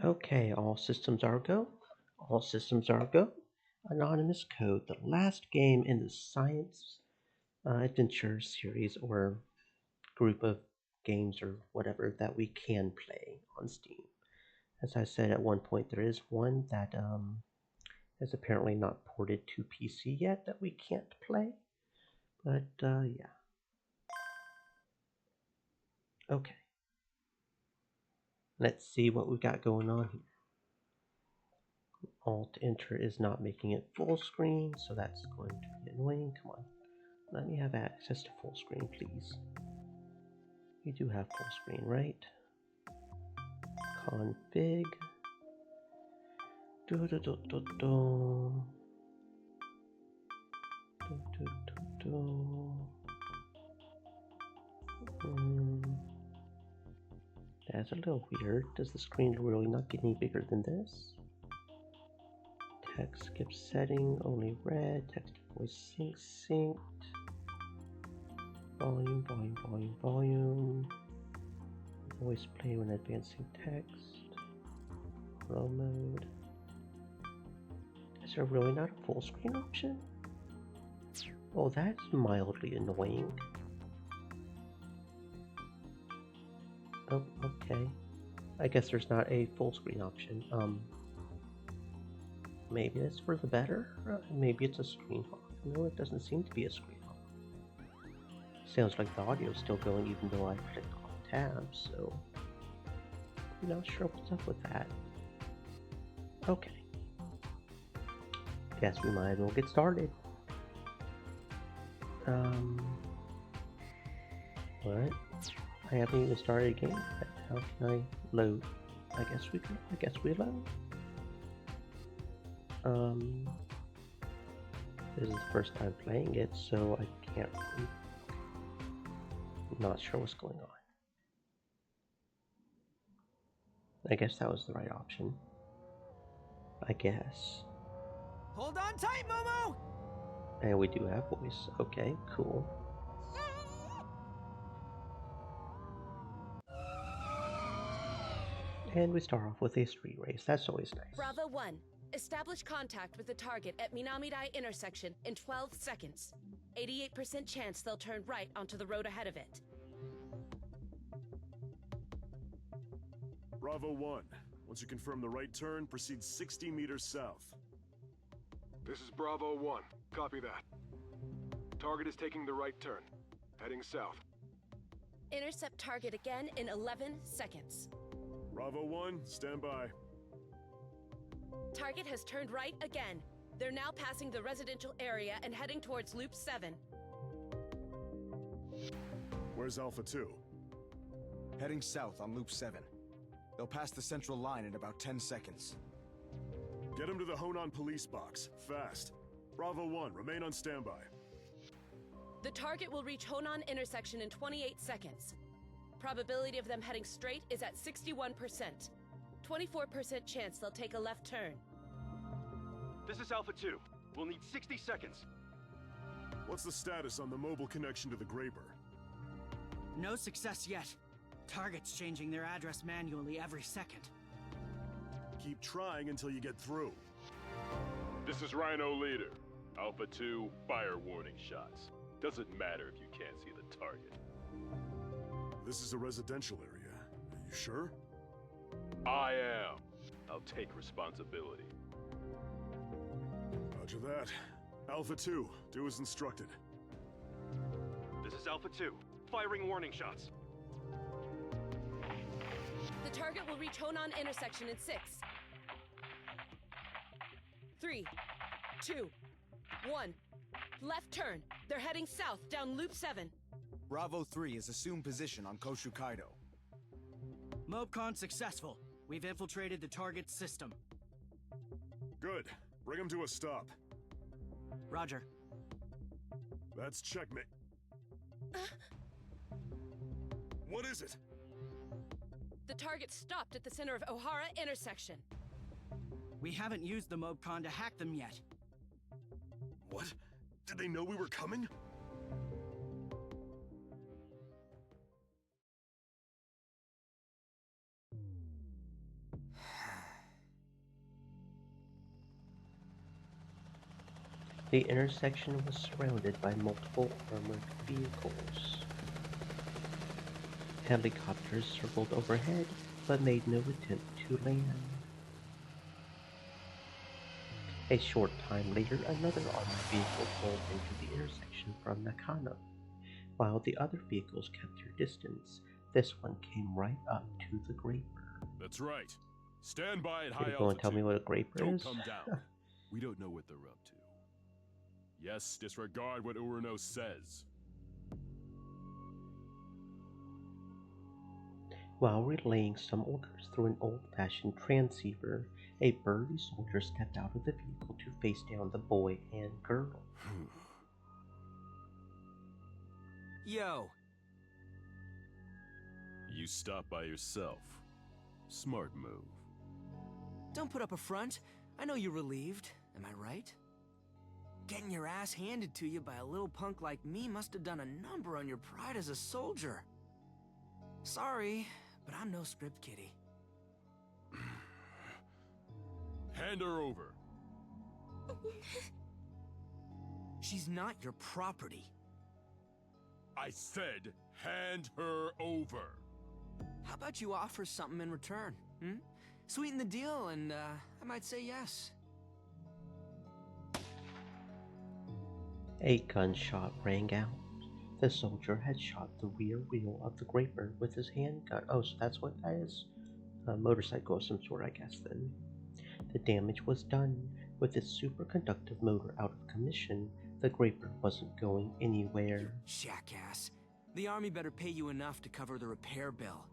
Okay, all systems are go. All systems are go. Anonymous Code, the last game in the Science Adventure series or group of games or whatever that we can play on Steam. As I said at one point, there is one that is apparently not ported to PC yet that we can't play. But yeah. Okay. Let's see what we've got going on here. Alt Enter is not making it full screen, so that's going to be annoying. Come on. Let me have access to full screen, please. You do have full screen, right? Config. Do do do do do. Do do do do. That's a little weird. Does the screen really not get any bigger than this? Text skip setting, only red. Text to voice synced. Volume, volume, volume, volume. Voice play when advancing text. Pro mode. Is there really not a full screen option? Oh, that's mildly annoying. Oh, okay. I guess there's not a full screen option. Maybe it's for the better? Maybe it's a screen hawk. No, it doesn't seem to be a screen hawk. Sounds like the audio is still going even though I clicked on tabs, so I'm not sure what's up with that. Okay. Guess we might as well get started. What? I haven't even started a game. How can I load? I guess we load. This is the first time playing it, so I can't really, I'm not sure what's going on. I guess that was the right option. I guess. Hold on tight, Momo! And we do have voice. Okay, cool. And we start off with a street race. That's always nice. Bravo 1. Establish contact with the target at Minamidai intersection in 12 seconds. 88% chance they'll turn right onto the road ahead of it. Bravo 1. Once you confirm the right turn, proceed 60 meters south. This is Bravo 1. Copy that. Target is taking the right turn. Heading south. Intercept target again in 11 seconds. Bravo 1, stand by. Target has turned right again. They're now passing the residential area and heading towards Loop 7. Where's Alpha 2? Heading south on Loop 7. They'll pass the central line in about 10 seconds. Get him to the Honan police box, fast. Bravo 1, remain on standby. The target will reach Honan intersection in 28 seconds. Probability of them heading straight is at 61%. 24% chance they'll take a left turn. This is Alpha 2. We'll need 60 seconds. What's the status on the mobile connection to the Graber? No success yet. Target's changing their address manually every second. Keep trying until you get through. This is Rhino Leader. Alpha 2, fire warning shots. Doesn't matter if you can't see the target. This is a residential area. Are you sure? I am. I'll take responsibility. Roger that. Alpha 2, do as instructed. This is Alpha 2. Firing warning shots. The target will reach Honan intersection in 6. 3, 2, 1. Left turn. They're heading south down Loop 7. Bravo 3 is assumed position on Koshu Kaido. Mobcon successful. We've infiltrated the target's system. Good. Bring him to a stop. Roger. That's checkmate. What is it? The target stopped at the center of O'Hara intersection. We haven't used the Mobcon to hack them yet. What? Did they know we were coming? The intersection was surrounded by multiple armored vehicles. Helicopters circled overhead, but made no attempt to land. A short time later, another armored vehicle pulled into the intersection from Nakano. While the other vehicles kept their distance, this one came right up to the Graper. That's right. Stand by at Can high you go and tell me altitude. what a Graper Don't is? come down. We don't know what they're up to. Yes, disregard what Urano says. While relaying some orders through an old-fashioned transceiver, a burly soldier stepped out of the vehicle to face down the boy and girl. Yo, You stop by yourself. Smart move. don't put up a front. I know you're relieved, am I right? Getting your ass handed to you by a little punk like me must have done a number on your pride as a soldier. Sorry, but I'm no script kiddie. Hand her over. She's not your property. I said, hand her over. How about you offer something in return, hmm? Sweeten the deal and, I might say yes. A gunshot rang out. The soldier had shot the rear wheel of the Graper with his handgun. Oh, so that's what that is? A motorcycle of some sort, I guess, then. The damage was done. With its superconductive motor out of commission, the Graper wasn't going anywhere. Jackass. The army better pay you enough to cover the repair bill.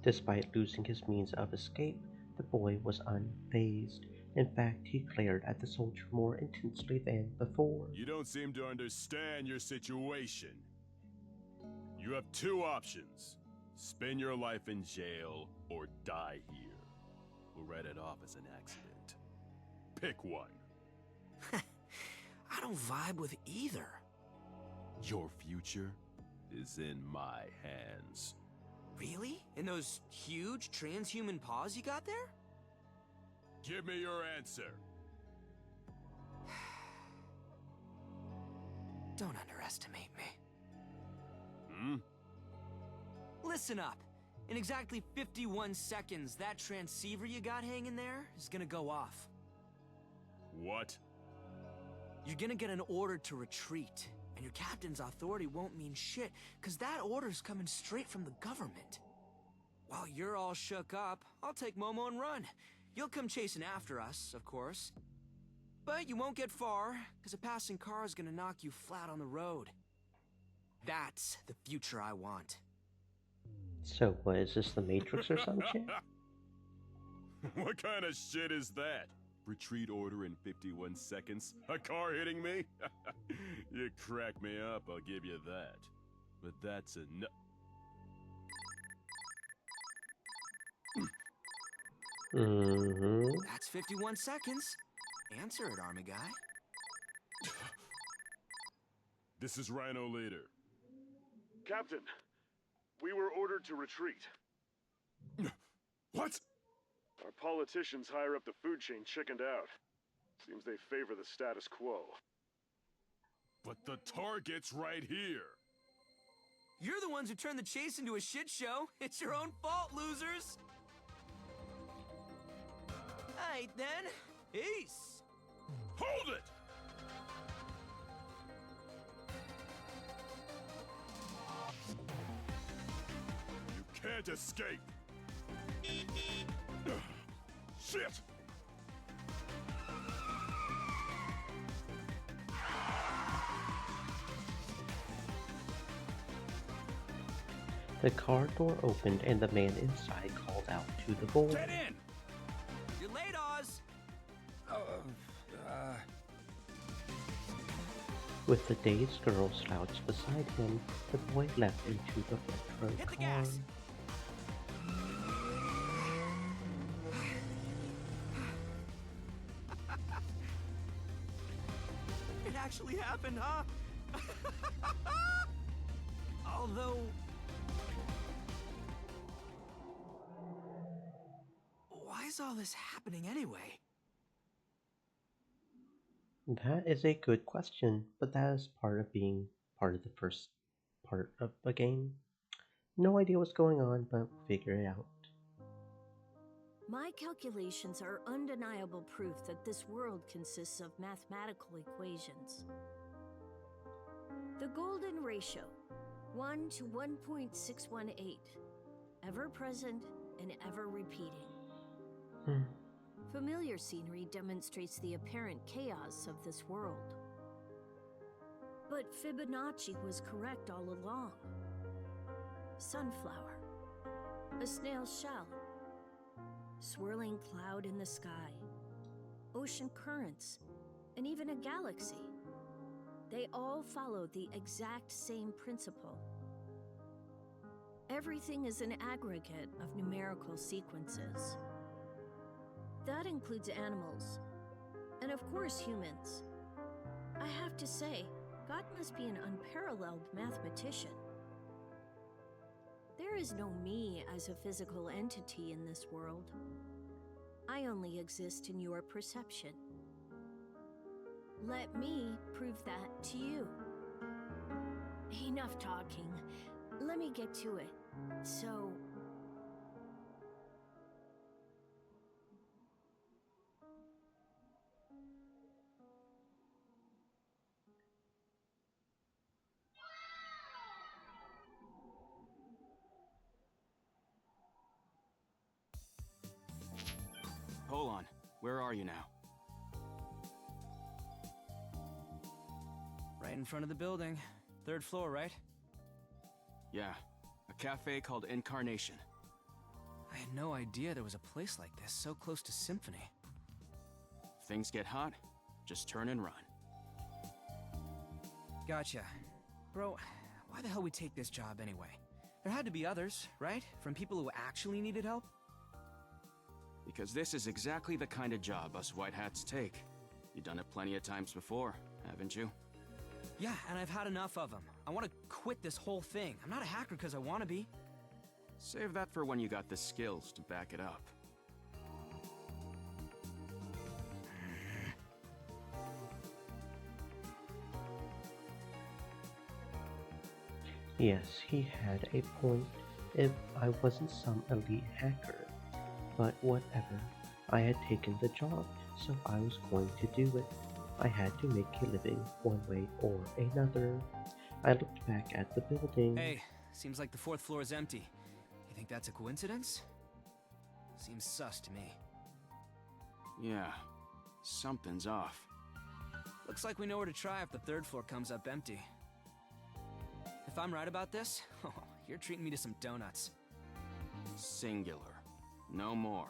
Despite losing his means of escape, the boy was unfazed. In fact, he glared at the soldier more intensely than before. You don't seem to understand your situation. You have two options. Spend your life in jail or die here. We'll write it off as an accident. Pick one. I don't vibe with either. Your future is in my hands. Really? In those huge transhuman paws you got there? Give me your answer. Don't underestimate me. Hmm? Listen up. In exactly 51 seconds, that transceiver you got hanging there is gonna go off. What? You're gonna get an order to retreat, and your captain's authority won't mean shit, cause that order's coming straight from the government. While you're all shook up, I'll take Momo and run. You'll come chasing after us, of course. But you won't get far, cause a passing car is gonna knock you flat on the road. That's the future I want. So, what is this, the Matrix or some shit? What kind of shit is that? Retreat order in 51 seconds? A car hitting me? You crack me up, I'll give you that. But that's enough. Mm-hmm. That's 51 seconds. Answer it, Army Guy. This is Rhino Leader. Captain, we were ordered to retreat. What? Our politicians higher up the food chain chickened out. Seems they favor the status quo. But the target's right here. You're the ones who turned the chase into a shit show. It's your own fault, losers. Alright then. Peace. Hold it! You can't escape. Shit! The car door opened and the man inside called out to the boy. Get in! You're late, Oz! With the dazed girl slouched beside him, the boy leapt into the front row Hit the car. gas! It actually happened, huh? Although... why is all this happening anyway? That is a good question, but that is part of being part of the first part of a game. No idea what's going on, but we'll figure it out. My calculations are undeniable proof that this world consists of mathematical equations. The golden ratio, 1 to 1.618, ever present and ever repeating. Hmm. Familiar scenery demonstrates the apparent chaos of this world. But Fibonacci was correct all along. Sunflower, a snail's shell, swirling cloud in the sky, ocean currents, and even a galaxy. They all follow the exact same principle. Everything is an aggregate of numerical sequences. That includes animals, and of course humans. I have to say, God must be an unparalleled mathematician. There is no me as a physical entity in this world. I only exist in your perception. Let me prove that to you. Enough talking. Let me get to it. So... Hold on. Where are you now? Right in front of the building. 3rd floor, right? Yeah. A cafe called Incarnation. I had no idea there was a place like this so close to Symphony. If things get hot, just turn and run. Gotcha. Bro, why the hell we take this job anyway? There had to be others, right? From people who actually needed help? Because this is exactly the kind of job us white hats take. You've done it plenty of times before, haven't you? Yeah, and I've had enough of them. I want to quit this whole thing. I'm not a hacker because I want to be. Save that for when you got the skills to back it up. Yes, he had a point if I wasn't some elite hacker. But whatever, I had taken the job, so I was going to do it. I had to make a living one way or another. I looked back at the building. Hey, seems like the 4th floor is empty. You think that's a coincidence? Seems sus to me. Yeah, something's off. Looks like we know where to try if the 3rd floor comes up empty. If I'm right about this, you're treating me to some donuts. Singular. No more.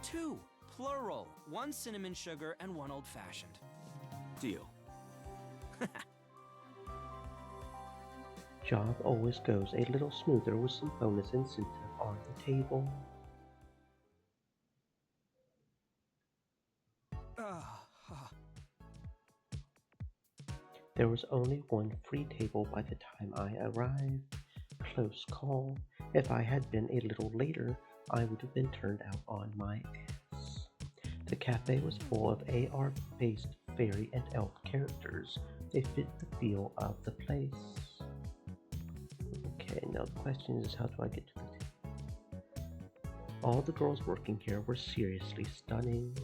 2, plural. 1 cinnamon sugar and 1 old-fashioned. Deal. Job always goes a little smoother with some bonus incentive on the table. There was only one free table by the time I arrived. Close call. If I had been a little later, I would have been turned out on my ass. The cafe was full of AR-based fairy and elf characters. They fit the feel of the place. Okay, now the question is, how do I get to the table? All the girls working here were seriously stunning.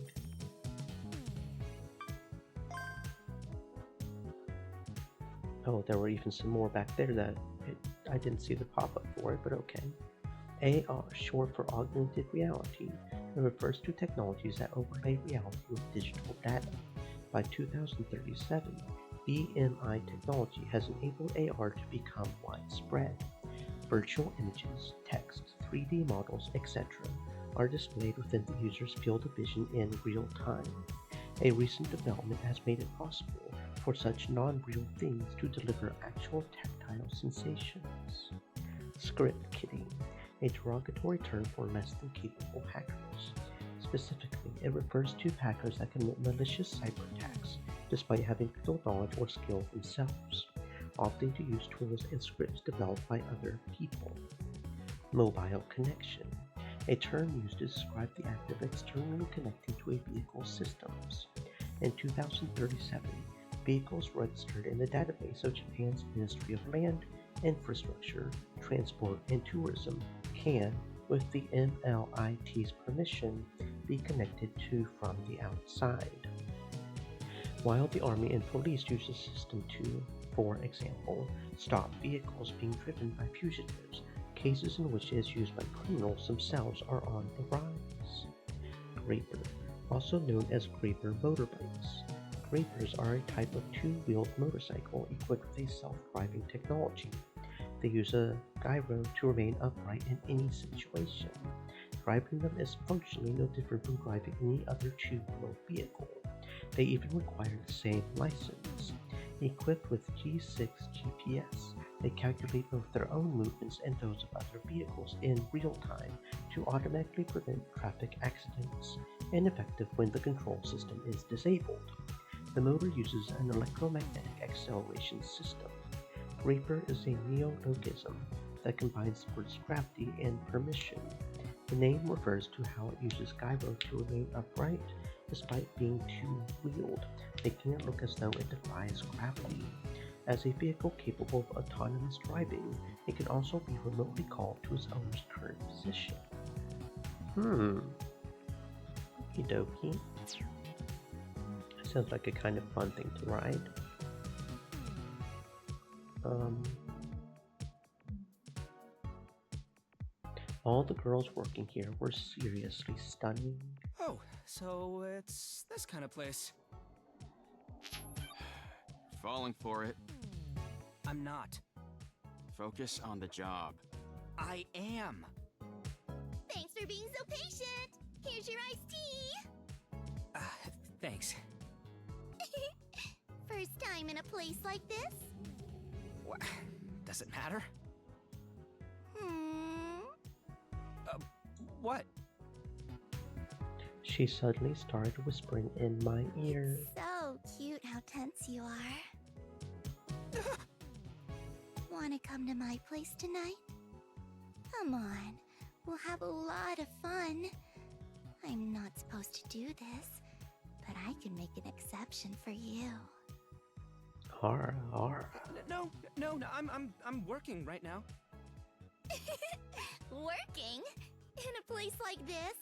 Oh, there were even some more back there that I didn't see the pop-up for it, but okay. AR, short for augmented reality. It refers to technologies that overlay reality with digital data. By 2037, BMI technology has enabled AR to become widespread. Virtual images, text, 3D models, etc. are displayed within the user's field of vision in real time. A recent development has made it possible for such non-real things to deliver actual tactile sensations. Script kidding, a derogatory term for less than capable hackers. Specifically, it refers to hackers that commit malicious cyber attacks despite having little knowledge or skill themselves, opting to use tools and scripts developed by other people. Mobile connection, a term used to describe the act of externally connecting to a vehicle's systems. In 2037, vehicles registered in the database of Japan's Ministry of Land, Infrastructure, Transport, and Tourism can, with the MLIT's permission, be connected to from the outside. While the Army and Police use the system to, for example, stop vehicles being driven by fugitives, cases in which it is used by criminals themselves are on the rise. Graper, also known as Graper motorbikes. Grapers are a type of two-wheeled motorcycle equipped with a self-driving technology. They use a gyro to remain upright in any situation. Driving them is functionally no different from driving any other two-wheeled vehicle. They even require the same license. Equipped with G6 GPS, they calculate both their own movements and those of other vehicles in real time to automatically prevent traffic accidents, ineffective when the control system is disabled. The motor uses an electromagnetic acceleration system. Graper is a neologism that combines the words gravity and permission. The name refers to how it uses gyro to remain upright despite being two-wheeled, making it look as though it defies gravity. As a vehicle capable of autonomous driving, it can also be remotely called to its owner's current position. Okie dokie. Sounds like a kind of fun thing to ride. All the girls working here were seriously stunning. Oh, so it's this kind of place. Falling for it. I'm not. Focus on the job. I am. Thanks for being so patient. Here's your iced tea. Thanks. First time in a place like this? What? Does it matter? What? She suddenly started whispering in my ear. So cute how tense you are. Wanna come to my place tonight? Come on, we'll have a lot of fun. I'm not supposed to do this, but I can make an exception for you. Har. No, I'm working right now. Working? In a place like this?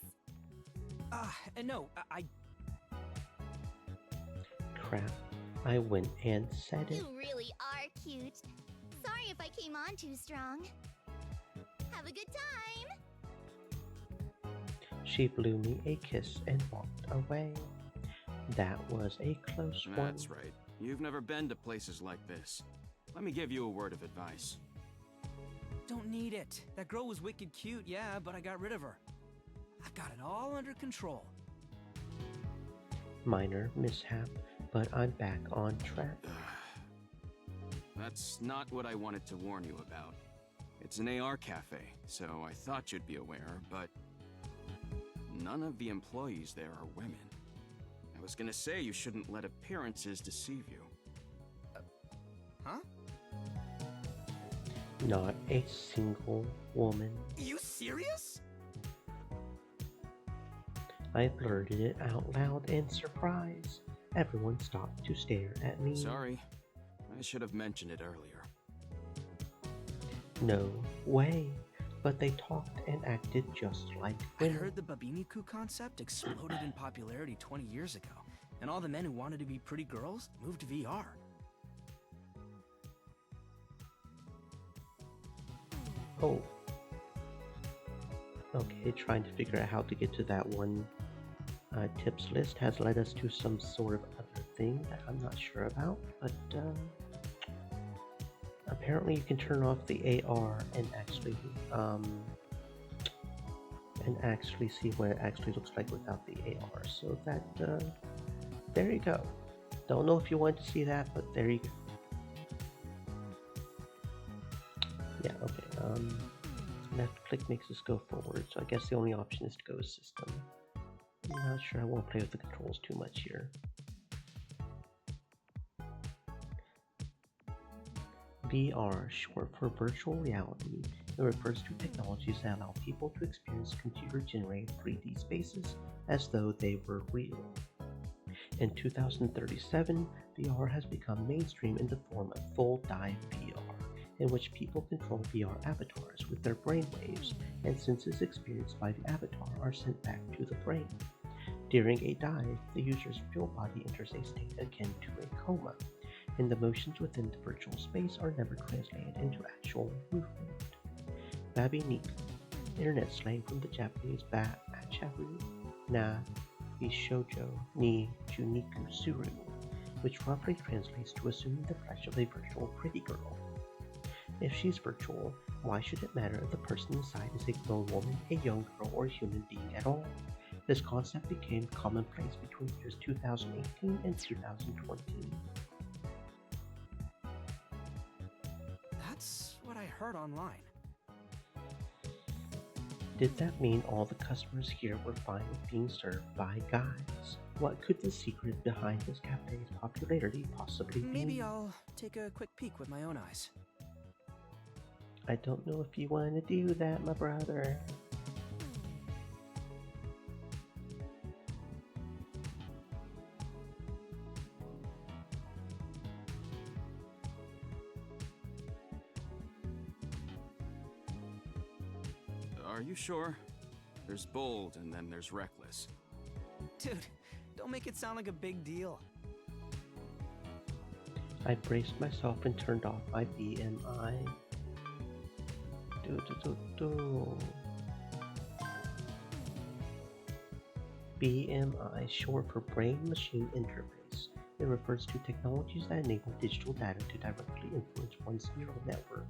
No, I... Crap. I went and said it. You really are cute. Sorry if I came on too strong. Have a good time! She blew me a kiss and walked away. That was a close one. That's right. You've never been to places like this. Let me give you a word of advice. Don't need it. That girl was wicked cute, yeah, but I got rid of her. I've got it all under control. Minor mishap, but I'm back on track. That's not what I wanted to warn you about. It's an AR cafe, so I thought you'd be aware, but none of the employees there are women. I was gonna say you shouldn't let appearances deceive you. Huh? Not a single woman. You serious? I blurted it out loud in surprise. Everyone stopped to stare at me. Sorry. I should have mentioned it earlier. No way. But they talked and acted just like women. I heard the Babiniku concept exploded in popularity 20 years ago, and all the men who wanted to be pretty girls moved to VR. Oh. Okay, trying to figure out how to get to that one tips list has led us to some sort of other thing that I'm not sure about, but apparently you can turn off the AR and actually see what it actually looks like without the AR. So that there you go. Don't know if you want to see that, but there you go. Yeah, okay. Left click makes us go forward, so I guess the only option is to go to system. I'm not sure I want to play with the controls too much here. VR, short for virtual reality, It refers to technologies that allow people to experience computer-generated 3D spaces as though they were real. In 2037, VR has become mainstream in the form of full dive VR, in which people control VR avatars with their brainwaves, and senses experienced by the avatar are sent back to the brain. During a dive, the user's real body enters a state akin to a coma, and the motions within the virtual space are never translated into actual movement. Babi Niku, internet slang from the Japanese Acharu na Bishoujo ni Juniku Suru, which roughly translates to assuming the flesh of a virtual pretty girl. If she's virtual, why should it matter if the person inside is a grown woman, a young girl, or a human being at all? This concept became commonplace between years 2018 and 2020. That's what I heard online. Did that mean all the customers here were fine with being served by guys? What could the secret behind this cafe's popularity possibly be? Maybe I'll take a quick peek with my own eyes. I don't know if you want to do that, my brother. Are you sure? There's bold and then there's reckless. Dude, don't make it sound like a big deal. I braced myself and turned off my BMI. BMI, short for Brain-Machine Interface. It refers to technologies that enable digital data to directly influence one's neural network.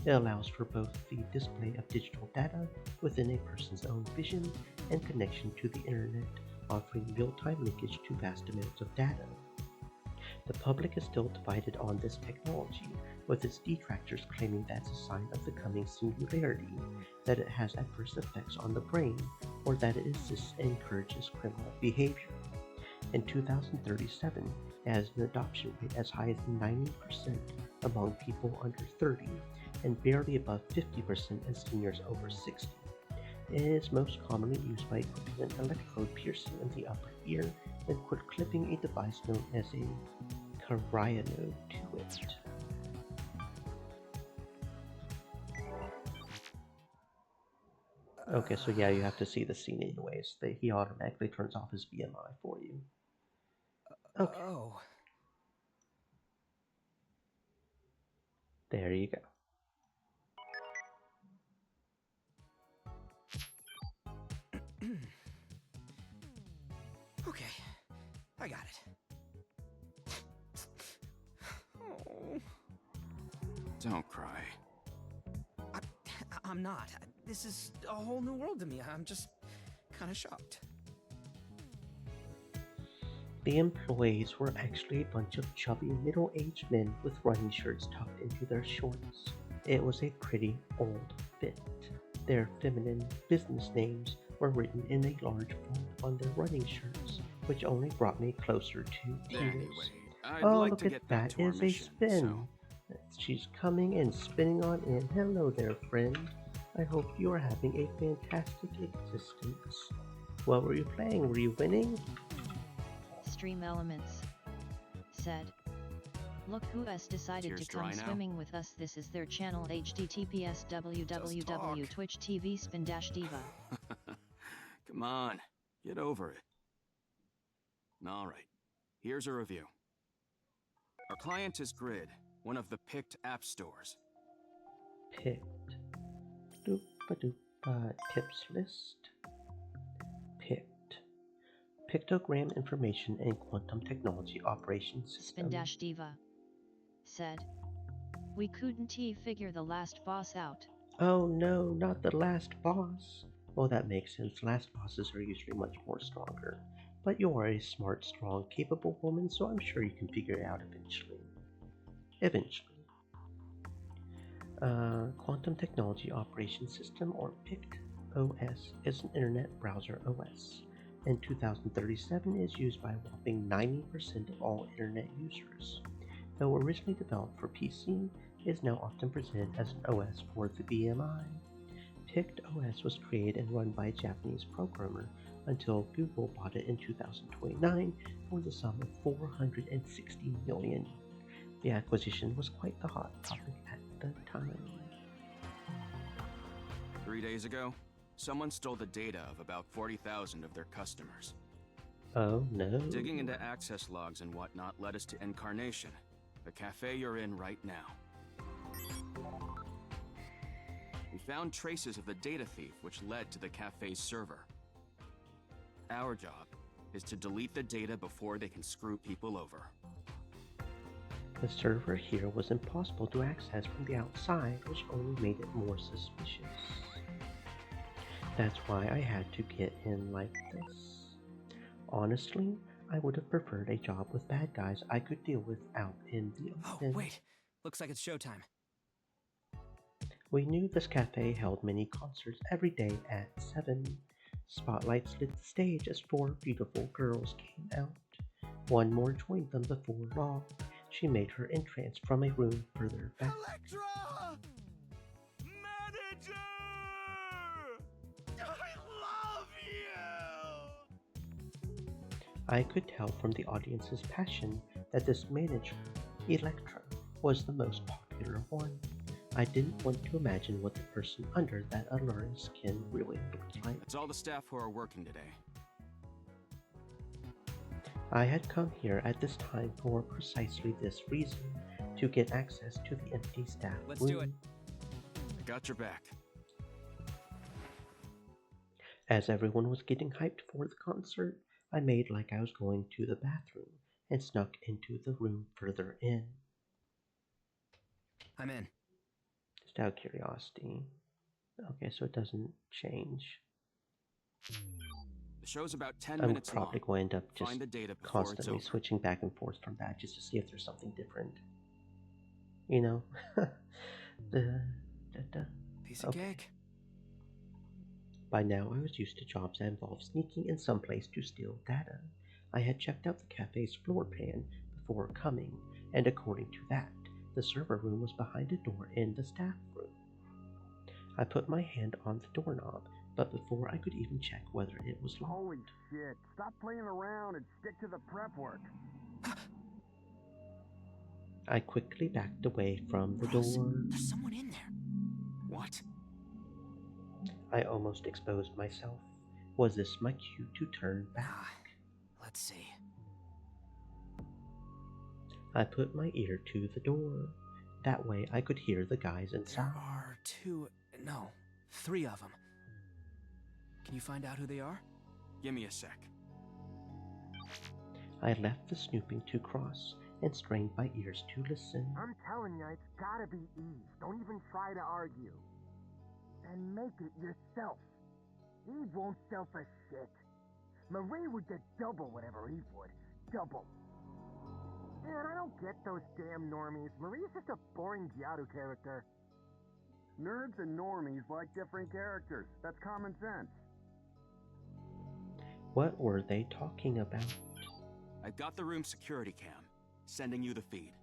It allows for both the display of digital data within a person's own vision and connection to the internet, offering real-time linkage to vast amounts of data. The public is still divided on this technology, with its detractors claiming that it's a sign of the coming singularity, that it has adverse effects on the brain, or that it assists and encourages criminal behavior. In 2037, it has an adoption rate as high as 90% among people under 30, and barely above 50% in seniors over 60. It is most commonly used by equipping an electrode piercing in the upper ear and clipping a device known as a cryanode to it. Okay, so yeah, you have to see the scene anyways. He automatically turns off his BMI for you. Okay. Oh. There you go. Okay, I got it. Oh. Don't cry. I'm not. This is a whole new world to me. I'm just kind of shocked. The employees were actually a bunch of chubby middle-aged men with running shirts tucked into their shorts. It was a pretty old fit. Their feminine business names were written in a large font on their running shirts, which only brought me closer to tears. Anyway, I'd Oh, like look to at get back that! to our Is a mission, spin. so- She's coming and spinning on in. Hello there, friend. I hope you are having a fantastic existence. What were you playing? Were you winning? Stream Elements said, "Look who has decided Tears to come dry now? swimming with us. This is their channel https www.twitch.tv spin-diva." Come on, get over it. Alright, here's a review. Our client is Grid, one of the Picked app stores. Picked. Doopa tips list. Picked. Pictogram information and quantum technology operations system. Spin-diva said, "We couldn't figure the last boss out." Oh no, not the last boss. Well, that makes sense. Last bosses are usually much more stronger. But you are a smart, strong, capable woman, so I'm sure you can figure it out eventually. Quantum Technology Operating System, or PICT OS, is an internet browser OS. In 2037, it is used by a whopping 90% of all internet users. though originally developed for PC, is now often presented as an OS for the BMI. Pict OS was created and run by a Japanese programmer until Google bought it in 2029 for the sum of $460 million. The acquisition was quite the hot topic at the time. 3 days ago, someone stole the data of about 40,000 of their customers. Oh no. Digging into access logs and whatnot led us to Incarnation, the cafe you're in right now. We found traces of the data thief which led to the cafe's server. Our job is to delete the data before they can screw people over. The server here was impossible to access from the outside, which only made it more suspicious. That's why I had to get in like this. Honestly, I would have preferred a job with bad guys I could deal with out in the open. Oh, wait. Looks like it's showtime. We knew this cafe held many concerts every day at 7. Spotlights lit the stage as 4 beautiful girls came out. One more joined them before long. She made her entrance from a room further back. Electra! Manager! I love you! I could tell from the audience's passion that this manager, Electra, was the most popular one. I didn't want to imagine what the person under that alluring skin really looked like. That's all the staff who are working today. I had come here at this time for precisely this reason, to get access to the empty staff room. Let's do it. I got your back. As everyone was getting hyped for the concert, I made like I was going to the bathroom and snuck into the room further in. I'm in. Just out of curiosity. Okay, so it doesn't change. The show's about 10 I'm minutes probably long. going to end up just Find the data before it's constantly over. switching back and forth from that just to see if there's something different. You know? Piece of Okay. cake. By now I was used to jobs that involved sneaking in some place to steal data. I had checked out the cafe's floor plan before coming, and according to that, the server room was behind a door in the staff room. I put my hand on the doorknob, but before I could even check whether it was locked. Holy shit. Stop playing around and stick to the prep work. I quickly backed away from the Ross, door. there's someone in there. What? I almost exposed myself. Was this my cue to turn back? Let's see. I put my ear to the door. That way I could hear the guys There inside. are 3 of them. Can you find out who they are? Give me a sec. I left the snooping to cross and strained my ears to listen. I'm telling you, it's gotta be Eve. Don't even try to argue. And make it yourself. Eve won't sell for shit. Marie would get double whatever Eve would. Double. Man, I don't get those damn normies. Marie's just a boring Giadu character. Nerds and normies like different characters. That's common sense. What were they talking about? I've got the room security cam. Sending you the feed.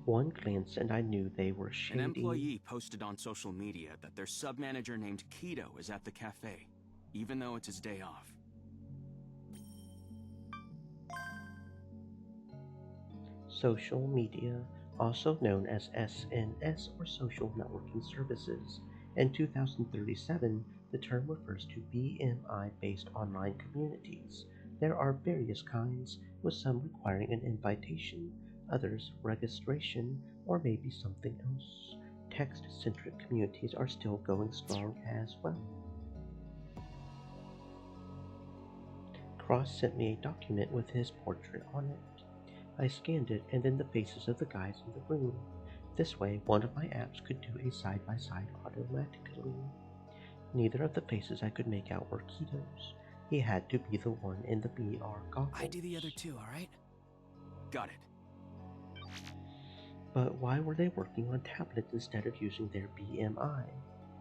One glance and I knew they were shady. An employee posted on social media that their sub-manager named Keto is at the cafe, even though it's his day off. Social media, also known as SNS or Social Networking Services. In 2037, the term refers to BMI-based online communities. There are various kinds, with some requiring an invitation, others registration, or maybe something else. Text-centric communities are still going strong as well. Cross sent me a document with his portrait on it. I scanned it and then the faces of the guys in the room. This way, one of my apps could do a side-by-side automatically. Neither of the faces I could make out were Keto's. He had to be the one in the BR goggles. I do the other 2, alright? Got it. But why were they working on tablets instead of using their BMI?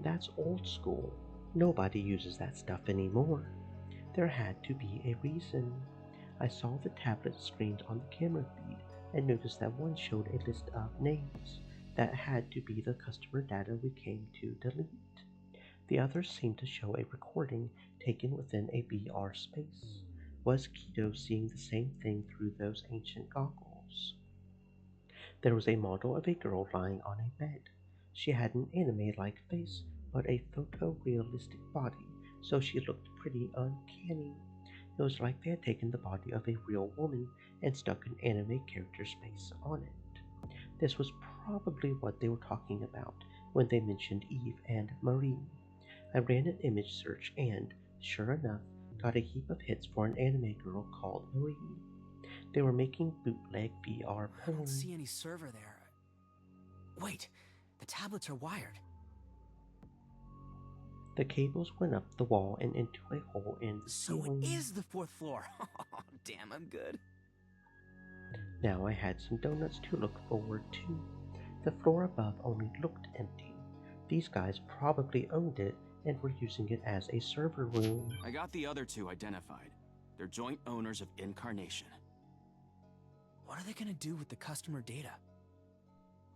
That's old school. Nobody uses that stuff anymore. There had to be a reason. I saw the tablet screens on the camera feed and noticed that one showed a list of names that had to be the customer data we came to delete. The other seemed to show a recording taken within a VR space. Was Keto seeing the same thing through those ancient goggles? There was a model of a girl lying on a bed. She had an anime-like face, but a photorealistic body, so she looked pretty uncanny. It was like they had taken the body of a real woman and stuck an anime character's face on it. This was probably what they were talking about when they mentioned Eve and Marie. I ran an image search and, sure enough, got a heap of hits for an anime girl called Marie. They were making bootleg VR I porn. don't see any server there. Wait, the tablets are wired. The cables went up the wall and into a hole in the So ceiling. it is the 4th floor. Damn, I'm good. Now I had some donuts to look forward to. The floor above only looked empty. These guys probably owned it and were using it as a server room. I got the other two identified. They're joint owners of Incarnation. What are they gonna do with the customer data?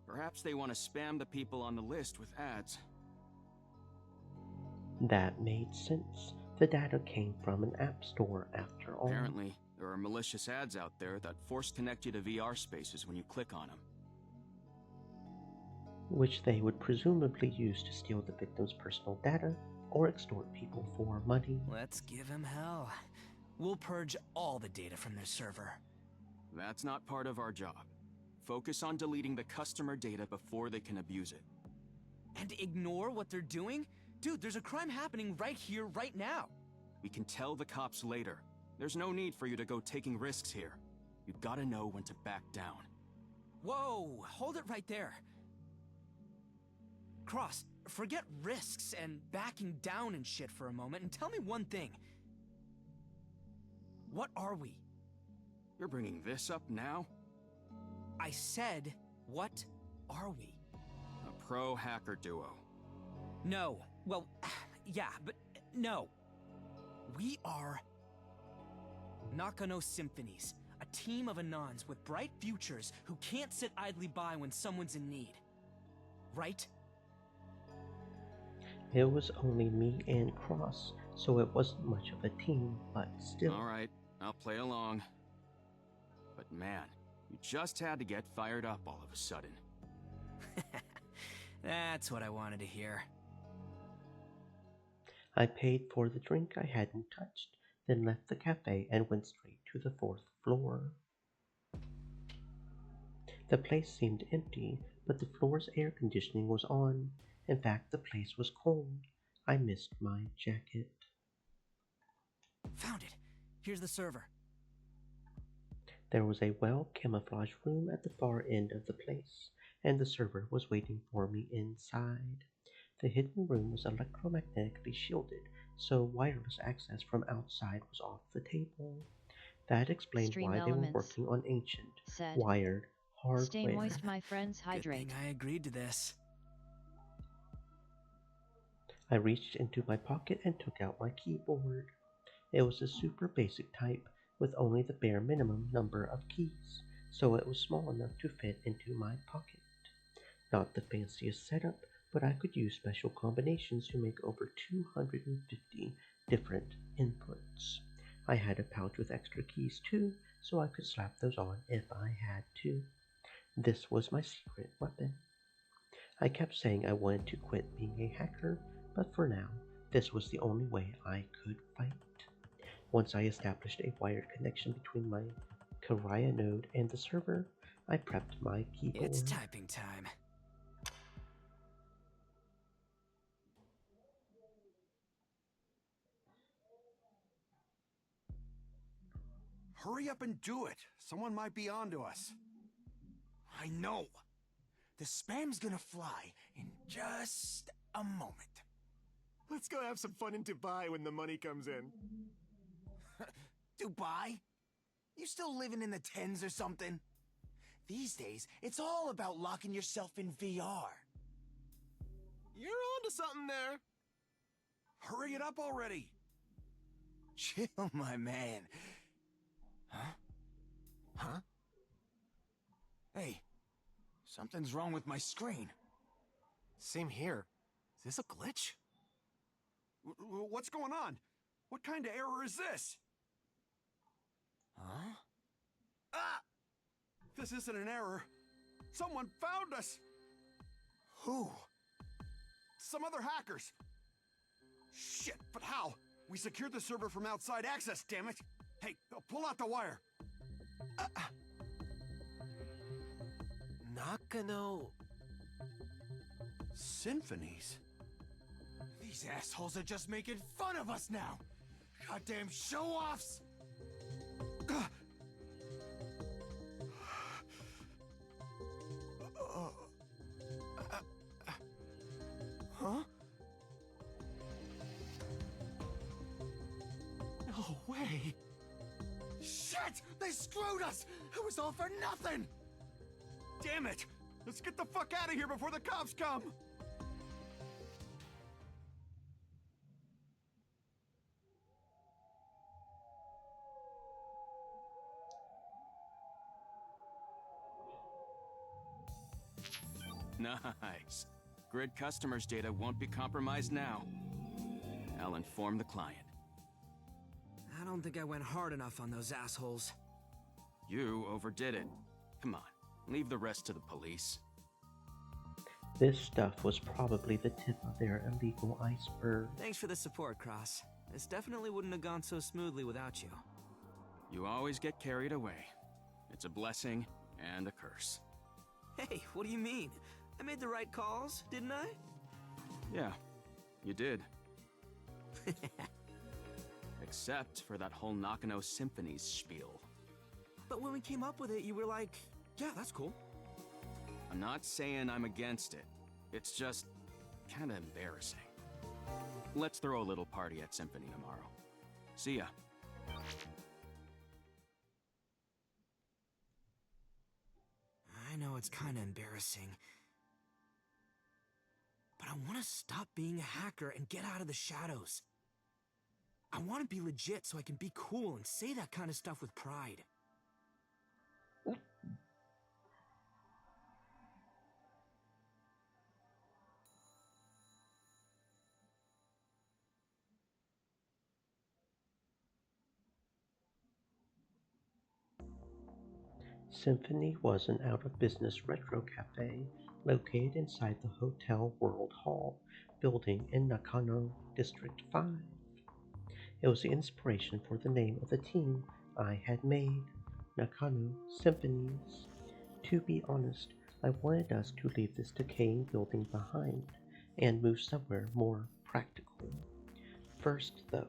Perhaps they want to spam the people on the list with ads. That made sense. The data came from an app store after all. Apparently, there are malicious ads out there that force connect you to VR spaces when you click on them. Which they would presumably use to steal the victim's personal data or extort people for money. Let's give him hell. We'll purge all the data from their server. That's not part of our job. Focus on deleting the customer data before they can abuse it. And ignore what they're doing? Dude, there's a crime happening right here, right now. We can tell the cops later. There's no need for you to go taking risks here. You gotta know when to back down. Whoa, hold it right there. Cross, forget risks and backing down and shit for a moment and tell me one thing. What are we? You're bringing this up now? I said, what are we? A pro hacker duo. No. Well, yeah, but no. We are Nakano Symphonies, a team of Anons with bright futures who can't sit idly by when someone's in need. Right? It was only me and Cross, so it wasn't much of a team, but still. Alright, I'll play along. But man, you just had to get fired up all of a sudden. That's what I wanted to hear. I paid for the drink I hadn't touched, then left the cafe and went straight to the 4th floor. The place seemed empty, but the floor's air conditioning was on. In fact, the place was cold. I missed my jacket. Found it. Here's the server. There was a well-camouflaged room at the far end of the place, and the server was waiting for me inside. The hidden room was electromagnetically shielded, so wireless access from outside was off the table. That explained Stream why they were Elements working on ancient, said, wired hardware. Stay moist, my friends, hydrate. Good thing I agreed to this. I reached into my pocket and took out my keyboard. It was a super basic type with only the bare minimum number of keys, so it was small enough to fit into my pocket. Not the fanciest setup, but I could use special combinations to make over 250 different inputs. I had a pouch with extra keys too, so I could slap those on if I had to. This was my secret weapon. I kept saying I wanted to quit being a hacker, but for now, this was the only way I could fight. Once I established a wired connection between my Karaya node and the server, I prepped my keyboard. It's typing time. Hurry up and do it. Someone might be onto us. I know. The spam's gonna fly in just a moment. Let's go have some fun in Dubai when the money comes in. Dubai? You still living in the 10s or something? These days, it's all about locking yourself in VR. You're onto something there. Hurry it up already. Chill, my man. Something's wrong with my screen. Same here. Is this a glitch? What's going on? What kind of error is this? Huh? Ah! This isn't an error. Someone found us! Who? Some other hackers. Shit, but how? We secured the server from outside access, damn it! Hey, pull out the wire. Nakano... Symphonies? These assholes are just making fun of us now! Goddamn show-offs! Huh? No way! Shit! They screwed us! It was all for nothing! Damn it! Let's get the fuck out of here before the cops come! Nice. Grid customers' data won't be compromised now. I'll inform the client. I don't think I went hard enough on those assholes. You overdid it. Come on, leave the rest to the police. This stuff was probably the tip of their illegal iceberg. Thanks for the support, Cross. This definitely wouldn't have gone so smoothly without you. You always get carried away. It's a blessing and a curse. Hey, what do you mean? I made the right calls, didn't I? Yeah, you did. Except for that whole Nakano Symphonies spiel. But when we came up with it, you were like, yeah, that's cool. I'm not saying I'm against it. It's just kinda embarrassing. Let's throw a little party at Symphony tomorrow. See ya. I know it's kinda embarrassing. But I want to stop being a hacker and get out of the shadows. I want to be legit so I can be cool and say that kind of stuff with pride. Symphony was an out-of-business retro cafe located inside the Hotel World Hall building in Nakano District 5. It was the inspiration for the name of the team I had made, Nakano Symphonies. To be honest, I wanted us to leave this decaying building behind and move somewhere more practical. First, though,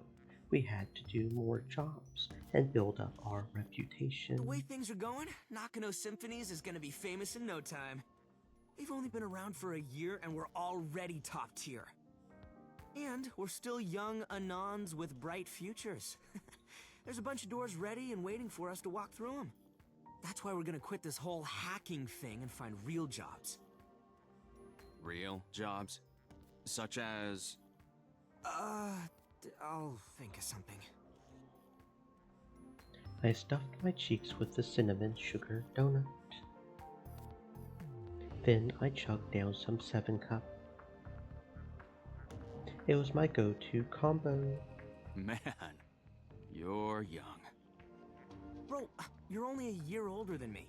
we had to do more jobs and build up our reputation. The way things are going, Nakano Symphonies is gonna be famous in no time. We've only been around for a year and we're already top tier. And we're still young Anons with bright futures. There's a bunch of doors ready and waiting for us to walk through them. That's why we're gonna quit this whole hacking thing and find real jobs. Real jobs? Such as... I'll think of something. I stuffed my cheeks with the cinnamon sugar donut. Then I chugged down some 7-Cup. It was my go-to combo. Man, you're young. Bro, you're only a year older than me.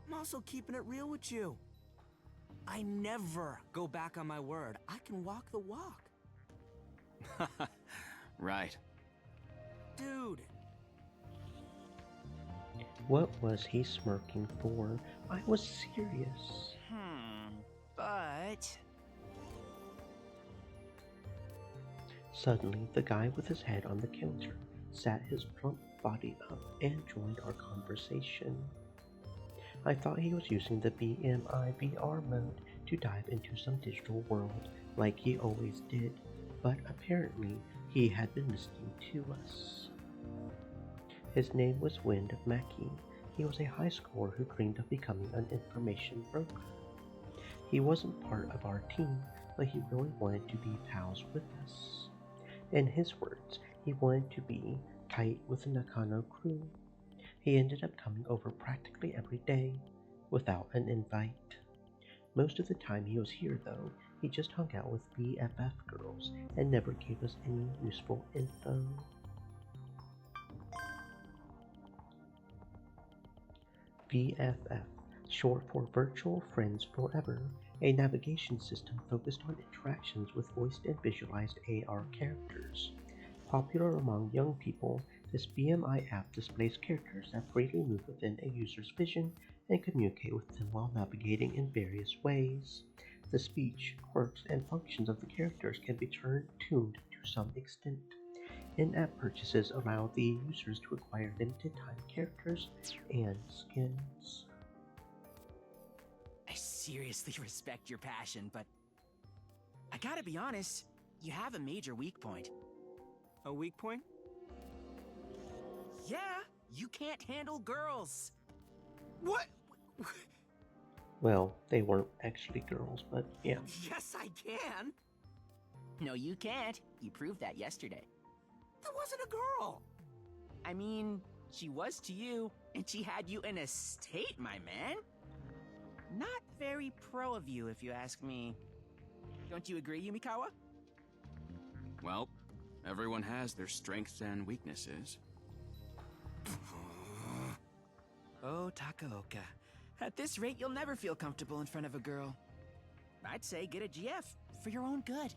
I'm also keeping it real with you. I never go back on my word. I can walk the walk. Right. Dude. What was he smirking for? I was serious. But... Suddenly, the guy with his head on the counter sat his plump body up and joined our conversation. I thought he was using the BMI VR mode to dive into some digital world like he always did, but apparently he had been listening to us. His name was Wind Mackey. He was a high schooler who dreamed of becoming an information broker. He wasn't part of our team, but he really wanted to be pals with us. In his words, he wanted to be tight with the Nakano crew. He ended up coming over practically every day, without an invite. Most of the time he was here, though, he just hung out with BFF girls and never gave us any useful info. BFF, short for Virtual Friends Forever, a navigation system focused on interactions with voiced and visualized AR characters. Popular among young people, this BMI app displays characters that freely move within a user's vision and communicate with them while navigating in various ways. The speech, quirks, and functions of the characters can be tuned to some extent. In-app purchases allow the users to acquire limited-time characters and skins. I seriously respect your passion, but I gotta be honest, you have a major weak point. A weak point? Yeah, you can't handle girls. What? Well, they weren't actually girls, but yeah. Yes, I can. No, you can't. You proved that yesterday. That wasn't a girl. I mean, she was to you, and she had you in a state, my man. Not very pro of you, if you ask me. Don't you agree, Yumikawa? Well, everyone has their strengths and weaknesses. Oh, Takaoka. At this rate, you'll never feel comfortable in front of a girl. I'd say get a GF, for your own good.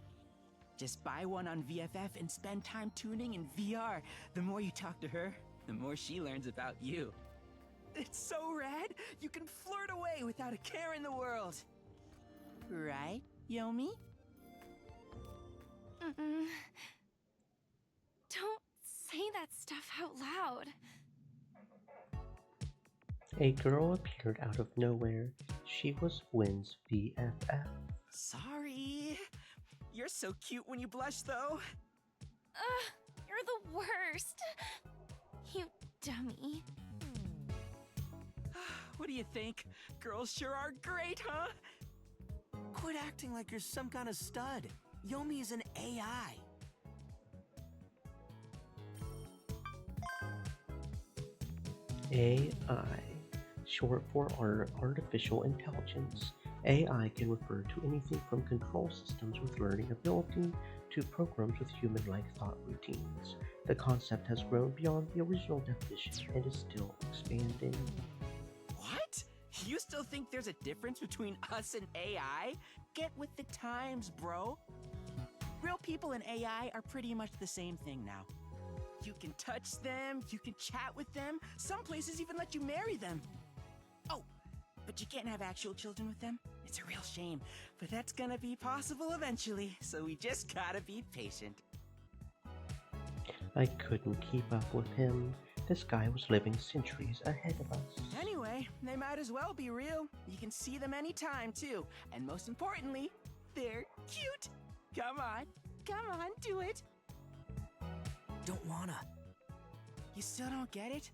Just buy one on VFF and spend time tuning in VR. The more you talk to her, the more she learns about you. It's so rad, you can flirt away without a care in the world. Right, Yomi? Don't say that stuff out loud. A girl appeared out of nowhere. She was Wynn's BFF. Sorry. You're so cute when you blush, though. You're the worst. You dummy. What do you think? Girls sure are great, huh? Quit acting like you're some kind of stud. Yomi is an AI. AI, short for artificial intelligence. AI can refer to anything from control systems with learning ability to programs with human-like thought routines. The concept has grown beyond the original definition and is still expanding. What? You still think there's a difference between us and AI? Get with the times, bro. Real people and AI are pretty much the same thing now. You can touch them, you can chat with them, some places even let you marry them. Oh, but you can't have actual children with them? It's a real shame, but that's gonna be possible eventually, so we just gotta be patient. I couldn't keep up with him. This guy was living centuries ahead of us. Anyway, they might as well be real. You can see them anytime, too. And most importantly, they're cute. Come on, do it. Don't wanna. You still don't get it?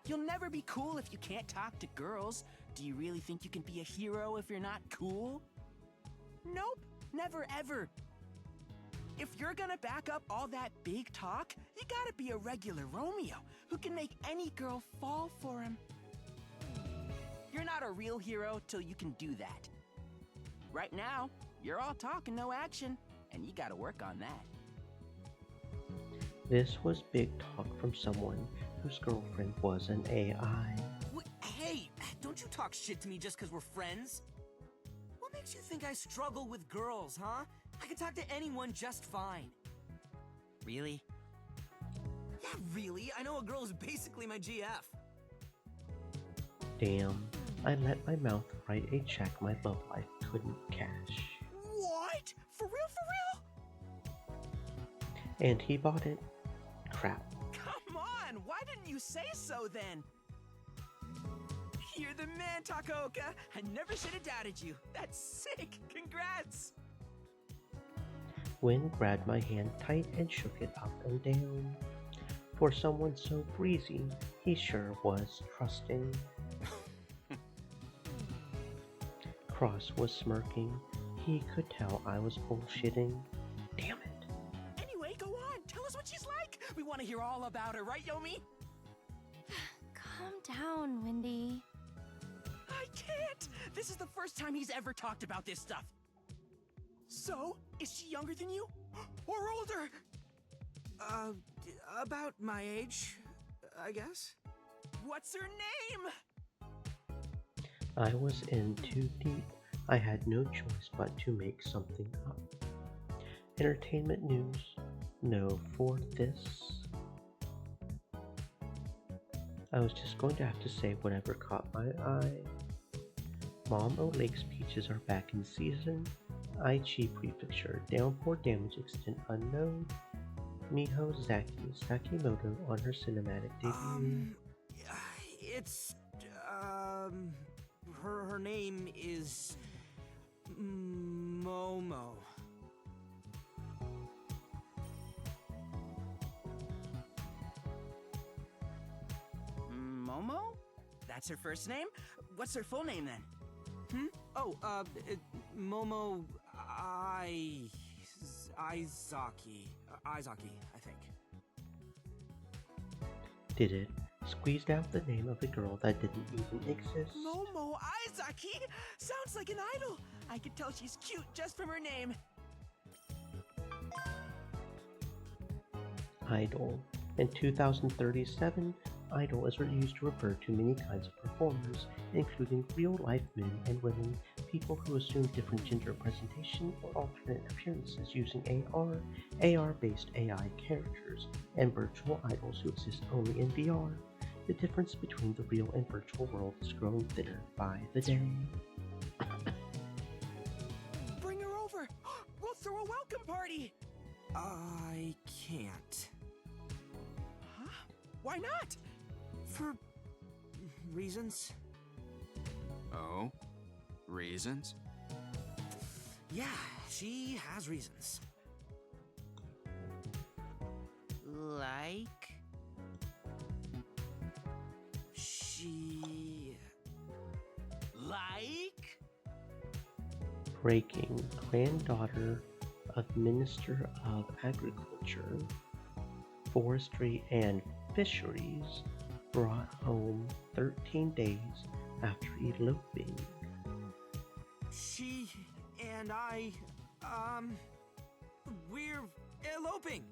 You'll never be cool if you can't talk to girls. Do you really think you can be a hero if you're not cool? Nope, never ever. If you're gonna back up all that big talk, you gotta be a regular Romeo who can make any girl fall for him. You're not a real hero till you can do that. Right now, you're all talk and no action, and you gotta work on that. This was big talk from someone whose girlfriend was an AI. Hey, don't you talk shit to me just because we're friends? What makes you think I struggle with girls, huh? I can talk to anyone just fine. Really? Yeah, really. I know a girl is basically my GF. Damn, I let my mouth write a check my love life couldn't cash. What? For real? And he bought it. Crap. Come on, why didn't you say so then? You're the man, Takaoka. I never should have doubted you. That's sick. Congrats. Wynn grabbed my hand tight and shook it up and down. For someone so breezy, he sure was trusting. Cross was smirking. He could tell I was bullshitting. Damn it. Anyway, go on. Tell us what she's like. We want to hear all about her, right, Yomi? Calm down, Wendy. What? This is the first time he's ever talked about this stuff. So, is she younger than you? Or older? About my age, I guess. What's her name? I was in too deep. I had no choice but to make something up. Entertainment news? No, for this. I was just going to have to say whatever caught my eye. Mom O'Lake's peaches are back in season. Aichi Prefecture, downpour damage extent unknown. Miho Zaki Sakimoto on her cinematic debut. It's, her name is Momo. Momo? That's her first name? What's her full name then? Oh, Momo Izaki, I think. Did it? Squeezed out the name of a girl that didn't even exist. Momo Izaki? Sounds like an idol. I could tell she's cute just from her name. Idol. In 2037, idol is used to refer to many kinds of performers, including real-life men and women, people who assume different gender presentation or alternate appearances using AR-based AI characters, and virtual idols who exist only in VR. The difference between the real and virtual world is growing thinner by the day. Bring her over! We'll throw a welcome party! I can't. Huh? Why not? For reasons. Oh? Reasons? Yeah, she has reasons. Like? She... Like? Breaking. Granddaughter of Minister of Agriculture, Forestry and Fisheries brought home 13 days after eloping. She and I, we're eloping.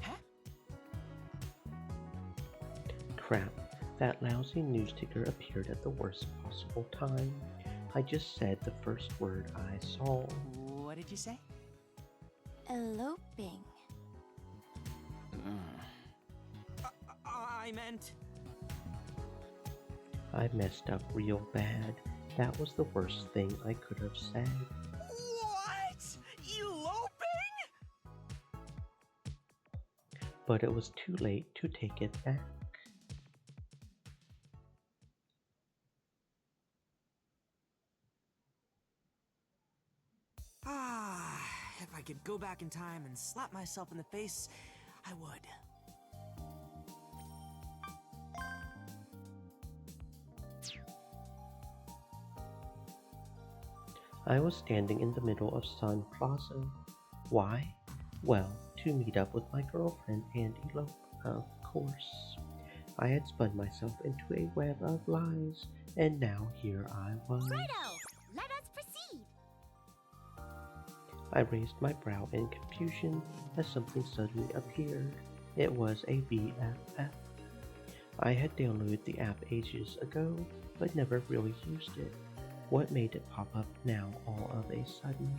Huh? Crap, that lousy news ticker appeared at the worst possible time. I just said the first word I saw. What did you say? Eloping. I meant... I messed up real bad. That was the worst thing I could have said. What? Eloping? But it was too late to take it back. If I could go back in time and slap myself in the face, I would. I was standing in the middle of Sun Plaza. Why? Well, to meet up with my girlfriend and elope, of course. I had spun myself into a web of lies, and now here I was. Righto! Let us proceed! I raised my brow in confusion as something suddenly appeared. It was a BFF. I had downloaded the app ages ago, but never really used it. What made it pop up now all of a sudden?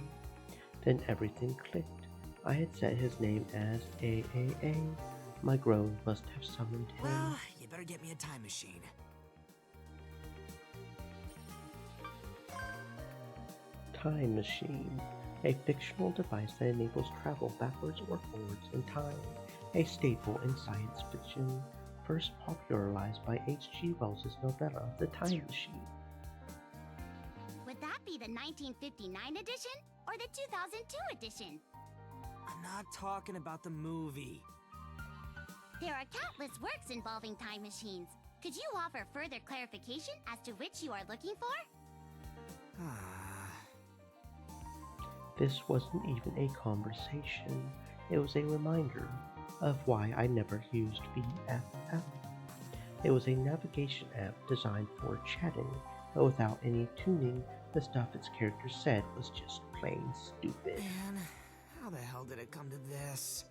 Then everything clicked. I had set his name as AAA. My groan must have summoned him. Well, you better get me a time machine. Time machine. A fictional device that enables travel backwards or forwards in time. A staple in science fiction. First popularized by H.G. Wells' novella, The Time Machine. Would that be the 1959 edition or the 2002 edition? I'm not talking about the movie. There are countless works involving time machines. Could you offer further clarification as to which you are looking for? This wasn't even a conversation. It was a reminder of why I never used BFF. It was a navigation app designed for chatting, but without any tuning, the stuff its characters said was just plain stupid. Man, how the hell did it come to this?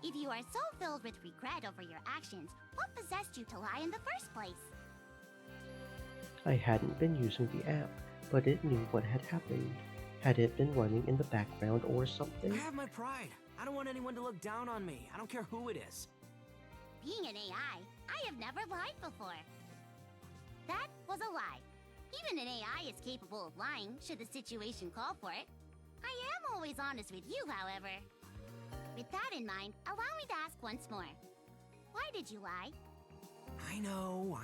If you are so filled with regret over your actions, what possessed you to lie in the first place? I hadn't been using the app, but it knew what had happened. Had it been running in the background or something? I have my pride. I don't want anyone to look down on me. I don't care who it is. Being an AI, I have never lied before. That was a lie. Even an AI is capable of lying, should the situation call for it. I am always honest with you, however. With that in mind, allow me to ask once more. Why did you lie? I know.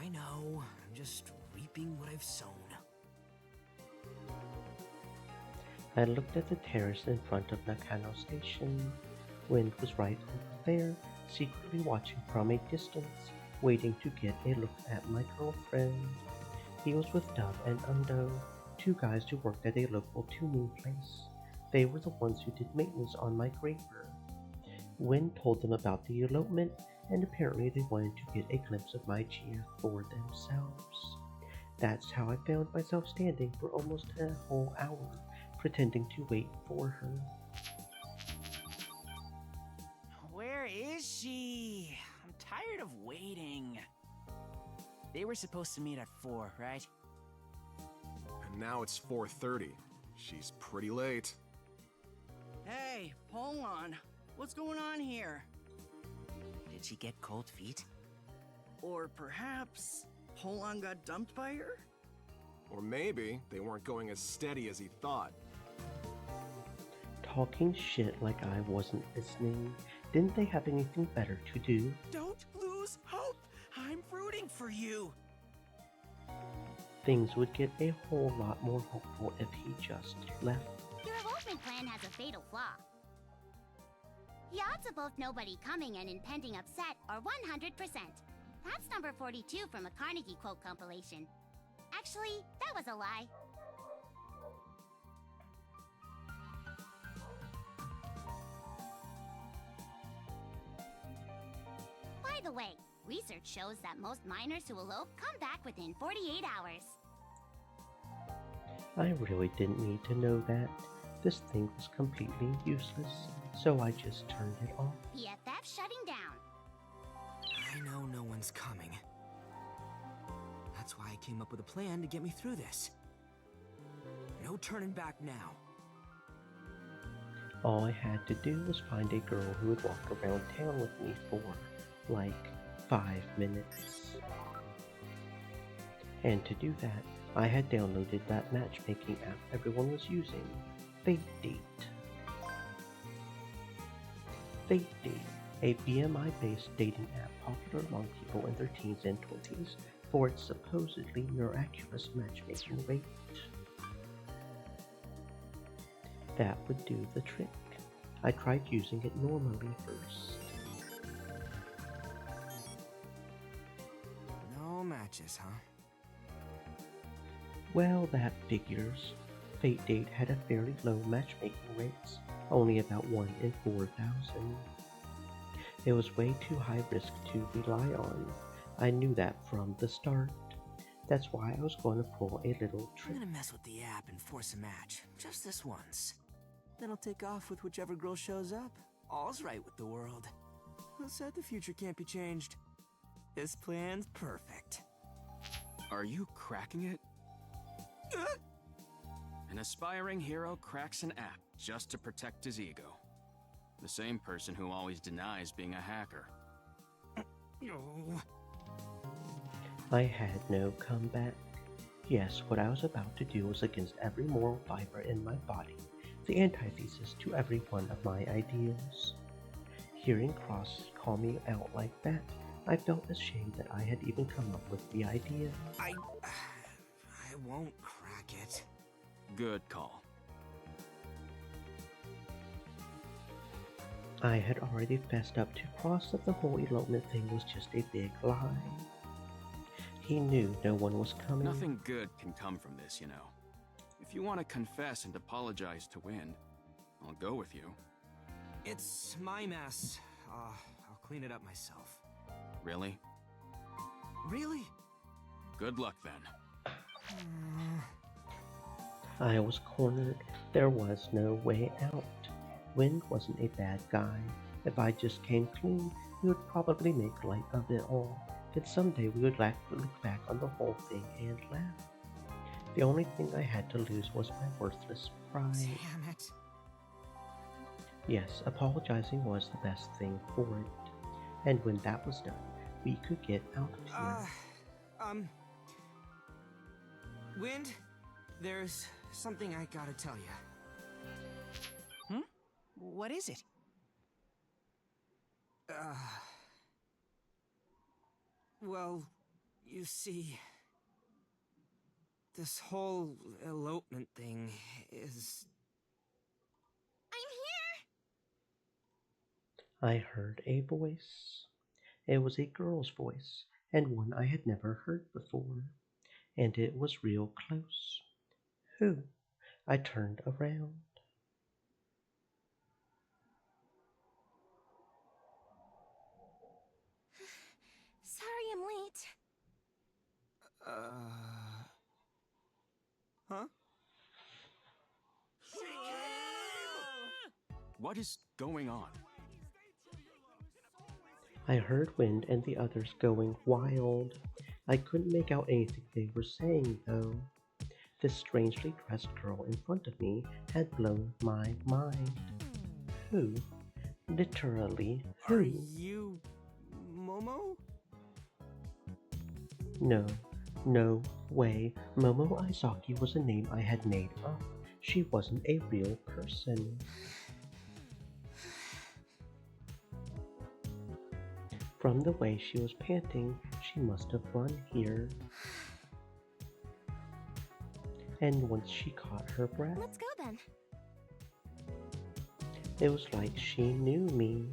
I'm just reaping what I've sown. I looked at the terrace in front of Nakano Station. Wind was right over there, secretly watching from a distance, waiting to get a look at my girlfriend. He was with Dub and Undo, two guys who worked at a local tuning place. They were the ones who did maintenance on my Graver. Wind told them about the elopement, and apparently they wanted to get a glimpse of my GF for themselves. That's how I found myself standing for almost a whole hour, pretending to wait for her. Where is she? I'm tired of waiting. They were supposed to meet at 4, right? And now it's 4:30. She's pretty late. Hey, hold on. What's going on here? Did she get cold feet? Or perhaps Polon got dumped by her? Or maybe they weren't going as steady as he thought. Talking shit like I wasn't listening. Didn't they have anything better to do? Don't lose hope! I'm rooting for you! Things would get a whole lot more hopeful if he just left. Your elopement plan has a fatal flaw. The odds of both nobody coming and impending upset are 100%. That's number 42 from a Carnegie quote compilation. Actually, that was a lie. By the way, research shows that most minors who elope come back within 48 hours. I really didn't need to know that. This thing was completely useless, so I just turned it off. PFF shutting down. I know no one's coming. That's why I came up with a plan to get me through this. No turning back now. All I had to do was find a girl who would walk around town with me for, like, 5 minutes. And to do that, I had downloaded that matchmaking app everyone was using, Fate Date. Fate Date, a BMI-based dating app popular among people in their teens and 20s for its supposedly miraculous matchmaking rate. That would do the trick. I tried using it normally first. No matches, huh? Well, that figures. Fate Date had a fairly low matchmaking rates, only about 1 in 4,000. It was way too high risk to rely on. I knew that from the start. That's why I was going to pull a little trick. I'm gonna mess with the app and force a match, just this once. Then I'll take off with whichever girl shows up. All's right with the world. Who said the future can't be changed? This plan's perfect. Are you cracking it? An aspiring hero cracks an app just to protect his ego. The same person who always denies being a hacker. I had no comeback. Yes, what I was about to do was against every moral fiber in my body, the antithesis to every one of my ideals. Hearing Cross call me out like that, I felt ashamed that I had even come up with the idea. I won't crack it. Good call. I had already fessed up to Cross that the whole elopement thing was just a big lie. He knew no one was coming. Nothing good can come from this, you know. If you want to confess and apologize to Wind, I'll go with you. It's my mess. I'll clean it up myself. Really? Really? Good luck then. I was cornered. There was no way out. Wind wasn't a bad guy. If I just came clean, he would probably make light of it all. And someday we would look back on the whole thing and laugh. The only thing I had to lose was my worthless pride. Damn it. Yes, apologizing was the best thing for it. And when that was done, we could get out of here. Wind, there's something I gotta tell you. What is it? Well, you see, this whole elopement thing is... I'm here! I heard a voice. It was a girl's voice, and one I had never heard before, and it was real close. Who? I turned around. Sorry I'm late. Huh? What is going on? I heard Wind and the others going wild. I couldn't make out anything they were saying, though. This strangely dressed girl in front of me had blown my mind. Who? Literally, who? Are you... Momo? No way. Momo Aizaki was a name I had made up. She wasn't a real person. From the way she was panting, she must have run here. And once she caught her breath, Let's go then. it was like she knew me,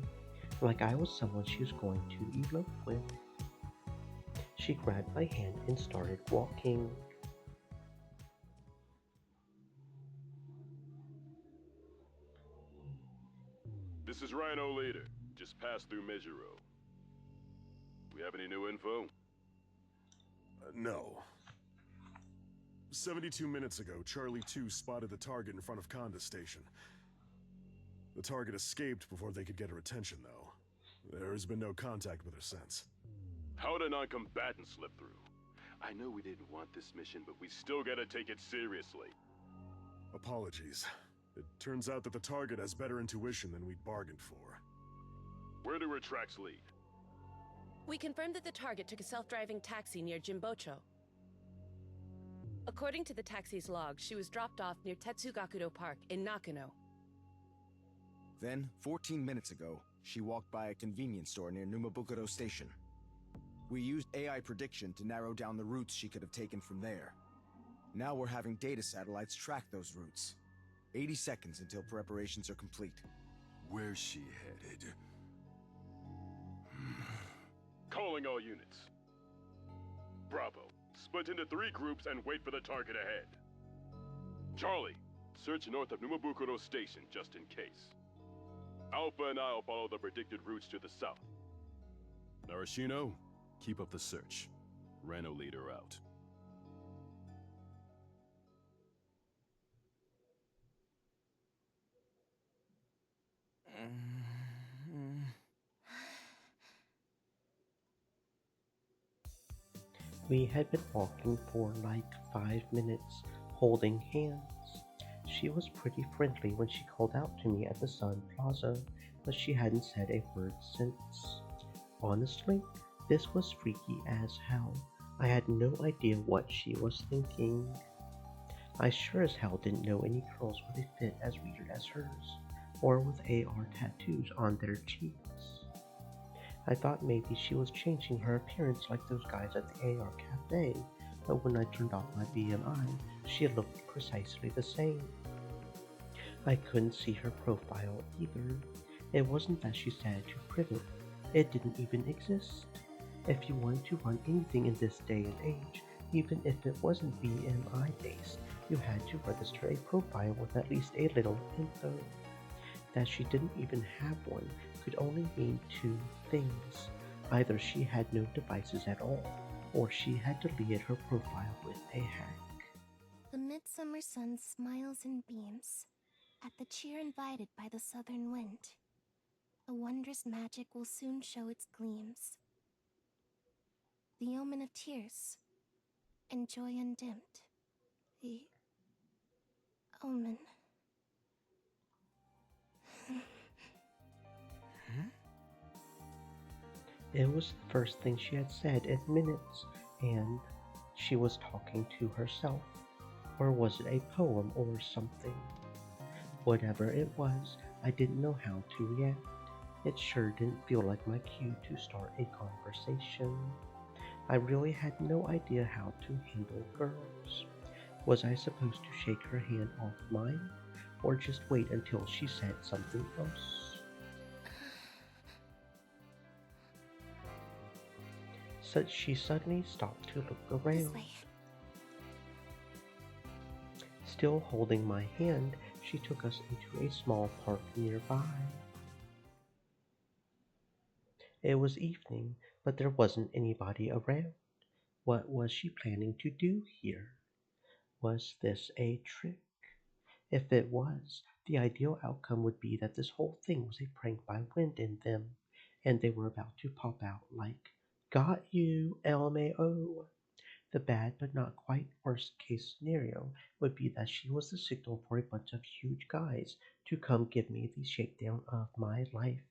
like I was someone she was going to elope with. She grabbed my hand and started walking. This is Rhino Leader. Just passed through Mejiro. We have any new info? No. 72 minutes ago, Charlie 2 spotted the target in front of Conda Station. The target escaped before they could get her attention, though. There has been no contact with her since. How'd a non-combatant slip through? I know we didn't want this mission, but we still gotta take it seriously. Apologies. It turns out that the target has better intuition than we'd bargained for. Where do her tracks lead? We confirmed that the target took a self-driving taxi near Jimbocho. According to the taxi's log, she was dropped off near Tetsugakudo Park in Nakano. Then, 14 minutes ago, she walked by a convenience store near Numabukuro Station. We used AI prediction to narrow down the routes she could have taken from there. Now we're having data satellites track those routes. 80 seconds until preparations are complete. Where's she headed? Calling all units. Bravo. Split into 3 groups and wait for the target ahead. Charlie, search north of Numabukuro Station just in case. Alpha and I'll follow the predicted routes to the south. Narashino, keep up the search. Rhino Leader out. We had been walking for like 5 minutes, holding hands. She was pretty friendly when she called out to me at the Sun Plaza, but she hadn't said a word since. Honestly, this was freaky as hell. I had no idea what she was thinking. I sure as hell didn't know any girls with a fit as weird as hers, or with AR tattoos on their cheeks. I thought maybe she was changing her appearance like those guys at the AR Cafe, but when I turned off my BMI, she looked precisely the same. I couldn't see her profile either. It wasn't that she said to privet, it didn't even exist. If you wanted to run anything in this day and age, even if it wasn't BMI based, you had to register a profile with at least a little info. That she didn't even have one could only mean 2 things. Either she had no devices at all, or she had deleted her profile with a hack. The midsummer sun smiles and beams at the cheer invited by the southern wind. A wondrous magic will soon show its gleams. The omen of tears and joy undimmed. The omen. It was the first thing she had said in minutes, and she was talking to herself. Or was it a poem or something? Whatever it was, I didn't know how to react. It sure didn't feel like my cue to start a conversation. I really had no idea how to handle girls. Was I supposed to shake her hand off mine, or just wait until she said something else? So she suddenly stopped to look around. Still holding my hand, she took us into a small park nearby. It was evening, but there wasn't anybody around. What was she planning to do here? Was this a trick? If it was, the ideal outcome would be that this whole thing was a prank by Wind and them, and they were about to pop out like, "Got you, LMAO." The bad but not quite worst case scenario would be that she was the signal for a bunch of huge guys to come give me the shakedown of my life.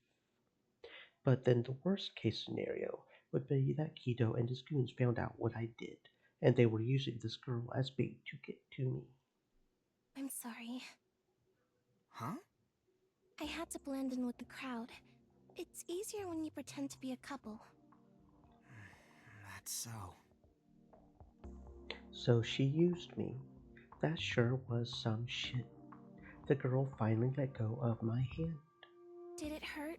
But then the worst case scenario would be that Kido and his goons found out what I did, and they were using this girl as bait to get to me. I'm sorry. Huh? I had to blend in with the crowd. It's easier when you pretend to be a couple. That's so. So she used me. That sure was some shit. The girl finally let go of my hand. Did it hurt?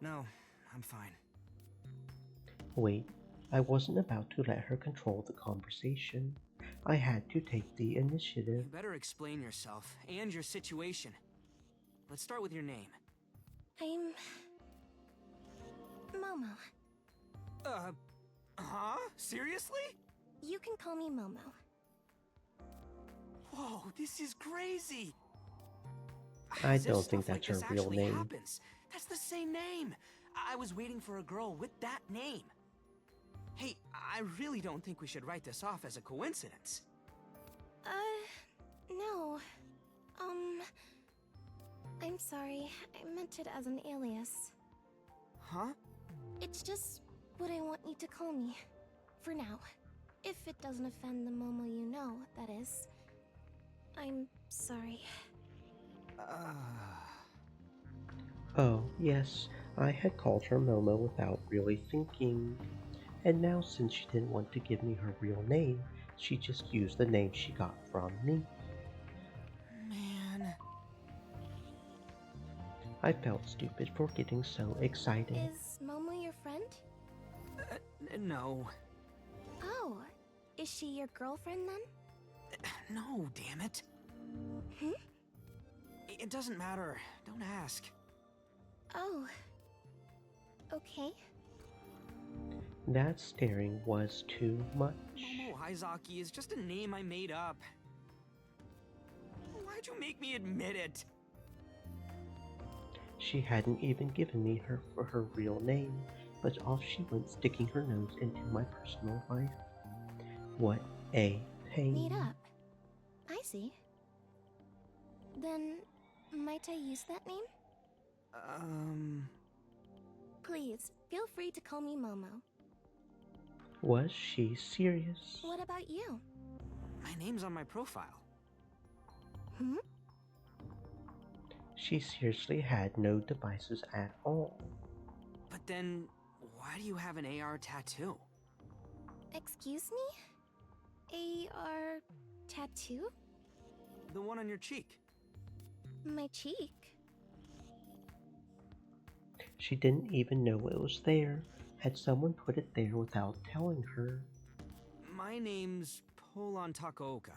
No, I'm fine. Wait, I wasn't about to let her control the conversation. I had to take the initiative. You better explain yourself and your situation. Let's start with your name. I'm... Momo. Huh? Seriously? You can call me Momo. Whoa, this is crazy! I As if don't stuff think like that's her this real actually name. Happens. That's the same name! I was waiting for a girl with that name. Hey, I really don't think we should write this off as a coincidence. No. I'm sorry. I meant it as an alias. Huh? It's just what I want you to call me. For now. If it doesn't offend the Momo you know, that is. I'm sorry. Oh, yes, I had called her Momo without really thinking. And now, since she didn't want to give me her real name, she just used the name she got from me. Man. I felt stupid for getting so excited. Is Momo your friend? No. Oh, is she your girlfriend then? No, damn it. Hmm? It doesn't matter. Don't ask. Oh. Okay. That staring was too much. Momo Haizaki is just a name I made up. Why'd you make me admit it? She hadn't even given me her real name, but off she went, sticking her nose into my personal life. What a pain. Made up. I see. Then, might I use that name? Please, feel free to call me Momo. Was she serious? What about you? My name's on my profile. Hmm? She seriously had no devices at all. But then, why do you have an AR tattoo? Excuse me? AR tattoo? The one on your cheek. My cheek? She didn't even know it was there. Had someone put it there without telling her? My name's Polon Takaoka.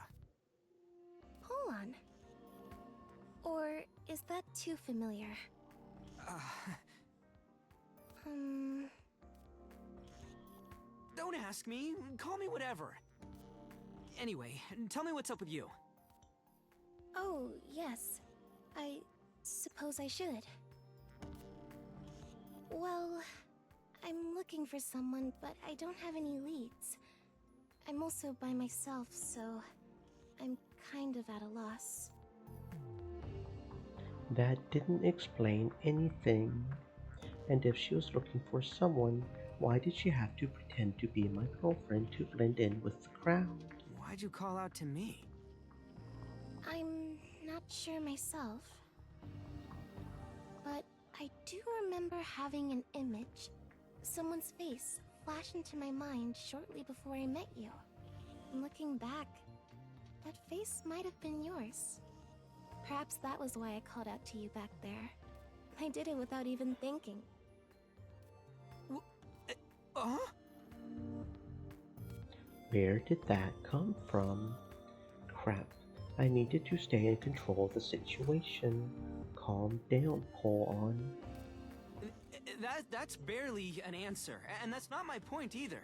Polon? Or is that too familiar? Don't ask me. Call me whatever. Anyway, tell me what's up with you. Oh, yes. I suppose I should. Well, I'm looking for someone, but I don't have any leads. I'm also by myself, so I'm kind of at a loss. That didn't explain anything. And if she was looking for someone, why did she have to pretend to be my girlfriend to blend in with the crowd? Why'd you call out to me? I'm not sure myself. But I do remember having an image, someone's face, flash into my mind shortly before I met you. Looking back, that face might have been yours. Perhaps that was why I called out to you back there. I did it without even thinking. Where did that come from? Crap, I needed to stay in control of the situation. Calm down, Paul. That's barely an answer, and that's not my point either.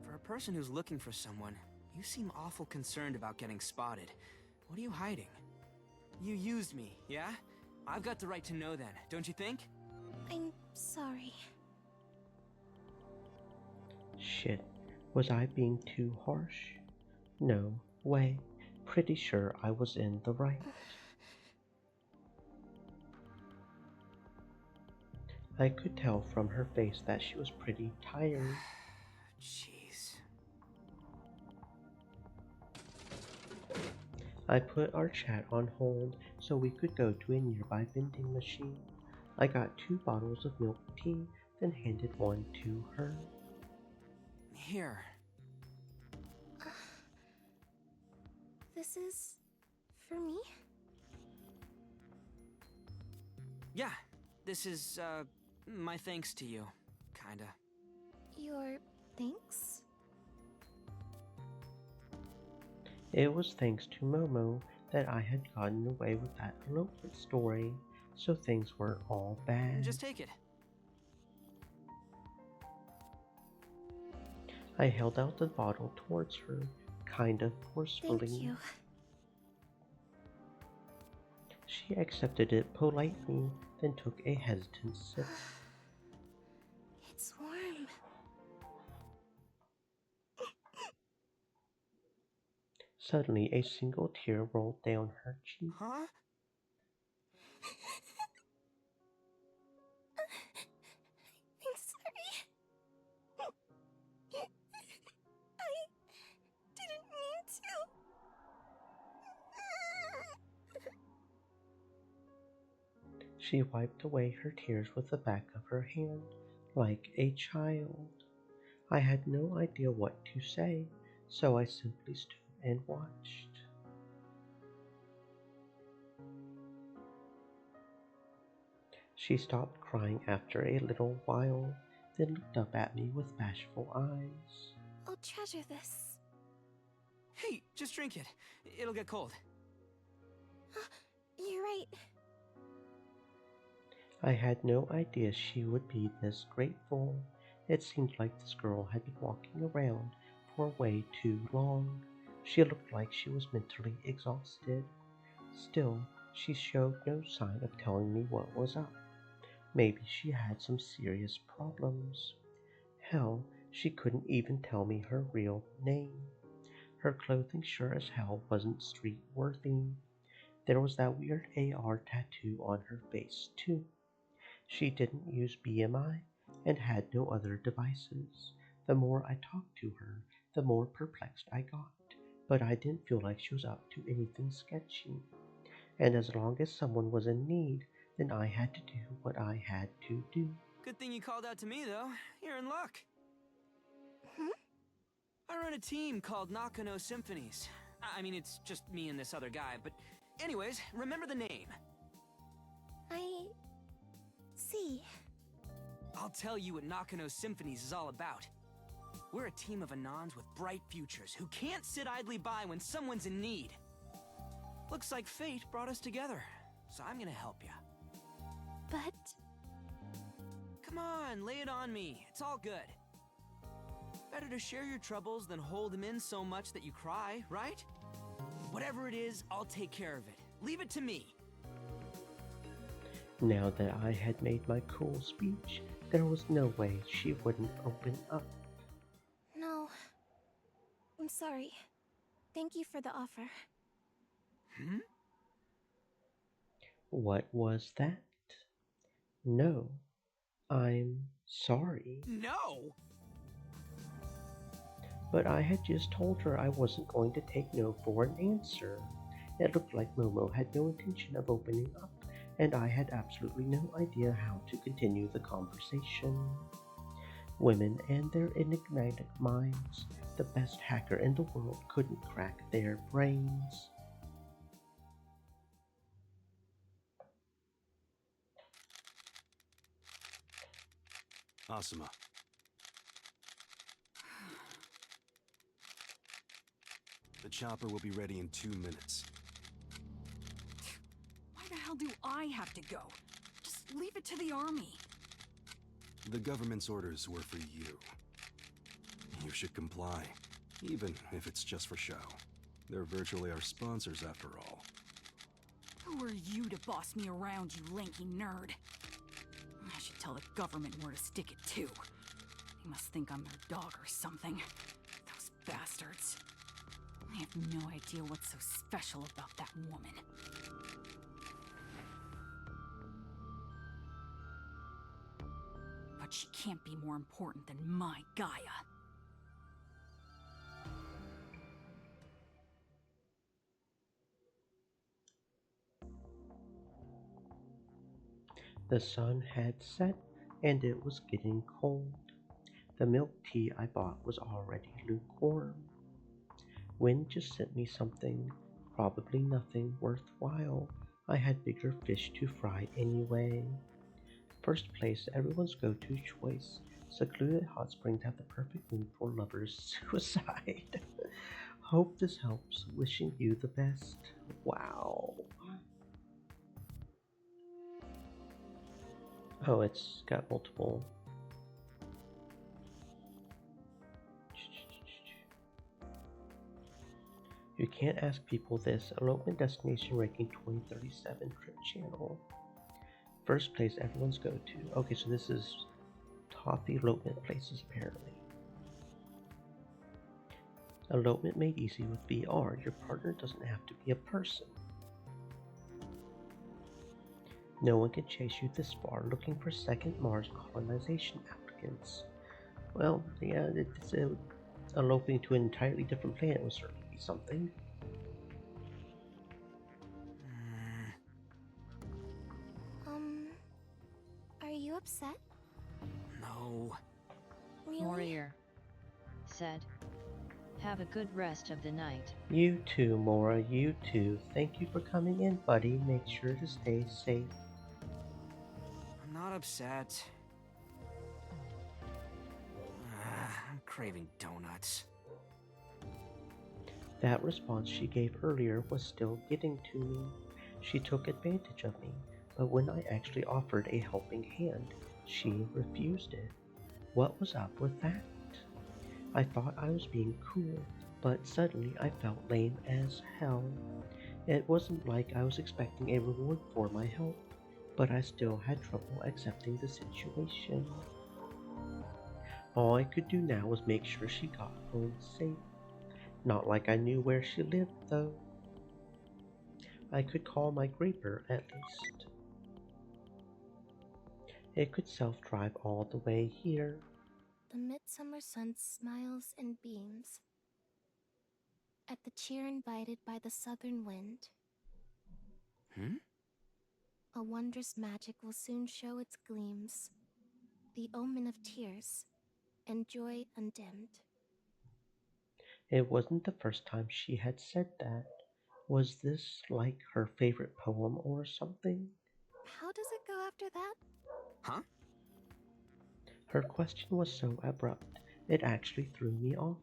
For a person who's looking for someone, you seem awful concerned about getting spotted. What are you hiding? You used me, yeah? I've got the right to know then, don't you think? I'm sorry. Shit, was I being too harsh? No way, pretty sure I was in the right. I could tell from her face that she was pretty tired. Jeez. I put our chat on hold so we could go to a nearby vending machine. I got 2 bottles of milk tea, then handed one to her. Here. This is for me? Yeah, this is, my thanks to you. Kinda. Your thanks? It was thanks to Momo that I had gotten away with that elopement story, so things weren't all bad. Just take it. I held out the bottle towards her, kind of forcefully. Thank you. She accepted it politely, then took a hesitant sip. It's warm. Suddenly, a single tear rolled down her cheek. Huh? I'm sorry. I didn't mean to. She wiped away her tears with the back of her hand, like a child. I had no idea what to say, so I simply stood and watched. She stopped crying after a little while, then looked up at me with bashful eyes. I'll treasure this. Hey, just drink it. It'll get cold. You're right. I had no idea she would be this grateful. It seemed like this girl had been walking around for way too long. She looked like she was mentally exhausted. Still, she showed no sign of telling me what was up. Maybe she had some serious problems. Hell, she couldn't even tell me her real name. Her clothing sure as hell wasn't street-worthy. There was that weird AR tattoo on her face, too. She didn't use BMI and had no other devices. The more I talked to her, the more perplexed I got. But I didn't feel like she was up to anything sketchy. And as long as someone was in need, then I had to do what I had to do. Good thing you called out to me, though. You're in luck. I run a team called Nakano Symphonies. I mean, it's just me and this other guy, but anyways, remember the name. I see. I'll tell you what Nakano Symphonies is all about. We're a team of Anons with bright futures who can't sit idly by when someone's in need. Looks like fate brought us together, so I'm gonna help you. But... Come on, lay it on me. It's all good. Better to share your troubles than hold them in so much that you cry, right? Whatever it is, I'll take care of it. Leave it to me. Now that I had made my cool speech, there was no way she wouldn't open up. No. I'm sorry. Thank you for the offer. What was that? No, I'm sorry. No! But I had just told her I wasn't going to take no for an answer. It looked like Momo had no intention of opening up, and I had absolutely no idea how to continue the conversation. Women and their enigmatic minds, the best hacker in the world couldn't crack their brains. Asuma. The chopper will be ready in 2 minutes. Why the hell do I have to go? Just leave it to the army. The government's orders were for you. You should comply, even if it's just for show. They're virtually our sponsors after all. Who are you to boss me around, you lanky nerd? I should tell the government where to stick it too. They must think I'm their dog or something. Those bastards. I have no idea what's so special about that woman. But she can't be more important than my Gaia. The sun had set, and it was getting cold. The milk tea I bought was already lukewarm. Wynn just sent me something, probably nothing worthwhile. I had bigger fish to fry anyway. First place, everyone's go-to choice. Secluded hot springs have the perfect mood for lovers' suicide. Hope this helps. Wishing you the best. Wow. Oh, it's got multiple. You can't ask people this. Elopement destination ranking 2037 trip channel. First place everyone's go to. Okay, so this is top elopement places apparently. Elopement made easy with VR. Your partner doesn't have to be a person. No one can chase you this far looking for second Mars colonization applicants. Well, yeah, it's eloping to an entirely different planet would certainly be something. Are you upset? No. Really? Warrior said, "Have a good rest of the night." You too, Mora, you too. Thank you for coming in, buddy. Make sure to stay safe. I'm not upset. I'm craving donuts. That response she gave earlier was still getting to me. She took advantage of me, but when I actually offered a helping hand, she refused it. What was up with that? I thought I was being cool, but suddenly I felt lame as hell. It wasn't like I was expecting a reward for my help, but I still had trouble accepting the situation. All I could do now was make sure she got home safe. Not like I knew where she lived, though. I could call my Graper at least. It could self-drive all the way here. The midsummer sun smiles and beams at the cheer invited by the southern wind. A wondrous magic will soon show its gleams, the omen of tears and joy undimmed. It wasn't the first time she had said that. Was this like her favorite poem or something? How does it go after that? Huh? Her question was so abrupt, it actually threw me off.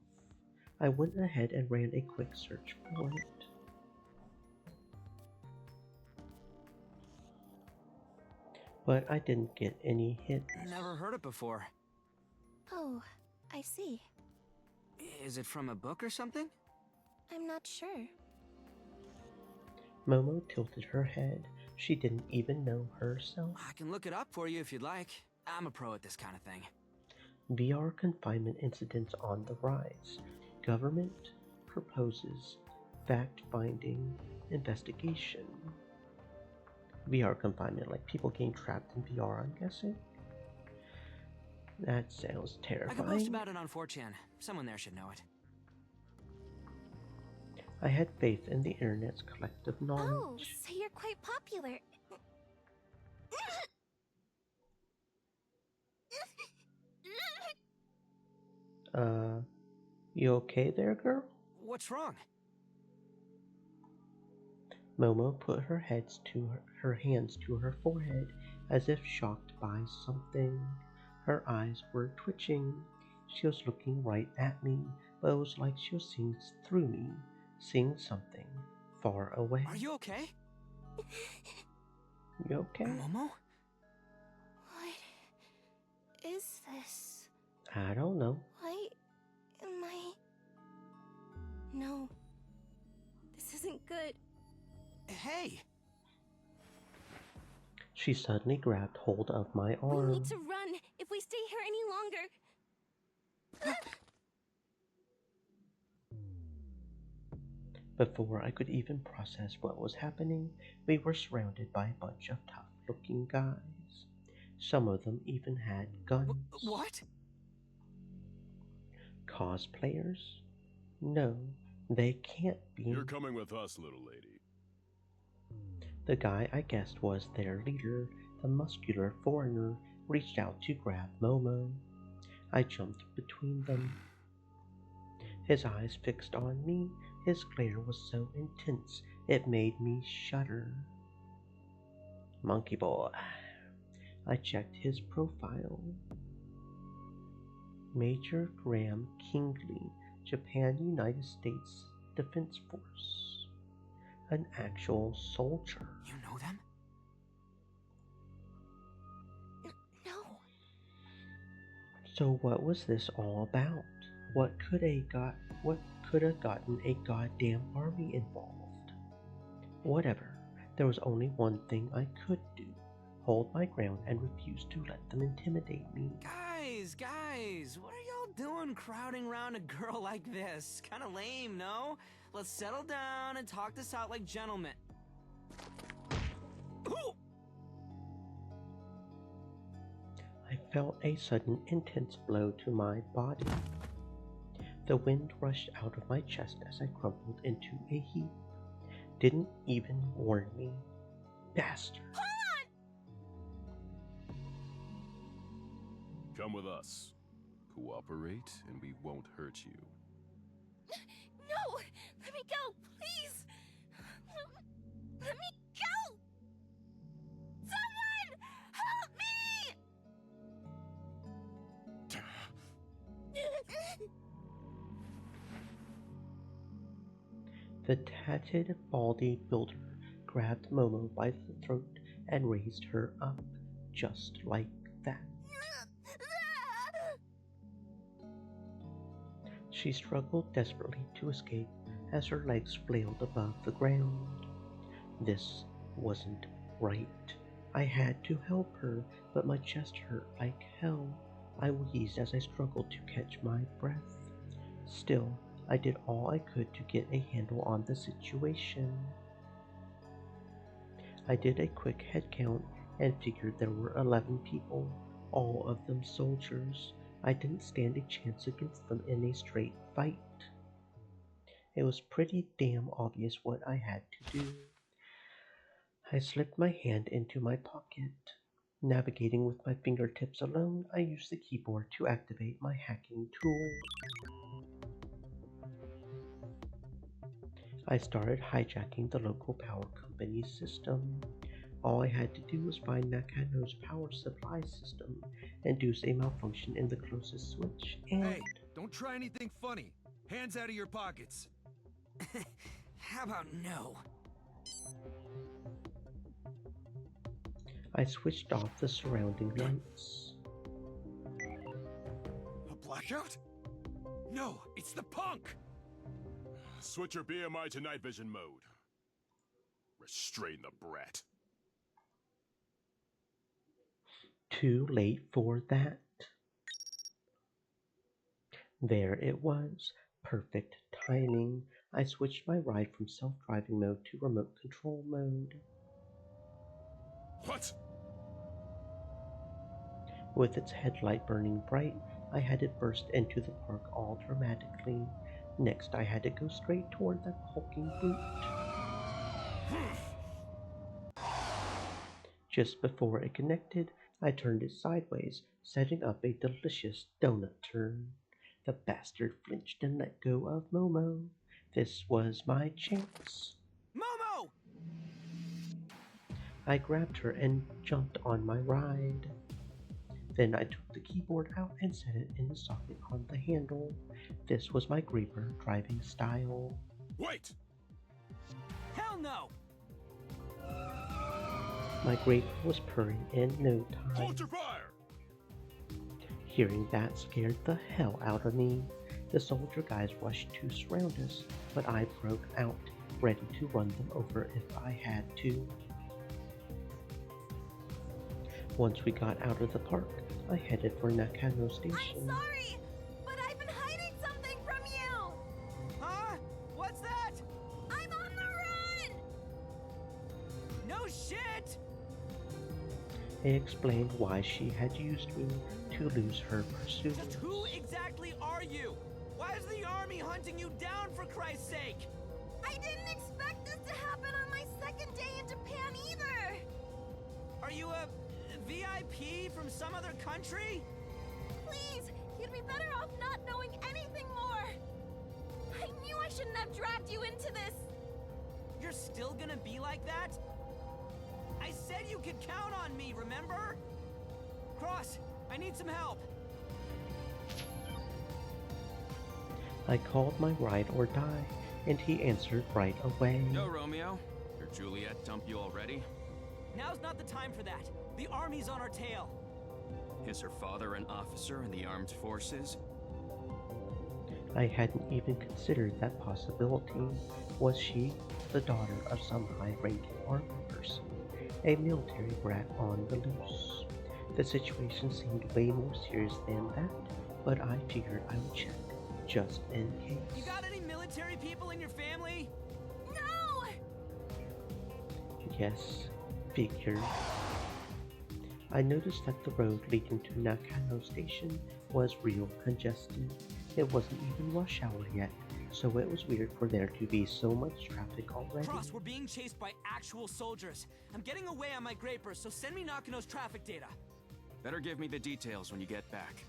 I went ahead and ran a quick search for it. But I didn't get any hits. Never heard it before. Oh, I see. Is it from a book or something? I'm not sure. Momo tilted her head. She didn't even know herself. I can look it up for you if you'd like. I'm a pro at this kind of thing. VR confinement incidents on the rise. Government proposes fact-finding investigation. VR confinement, like people getting trapped in VR, I'm guessing? That sounds I can post terrifying. about it on 4chan. Someone there should know it. I had faith in the internet's collective knowledge. Oh, so you're quite popular. You okay there, girl? What's wrong? Momo put her hands to her forehead as if shocked by something. Her eyes were twitching. She was looking right at me, but it was like she was seeing through me, seeing something far away. Are you okay? You okay? Momo? What is this? I don't know. Why am I... No. This isn't good. Hey! She suddenly grabbed hold of my arm. We need to run if we stay here any longer. Before I could even process what was happening, we were surrounded by a bunch of tough-looking guys. Some of them even had guns. What? Cosplayers? No, they can't be. You're coming with us, little lady. The guy I guessed was their leader, the muscular foreigner, reached out to grab Momo. I jumped between them. His eyes fixed on me. His glare was so intense it made me shudder. Monkey boy. I checked his profile. Major Graham Kingley, Japan United States Defense Force. An actual soldier. You know them? No. So what was this all about? What could have gotten a goddamn army involved? Whatever. There was only one thing I could do. Hold my ground and refuse to let them intimidate me. Guys, what are y'all doing crowding around a girl like this? Kinda lame, no? Let's settle down and talk this out like gentlemen. Ooh! I felt a sudden intense blow to my body. The wind rushed out of my chest as I crumpled into a heap. Didn't even warn me. Bastard. Come with us. Cooperate, and we won't hurt you. No! Let me go, please! Let me go! Someone! Help me! The tatted, baldy builder grabbed Momo by the throat and raised her up, just like that. She struggled desperately to escape as her legs flailed above the ground. This wasn't right. I had to help her, but my chest hurt like hell. I wheezed as I struggled to catch my breath. Still, I did all I could to get a handle on the situation. I did a quick head count and figured there were 11 people, all of them soldiers. I didn't stand a chance against them in a straight fight. It was pretty damn obvious what I had to do. I slipped my hand into my pocket. Navigating with my fingertips alone, I used the keyboard to activate my hacking tool. I started hijacking the local power company's system. All I had to do was find Nakano's power supply system, induce a malfunction in the closest switch, and... Hey, don't try anything funny. Hands out of your pockets. How about no? I switched off the surrounding lights. A blackout? No, it's It's the punk! Switch your BMI to night vision mode. Restrain the brat. Too late for that. There it was. Perfect timing. I switched my ride from self-driving mode to remote control mode. What? With its headlight burning bright, I had it burst into the park all dramatically. Next, I had to go straight toward that hulking brute. Just before it connected, I turned it sideways, setting up a delicious donut turn. The bastard flinched and let go of Momo. This was my chance. Momo! I grabbed her and jumped on my ride. Then I took the keyboard out and set it in the socket on the handle. This was my Grieper driving style. Wait! Hell no! My Grieper was purring in no time. Hold your fire! Hearing that scared the hell out of me. The soldier guys rushed to surround us, but I broke out, ready to run them over if I had to. Once we got out of the park, I headed for Nakano Station. I'm sorry, but I've been hiding something from you! Huh? What's that? I'm on the run! No shit! I explained why she had used me to lose her pursuit. Just who exactly are you? Why is the army hunting you down, for Christ's sake? I didn't expect this to happen on my second day in Japan either! Are you a VIP from some other country? Please, you'd be better off not knowing anything more! I knew I shouldn't have dragged you into this! You're still gonna be like that? I said you could count on me, remember? Cross, I need some help. I called my ride or die, and he answered right away. No, Romeo. Your Juliet dump you already? Now's not the time for that. The army's on our tail. Is her father an officer in the armed forces? I hadn't even considered that possibility. Was she the daughter of some high-ranking army person? A military brat on the loose? The situation seemed way more serious than that, but I figured I would check, just in case. You got any military people in your family? No! Yes, figured. I noticed that the road leading to Nakano Station was real congested. It wasn't even rush hour yet, so it was weird for there to be so much traffic already. Cross, we're being chased by actual soldiers. I'm getting away on my Graper, so send me Nakano's traffic data. Better give me the details when you get back.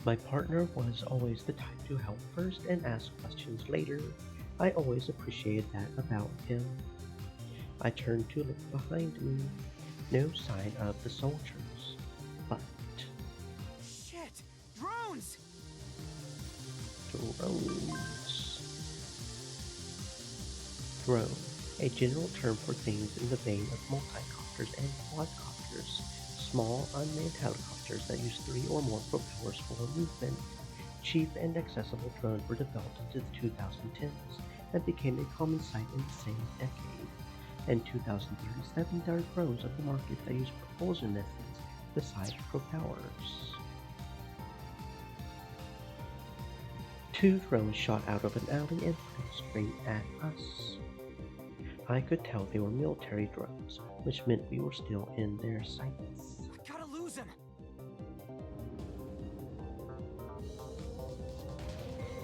My partner was always the type to help first and ask questions later. I always appreciated that about him. I turned to look behind me. No sign of the soldiers. But... Shit! Drones! Drones. Drone, a general term for things in the vein of multicopters and quadcopters, small unmanned helicopters that use 3 or more propellers for movement. Cheap and accessible drones were developed into the 2010s and became a common sight in the same decade. In 2037, there are drones on the market that use propulsion methods besides propellers. 2 drones shot out of an alley and flew straight at us. I could tell they were military drones, which meant we were still in their sights. I gotta lose him!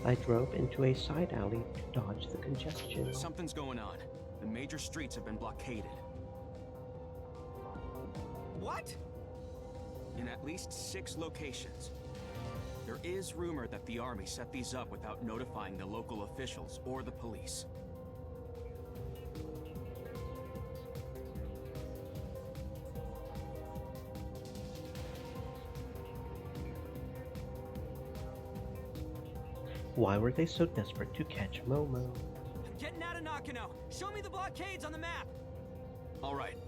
I drove into a side alley to dodge the congestion. Something's going on. The major streets have been blockaded. What? In at least 6 locations. There is rumor that the army set these up without notifying the local officials or the police. Why were they so desperate to catch Momo? I'm getting out of Nakano. Show me the blockades on the map. All right.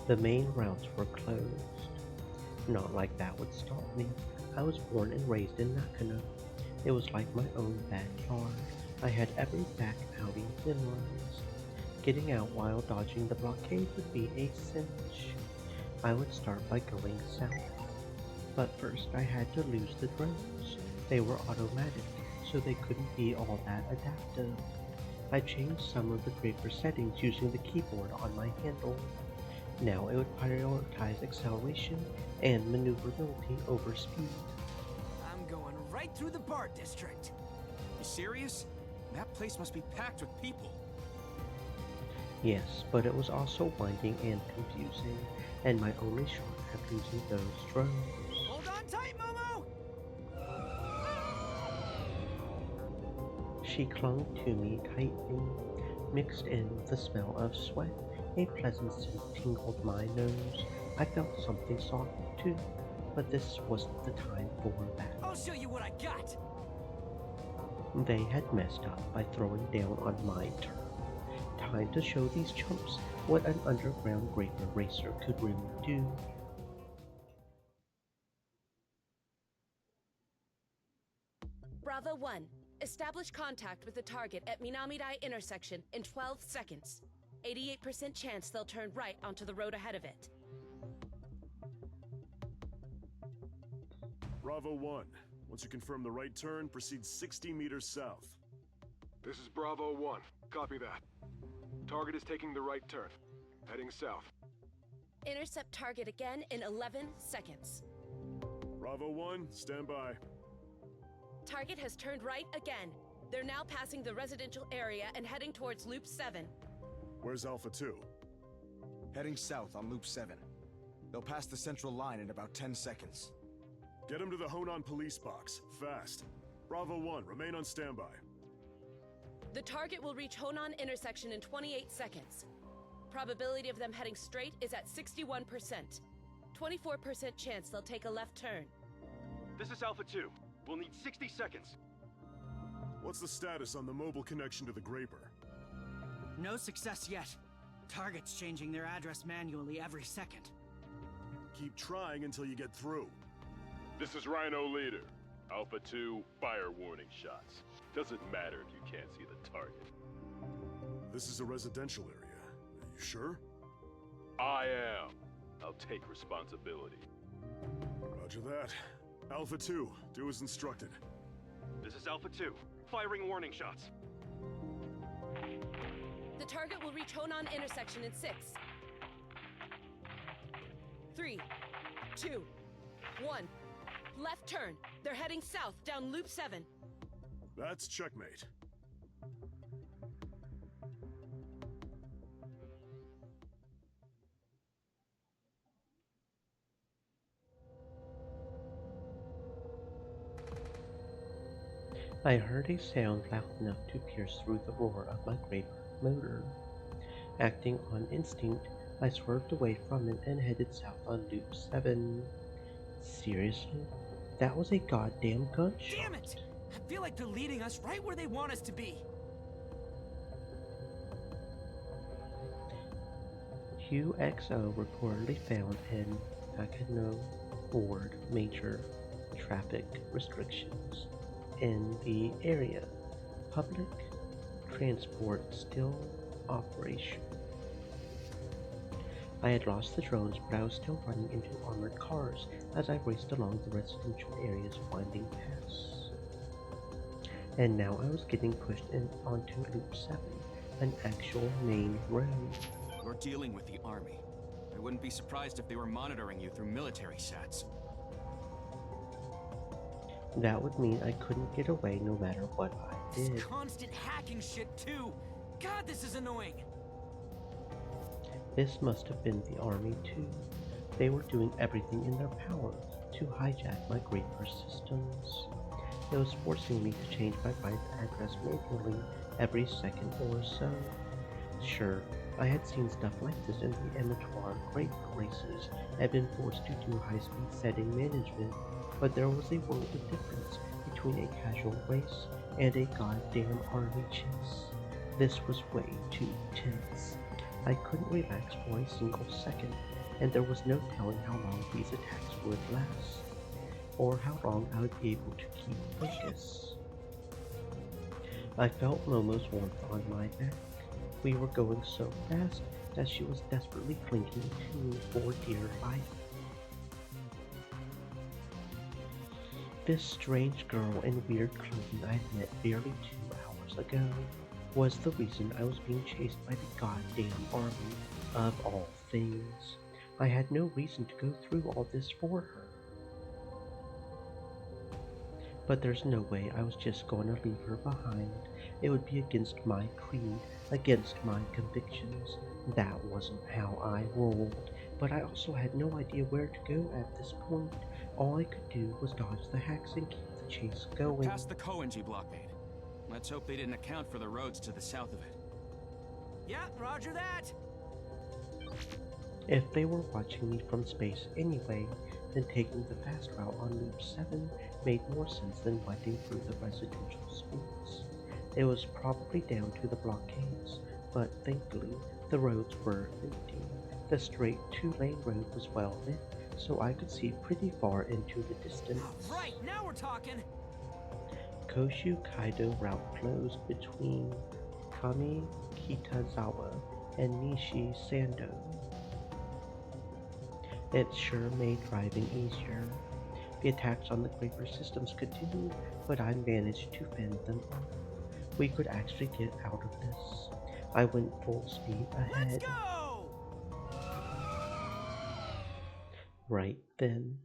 The main routes were closed. Not like that would stop me. I was born and raised in Nakano. It was like my own backyard. I had every back outing memorized. Getting out while dodging the blockade would be a cinch. I would start by going south. But first I had to lose the drones. They were automatic, so they couldn't be all that adaptive. I changed some of the Draper settings using the keyboard on my handle. Now it would prioritize acceleration and maneuverability over speed. I'm going right through the bar district. You serious? That place must be packed with people. Yes, but it was also winding and confusing, and my only shot at losing those drones. Hold on tight, Momo! She clung to me tightly, mixed in with the smell of sweat. A pleasant scent tingled my nose. I felt something soft too, but this wasn't the time for that. I'll show you what I got! They had messed up by throwing down on my turf. Time to show these chumps what an underground Graper racer could really do. Bravo 1. Establish contact with the target at Minamidai intersection in 12 seconds. 88% chance they'll turn right onto the road ahead of it. Bravo 1. Once you confirm the right turn, proceed 60 meters south. This is Bravo 1. Copy that. Target is taking the right turn. Heading south. Intercept target again in 11 seconds. Bravo 1, stand by. Target has turned right again. They're now passing the residential area and heading towards Loop 7. Where's Alpha 2? Heading south on Loop 7. They'll pass the central line in about 10 seconds. Get him to the Honan police box, fast. Bravo 1, remain on standby. The target will reach Honan intersection in 28 seconds. Probability of them heading straight is at 61%. 24% chance they'll take a left turn. This is Alpha 2. We'll need 60 seconds. What's the status on the mobile connection to the Graper? No success yet. Target's changing their address manually every second. Keep trying until you get through. This is Rhino Leader. Alpha 2, fire warning shots. Doesn't matter if you can't see the target. This is a residential area. Are you sure? I am. I'll take responsibility. Roger that. Alpha 2, do as instructed. This is Alpha 2. Firing warning shots. The target will reach Honan intersection in 6, 3, 2, 1. Left turn. They're heading south down Loop 7. That's checkmate. I heard a sound loud enough to pierce through the roar of my Graper motor. Acting on instinct, I swerved away from it and headed south on Loop 7. Seriously? That was a goddamn gunshot. Damn it! I feel like they're leading us right where they want us to be. QXO reportedly found in Nakano Ward major traffic restrictions in the area. Public transport still operational. I had lost the drones, but I was still running into armored cars as I raced along the residential area's winding paths. And now I was getting pushed onto Loop 7, an actual main road. You're dealing with the army. I wouldn't be surprised if they were monitoring you through military sats. That would mean I couldn't get away no matter what I did. This constant hacking shit too. God, this is annoying. This must have been the army too. They were doing everything in their power to hijack my Graper systems. It was forcing me to change my bike address manually every second or so. Sure, I had seen stuff like this in the Emitoire Graper races and had been forced to do high-speed setting management, but there was a world of difference between a casual race and a goddamn army chase. This was way too tense. I couldn't relax for a single second, and there was no telling how long these attacks would last, or how long I would be able to keep focus. I felt Momo's warmth on my back. We were going so fast that she was desperately clinging to me for dear life. This strange girl in weird clothing I met barely 2 hours ago was the reason I was being chased by the goddamn army of all things. I had no reason to go through all this for her. But there's no way I was just going to leave her behind. It would be against my creed, against my convictions. That wasn't how I rolled. But I also had no idea where to go at this point. All I could do was dodge the hacks and keep the chase going. Past the Koenji blockade. Let's hope they didn't account for the roads to the south of it. Yeah, roger that. If they were watching me from space anyway, then taking the fast route on Loop 7 made more sense than winding through the residential schools. It was probably down to the blockades, but thankfully the roads were empty. The straight 2-lane road was well lit, so I could see pretty far into the distance. Right, now we're talking. Koshu Kaido route closed between Kami Kitazawa and Nishi Sando. It sure made driving easier. The attacks on the Graper systems continued, but I managed to fend them off. We could actually get out of this. I went full speed ahead. Let's go! Right then,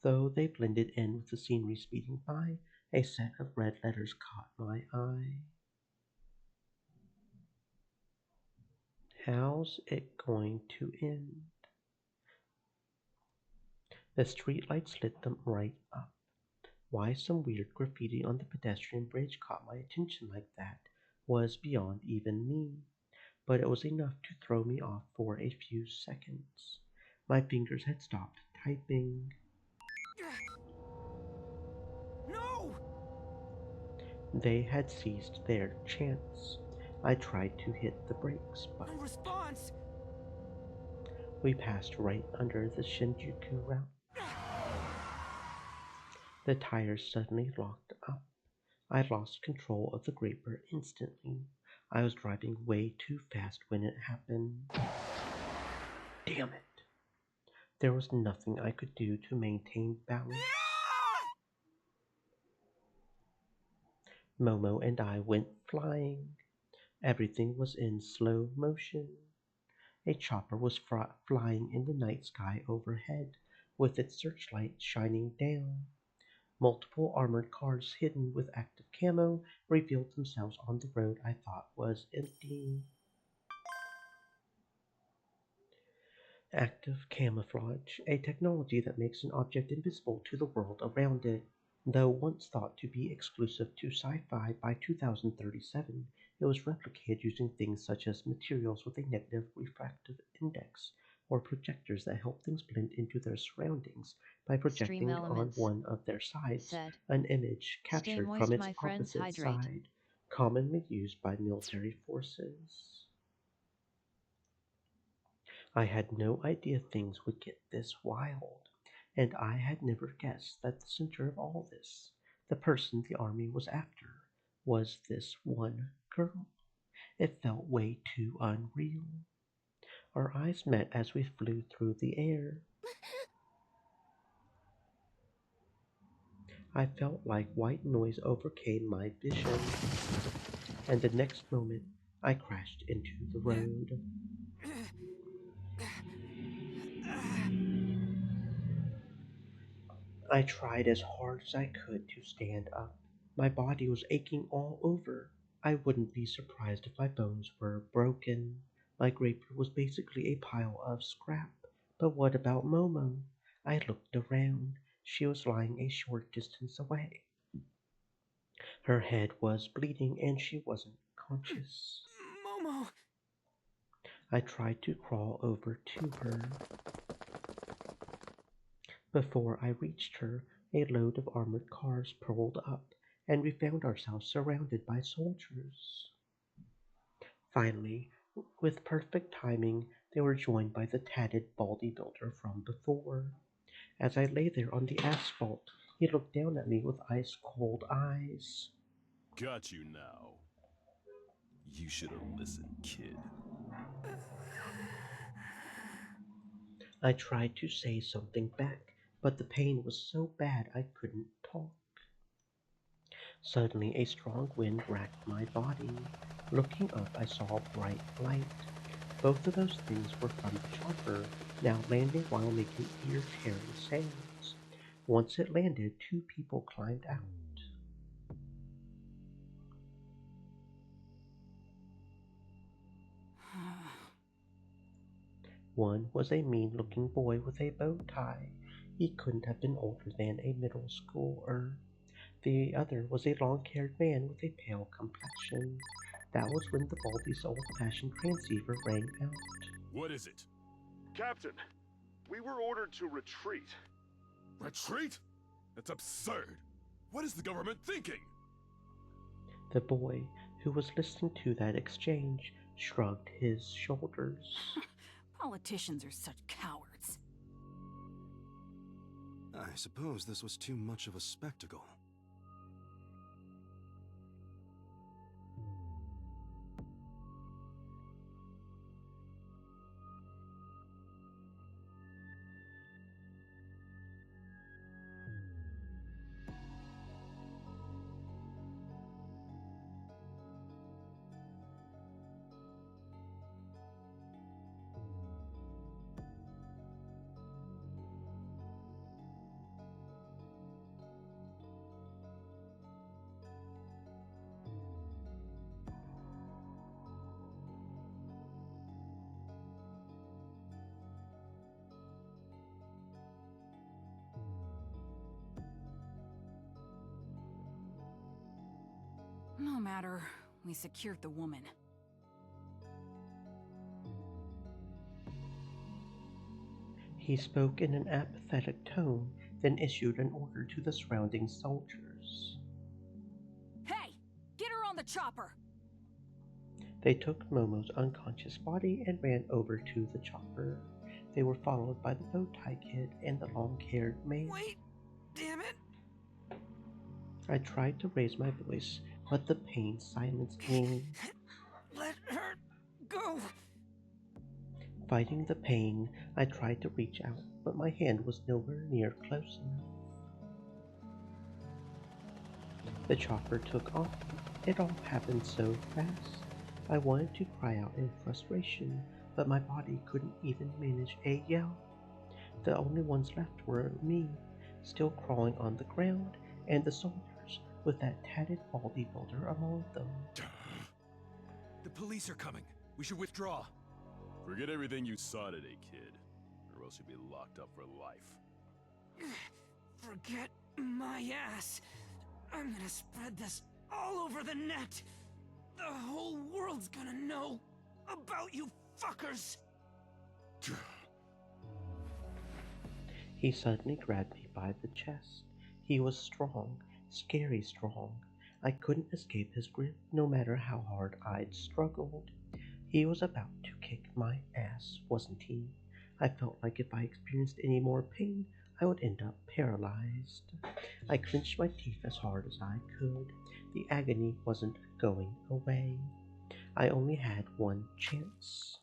though they blended in with the scenery speeding by, a set of red letters caught my eye. How's it going to end? The streetlights lit them right up. Why some weird graffiti on the pedestrian bridge caught my attention like that was beyond even me, but it was enough to throw me off for a few seconds. My fingers had stopped typing. No! They had seized their chance. I tried to hit the brakes, but no response. We passed right under the Shinjuku route. The tires suddenly locked up. I lost control of the Graper instantly. I was driving way too fast when it happened. Damn it! There was nothing I could do to maintain balance. Momo and I went flying. Everything was in slow motion. A chopper was flying in the night sky overhead, with its searchlight shining down. Multiple armored cars hidden with active camo revealed themselves on the road I thought was empty. Active camouflage, a technology that makes an object invisible to the world around it. Though once thought to be exclusive to sci-fi, by 2037 it was replicated using things such as materials with a negative refractive index, or projectors that help things blend into their surroundings by projecting on one of their sides an image captured from its opposite side, commonly used by military forces. I had no idea things would get this wild, and I had never guessed that the center of all this, the person the army was after, was this one girl. It felt way too unreal. Our eyes met as we flew through the air. I felt like white noise overcame my vision, and the next moment I crashed into the road. I tried as hard as I could to stand up. My body was aching all over. I wouldn't be surprised if my bones were broken. My Graper was basically a pile of scrap. But what about Momo? I looked around. She was lying a short distance away. Her head was bleeding and she wasn't conscious. Momo! I tried to crawl over to her. Before I reached her, a load of armored cars pulled up, and we found ourselves surrounded by soldiers. Finally, with perfect timing, they were joined by the tatted baldy builder from before. As I lay there on the asphalt, he looked down at me with ice-cold eyes. Got you now. You should have listened, kid. I tried to say something back, but the pain was so bad I couldn't talk. Suddenly, a strong wind racked my body. Looking up, I saw a bright light. Both of those things were from the chopper, now landing while making ear-tearing sounds. Once it landed, 2 people climbed out. One was a mean-looking boy with a bow tie. He couldn't have been older than a middle schooler. The other was a long-haired man with a pale complexion. That was when the Baldy's old-fashioned transceiver rang out. What is it? Captain, we were ordered to retreat. Retreat? That's absurd. What is the government thinking? The boy, who was listening to that exchange, shrugged his shoulders. Politicians are such cowards. I suppose this was too much of a spectacle. No matter, we secured the woman. He spoke in an apathetic tone, then issued an order to the surrounding soldiers. Hey! Get her on the chopper! They took Momo's unconscious body and ran over to the chopper. They were followed by the bow-tie kid and the long-haired man. Wait! Damn it! I tried to raise my voice, but the pain silenced me. Let her go! Fighting the pain, I tried to reach out, but my hand was nowhere near close enough. The chopper took off. It all happened so fast. I wanted to cry out in frustration, but my body couldn't even manage a yell. The only ones left were me, still crawling on the ground, and the soldiers, with that tatted bodybuilder among them. The police are coming. We should withdraw. Forget everything you saw today, kid, or else you'll be locked up for life. Forget my ass. I'm gonna spread this all over the net. The whole world's gonna know about you fuckers. He suddenly grabbed me by the chest. He was strong, scary strong. I couldn't escape his grip, no matter how hard I'd struggled. He was about to kick my ass, wasn't he? I felt like if I experienced any more pain, I would end up paralyzed. I clenched my teeth as hard as I could. The agony wasn't going away. I only had one chance.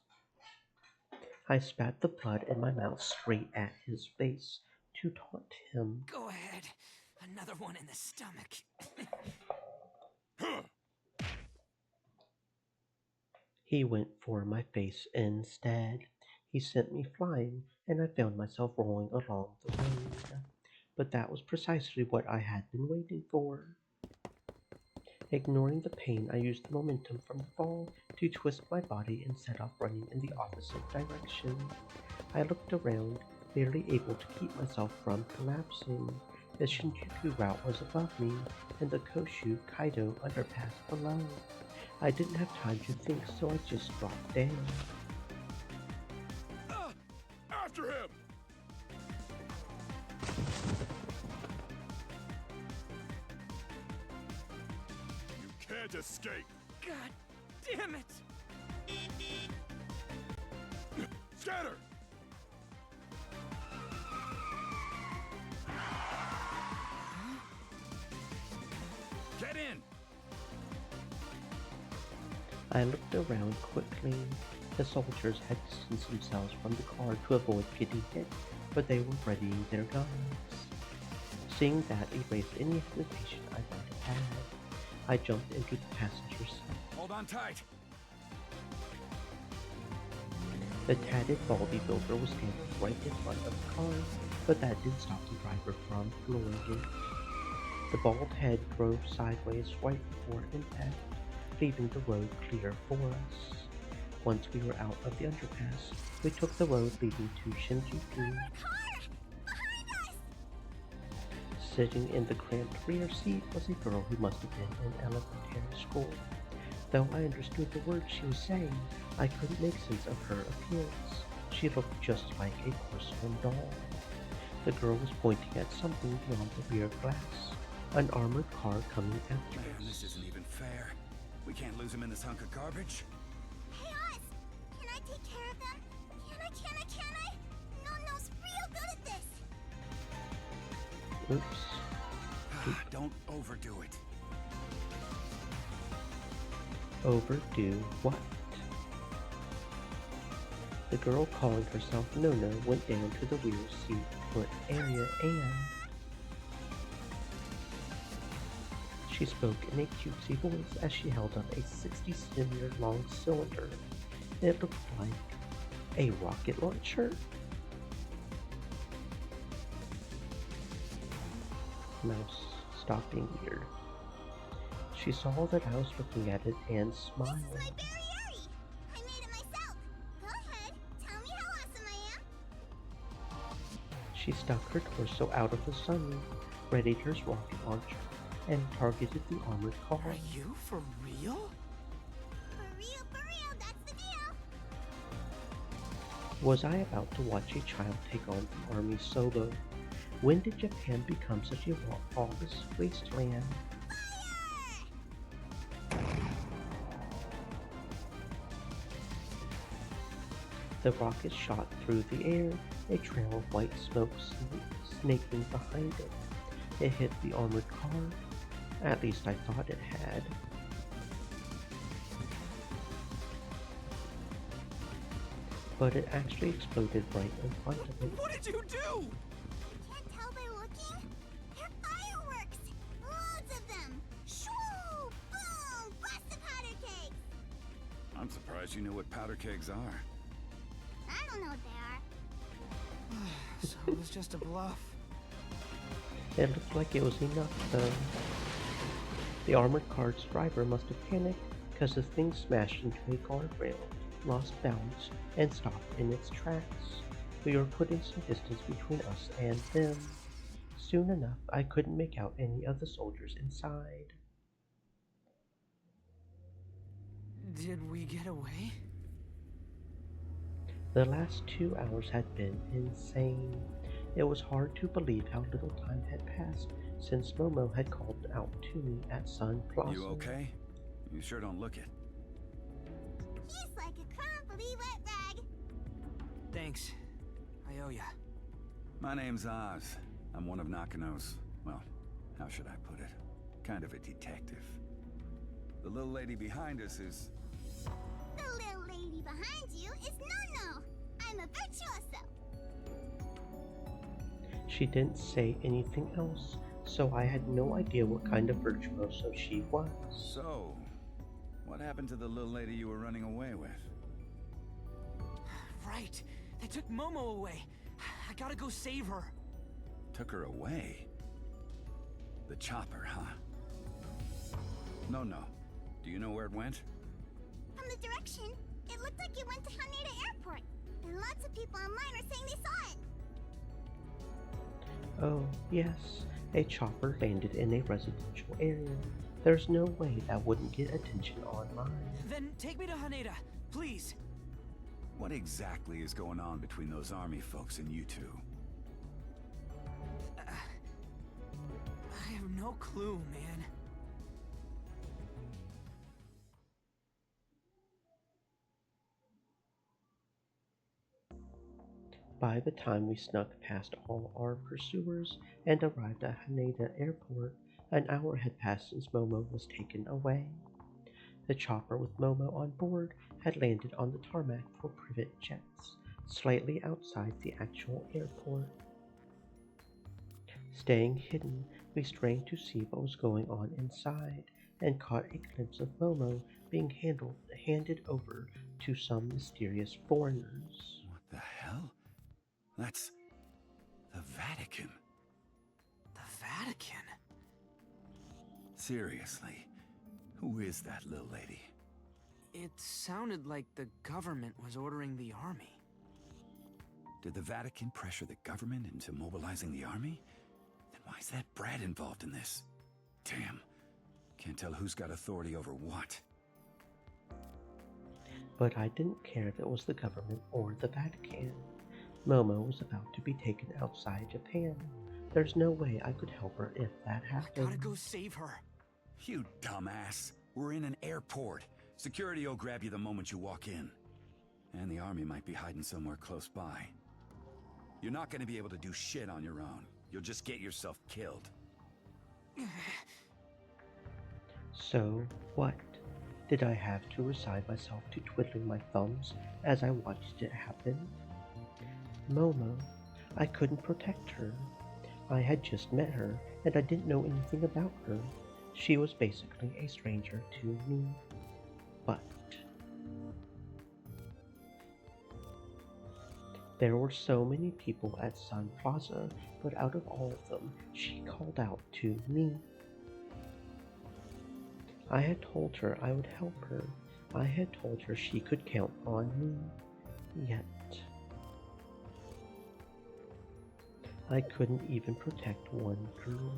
I spat the blood in my mouth straight at his face to taunt him. Go ahead. Another one in the stomach. He went for my face instead. He sent me flying, and I found myself rolling along the road. But that was precisely what I had been waiting for. Ignoring the pain, I used the momentum from the fall to twist my body and set off running in the opposite direction. I looked around, barely able to keep myself from collapsing. The Shinjuku route was above me, and the Koshu Kaido underpass below. I didn't have time to think, so I just dropped down. After him! You can't escape! God damn it! Scatter! I looked around quickly. The soldiers had distanced themselves from the car to avoid getting hit, but they were readying their guns. Seeing that erased any hesitation I might have had, I jumped into the passenger seat. Hold on tight. The tatted baldy builder was standing right in front of the car, but that didn't stop the driver from flooring it. The bald head drove sideways right before impact, leaving the road clear for us. Once we were out of the underpass, we took the road leading to Shinjuku. Sitting in the cramped rear seat was a girl who must have been in elementary school. Though I understood the words she was saying, I couldn't make sense of her appearance. She looked just like a porcelain doll. The girl was pointing at something beyond the rear glass. An armored car coming after us. Man, this isn't even fair. We can't lose him in this hunk of garbage. Hey, Oz! Can I take care of them? Can I? No-No's real good at this! Oops. Don't overdo it. Overdo what? The girl calling herself Nono went down to the rear seat foot area and she spoke in a cutesy voice as she held up a 60-centimeter long cylinder. It looked like a rocket launcher. Mouse, stop being weird. She saw that I was looking at it and smiled. This is my berry. I made it myself. Go ahead, tell me how awesome I am. She stuck her torso out of the sunroof, readied her rocket launcher, and targeted the armored car. Are you for real? For real, that's the deal. Was I about to watch a child take on the army solo? When did Japan become such a lawless wasteland? The rocket shot through the air, a trail of white smoke snaking behind it. It hit the armored car. At least I thought it had. But it actually exploded right in front of it. What did you do? Can't tell by looking? They're fireworks! Loads of them! Shoo! Boom! Blast the powder kegs! I'm surprised you know what powder kegs are. I don't know what they are. So it was just a bluff. It looked like it was enough, though. The armored car's driver must have panicked because the thing smashed into a guardrail, lost balance, and stopped in its tracks. We were putting some distance between us and them. Soon enough, I couldn't make out any of the soldiers inside. Did we get away? The last 2 hours had been insane. It was hard to believe how little time had passed since Momo had called out to me at Sun Plaza. You okay? You sure don't look it. He's like a crumbly wet rag. Thanks. I owe ya. My name's Oz. I'm one of Nakano's, well, how should I put it? Kind of a detective. The little lady behind us is... The little lady behind you is No-No. I'm a virtuoso. She didn't say anything else, so I had no idea what kind of virtuoso she was. So, what happened to the little lady you were running away with? Right. They took Momo away. I gotta go save her. Took her away? The chopper, huh? No. Do you know where it went? From the direction, it looked like it went to Haneda Airport. And lots of people online are saying they saw it. Oh, yes. A chopper landed in a residential area. There's no way that wouldn't get attention online. Then take me to Haneda, please. What exactly is going on between those army folks and you two? I have no clue, man. By the time we snuck past all our pursuers and arrived at Haneda Airport, an hour had passed since Momo was taken away. The chopper with Momo on board had landed on the tarmac for privet jets, slightly outside the actual airport. Staying hidden, we strained to see what was going on inside, and caught a glimpse of Momo being handed over to some mysterious foreigners. What the hell? That's the Vatican. The Vatican? Seriously, who is that little lady? It sounded like the government was ordering the army. Did the Vatican pressure the government into mobilizing the army? Then why is that Brad involved in this? Damn. Can't tell who's got authority over what. But I didn't care if it was the government or the Vatican. Momo was about to be taken outside Japan. There's no way I could help her if that happened. I gotta go save her. You dumbass. We're in an airport. Security will grab you the moment you walk in. And the army might be hiding somewhere close by. You're not gonna be able to do shit on your own. You'll just get yourself killed. So, what? Did I have to resign myself to twiddling my thumbs as I watched it happen? Momo, I couldn't protect her. I had just met her, and I didn't know anything about her. She was basically a stranger to me. But there were so many people at Sun Plaza, but out of all of them, she called out to me. I had told her I would help her. I had told her she could count on me. Yet I couldn't even protect one girl.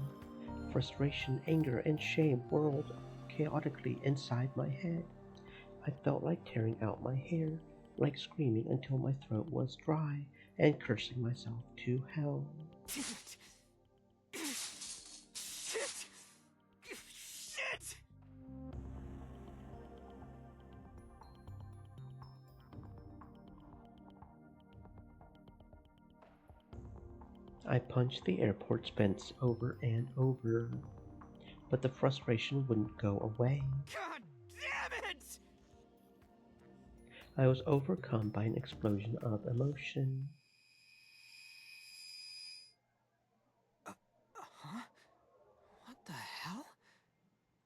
Frustration, anger, and shame whirled chaotically inside my head. I felt like tearing out my hair, like screaming until my throat was dry, and cursing myself to hell. Shit! I punched the airport's vents over and over, but the frustration wouldn't go away. God damn it! I was overcome by an explosion of emotion. Huh? What the hell?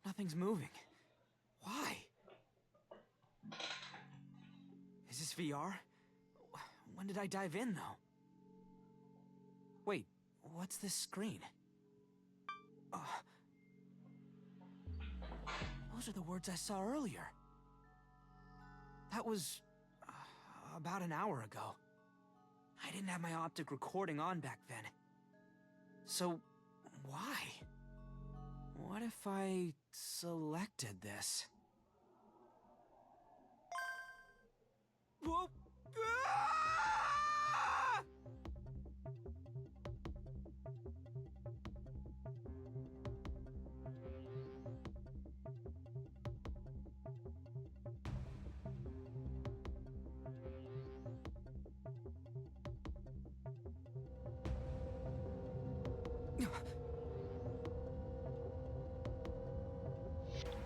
Nothing's moving. Why? Is this VR? When did I dive in, though? Wait, what's this screen? Those are the words I saw earlier. That was about an hour ago. I didn't have my optic recording on back then. So, why? What if I selected this? Whoa! Ah!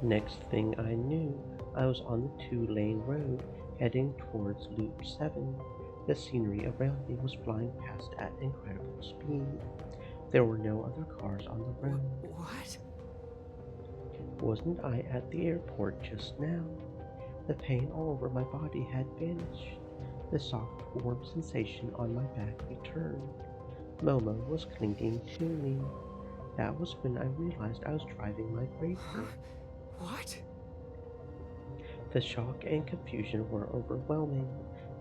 Next thing I knew, I was on the 2-lane road heading towards Loop 7. The scenery around me was flying past at incredible speed. There were no other cars on the road. What? Wasn't I at the airport just now? The pain all over my body had vanished. The soft, warm sensation on my back returned. Momo was clinging to me. That was when I realized I was driving my Graver. What? The shock and confusion were overwhelming.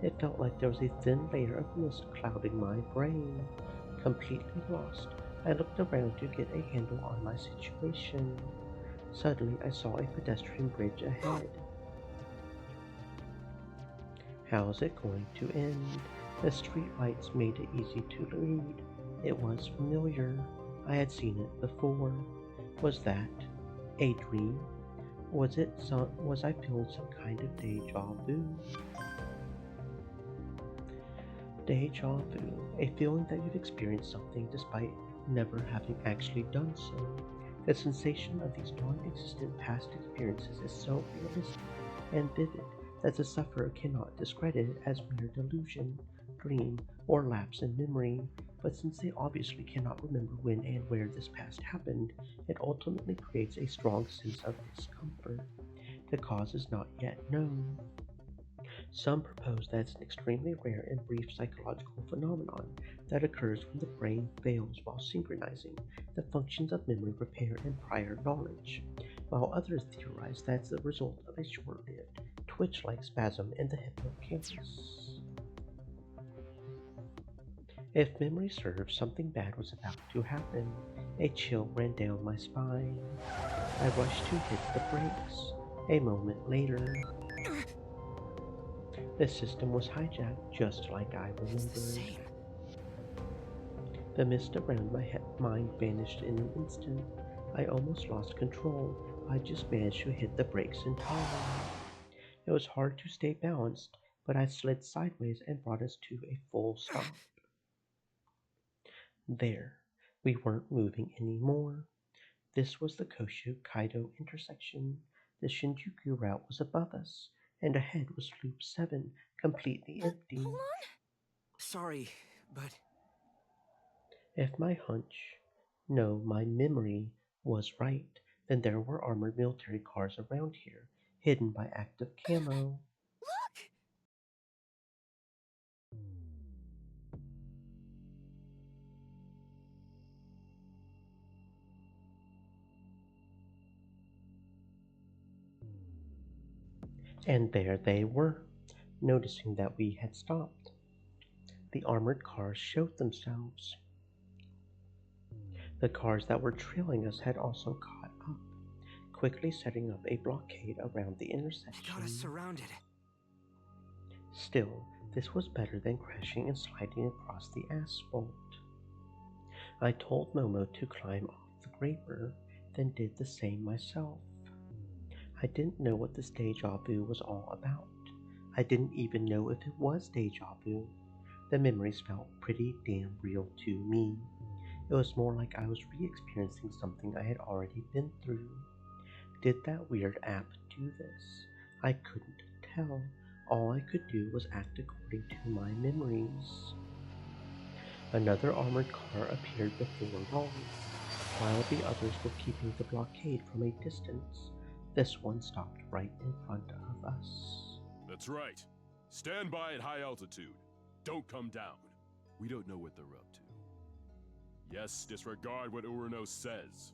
It felt like there was a thin layer of mist clouding my brain. Completely lost, I looked around to get a handle on my situation. Suddenly, I saw a pedestrian bridge ahead. How's it going to end? The streetlights made it easy to read. It was familiar. I had seen it before. Was that a dream? Was I feeling some kind of deja vu? Deja vu, a feeling that you've experienced something despite never having actually done so. The sensation of these non-existent past experiences is so realistic and vivid that the sufferer cannot discredit it as mere delusion, dream, or lapse in memory, but since they obviously cannot remember when and where this past happened, it ultimately creates a strong sense of discomfort. The cause is not yet known. Some propose that it's an extremely rare and brief psychological phenomenon that occurs when the brain fails while synchronizing the functions of memory repair and prior knowledge, while others theorize that it's the result of a short-lived, twitch-like spasm in the hippocampus. If memory serves, something bad was about to happen. A chill ran down my spine. I rushed to hit the brakes. A moment later, the system was hijacked just like I remembered. The mist around my mind vanished in an instant. I almost lost control. I just managed to hit the brakes entirely. It was hard to stay balanced, but I slid sideways and brought us to a full stop. There, we weren't moving anymore. This was the Koshu-Kaido intersection. The Shinjuku route was above us, and ahead was Loop 7, completely empty. Hold on! Sorry, but... If my hunch, no, my memory, was right, then there were armored military cars around here, hidden by active camo. Look! And there they were, noticing that we had stopped. The armored cars showed themselves. The cars that were trailing us had also caught up, quickly setting up a blockade around the intersection. They got us surrounded. Still, this was better than crashing and sliding across the asphalt. I told Momo to climb off the Graper, then did the same myself. I didn't know what this deja vu was all about. I didn't even know if it was deja vu. The memories felt pretty damn real to me. It was more like I was re-experiencing something I had already been through. Did that weird app do this? I couldn't tell. All I could do was act according to my memories. Another armored car appeared before long. While the others were keeping the blockade from a distance, this one stopped right in front of us. That's right. Stand by at high altitude. Don't come down. We don't know what they're up to. Yes, disregard what Uruno says.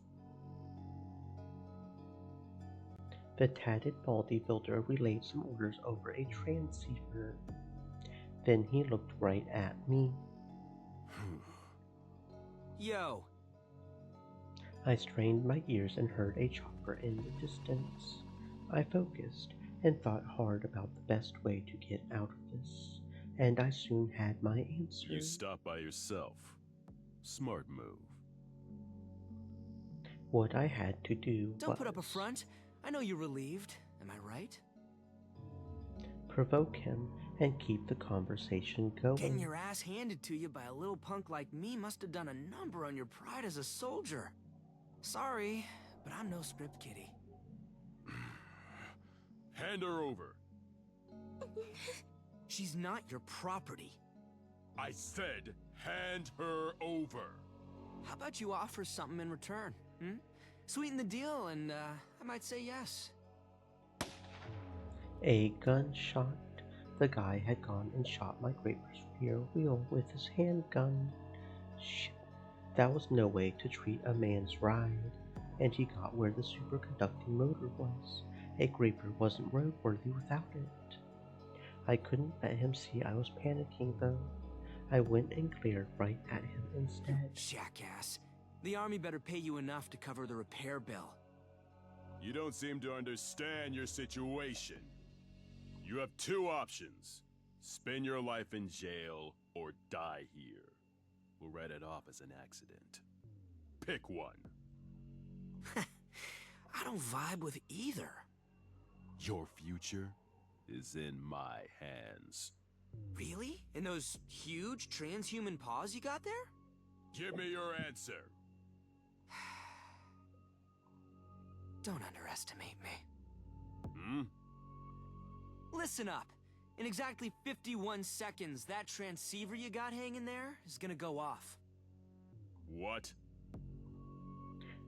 The tatted bodybuilder relayed some orders over a transceiver. Then he looked right at me. Yo! I strained my ears and heard a chopper in the distance. I focused and thought hard about the best way to get out of this, and I soon had my answer. You stop by yourself. Smart move. What I had to do Don't was put up a front. I know you're relieved. Am I right? provoke him and keep the conversation going. Getting your ass handed to you by a little punk like me must have done a number on your pride as a soldier. Sorry, but I'm no script kiddie. Hand her over. She's not your property. I said, hand her over. How about you offer something in return, Sweeten the deal and, I might say yes. A gunshot. The guy had gone and shot my Graper's rear wheel with his handgun. Shit. That was no way to treat a man's ride, and he got where the superconducting motor was. A Graper wasn't roadworthy without it. I couldn't let him see I was panicking, though. I went and glared right at him instead. Jackass. The army better pay you enough to cover the repair bill. You don't seem to understand your situation. You have two options. Spend your life in jail or die here. We'll write it off as an accident. Pick one. I don't vibe with either. Your future is in my hands. Really? In those huge transhuman paws you got there? Give me your answer. Don't underestimate me. Hmm? Listen up. In exactly 51 seconds, that transceiver you got hanging there is gonna go off. What?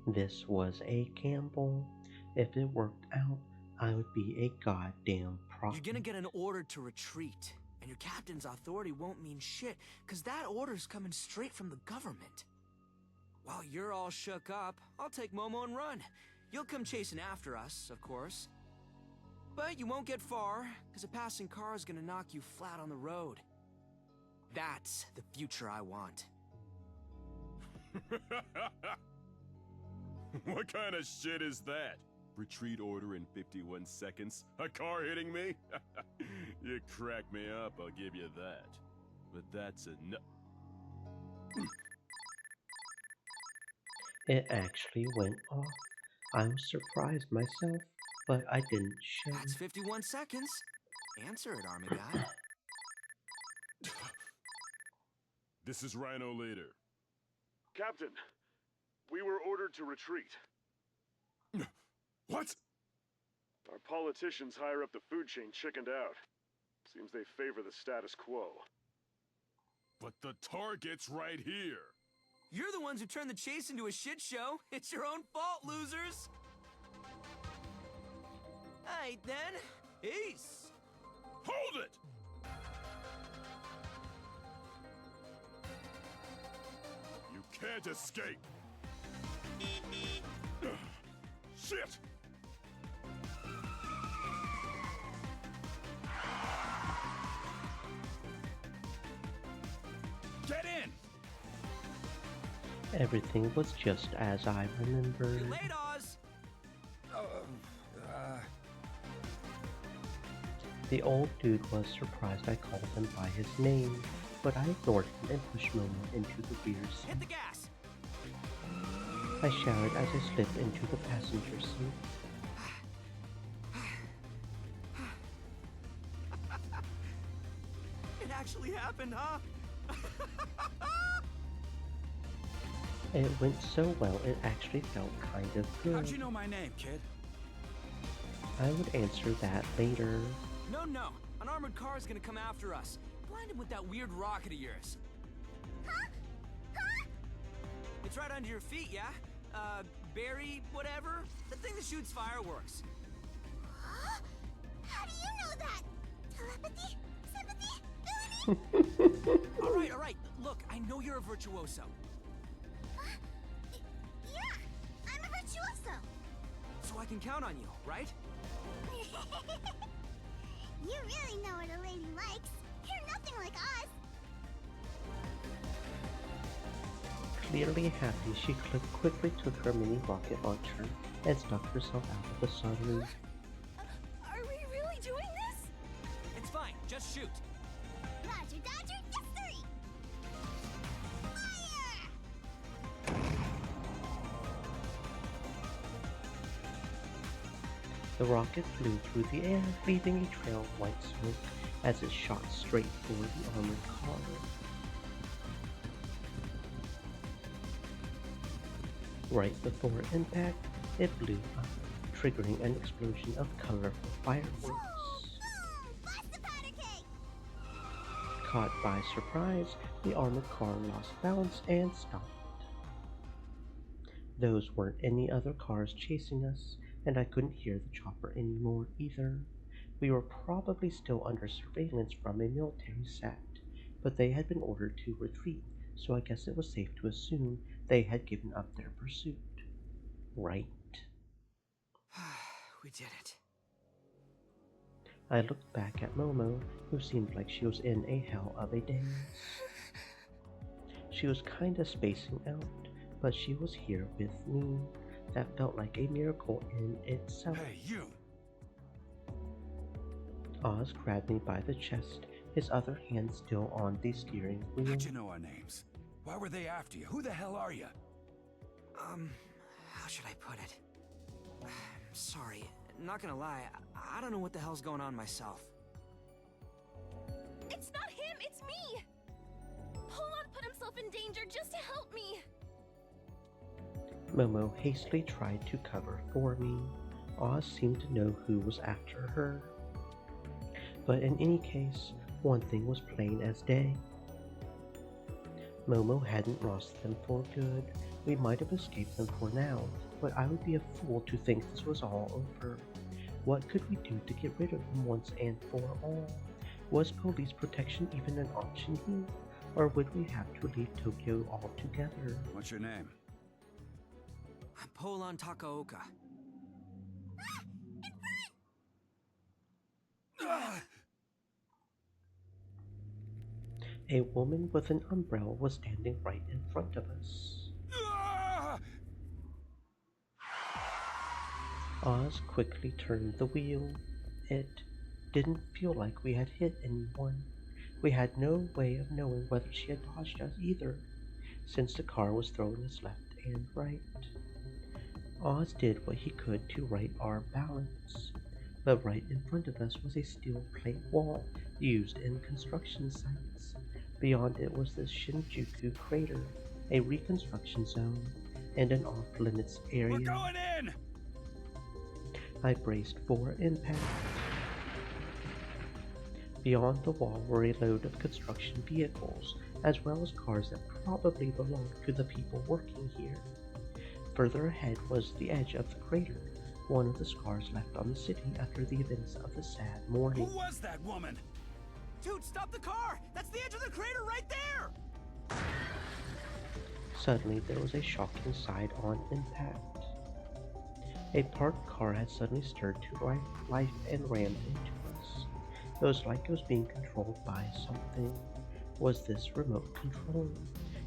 This was a gamble. If it worked out, I would be a goddamn prophet. You're gonna get an order to retreat, and your captain's authority won't mean shit, cause that order's coming straight from the government. While you're all shook up, I'll take Momo and run. You'll come chasing after us, of course. But you won't get far, cause a passing car is gonna knock you flat on the road. That's the future I want. What kind of shit is that? Retreat order in 51 seconds? A car hitting me? You crack me up, I'll give you that. But that's enough. It actually went off. I was surprised myself, but I didn't show. That's 51 seconds. Answer it, Army Guy. This is Rhino Leader. Captain, we were ordered to retreat. What? Our politicians higher up the food chain chickened out. Seems they favor the status quo. But the target's right here. You're the ones who turned the chase into a shit show. It's your own fault, losers. Alright then. Peace. Hold it! You can't escape. Shit! Get in! Everything was just as I remembered. Late, Oz! The old dude was surprised I called him by his name, but I ignored him and pushed Momo into the rear seat. Hit the gas! I shouted as I slipped into the passenger seat. It actually happened, huh? It went so well it actually felt kind of good. How'd you know my name, kid? I would answer that later. No, no. An armored car is gonna come after us. Blind him with that weird rocket of yours. Huh? Huh? It's right under your feet, yeah? Barry, whatever. The thing that shoots fireworks. Huh? How do you know that? Telepathy? Sympathy? All right. Look, I know you're a virtuoso. Yeah, I'm a virtuoso. So I can count on you, right? You really know what a lady likes. You're nothing like us. Clearly happy, she quickly took her mini rocket launcher and stuck herself out of the sunroof. Are we really doing this? It's fine, just shoot. Roger, Dodger, yes, sir. Fire! The rocket flew through the air, leaving a trail of white smoke as it shot straight for the armored car. Right before impact, it blew up, triggering an explosion of colorful fireworks. Caught by surprise, the armored car lost balance and stopped. Those weren't any other cars chasing us, and I couldn't hear the chopper anymore either. We were probably still under surveillance from a military sat, but they had been ordered to retreat, so I guess it was safe to assume they had given up their pursuit. Right? We did it. I looked back at Momo, who seemed like she was in a hell of a daze. She was kinda spacing out, but she was here with me. That felt like a miracle in itself. Hey, you! Oz grabbed me by the chest, his other hand still on the steering wheel. How'd you know our names? Why were they after you? Who the hell are you? How should I put it? Sorry, not gonna lie, I don't know what the hell's going on myself. It's not him, it's me! Holon put himself in danger just to help me! Momo hastily tried to cover for me. Oz seemed to know who was after her. But in any case, one thing was plain as day. Momo hadn't lost them for good. We might have escaped them for now, but I would be a fool to think this was all over. What could we do to get rid of them once and for all? Was police protection even an option here? Or would we have to leave Tokyo altogether? What's your name? Polan Takaoka. A woman with an umbrella was standing right in front of us. Oz quickly turned the wheel. It didn't feel like we had hit anyone. We had no way of knowing whether she had dodged us either, since the car was throwing us left and right. Oz did what he could to right our balance, but right in front of us was a steel plate wall used in construction sites. Beyond it was the Shinjuku crater, a reconstruction zone, and an off-limits area. We're going in! I braced for impact. Beyond the wall were a load of construction vehicles, as well as cars that probably belonged to the people working here. Further ahead was the edge of the crater, one of the scars left on the city after the events of the sad morning. Who was that woman? Dude, stop the car! That's the edge of the crater right there! Suddenly, there was a shocking side-on impact. A parked car had suddenly stirred to life and rammed into us. It was like it was being controlled by something. Was this remote control?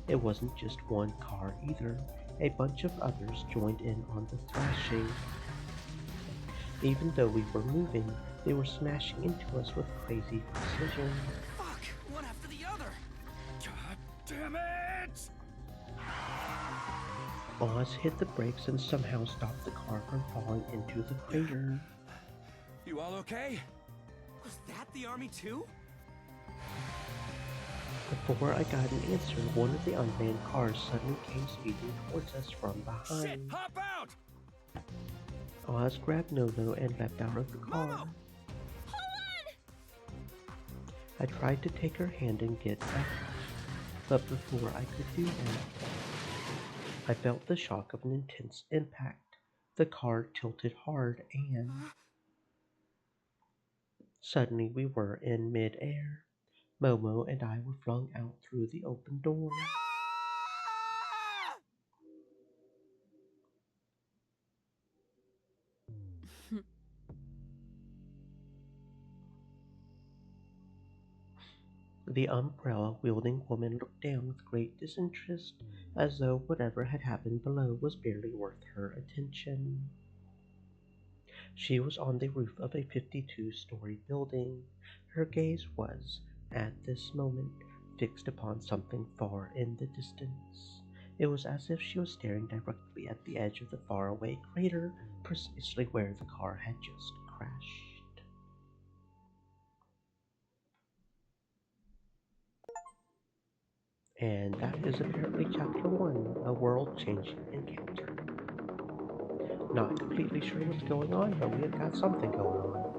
It wasn't just one car either. A bunch of others joined in on the thrashing. Even though we were moving, they were smashing into us with crazy precision. Fuck! One after the other! God damn it! Oz hit the brakes and somehow stopped the car from falling into the crater. You all okay? Was that the army too? Before I got an answer, one of the unmanned cars suddenly came speeding towards us from behind. Shit! Hop out! Oz grabbed Nono and leapt out of the car. Hold on! I tried to take her hand and get back, but before I could do that, I felt the shock of an intense impact. The car tilted hard and suddenly we were in mid-air. Momo and I were flung out through the open door. The umbrella-wielding woman looked down with great disinterest, as though whatever had happened below was barely worth her attention. She was on the roof of a 52-story building. Her gaze was, at this moment, fixed upon something far in the distance. It was as if she was staring directly at the edge of the faraway crater, precisely where the car had just crashed. And that is apparently Chapter 1, a world-changing encounter. Not completely sure what's going on, but we have got something going on.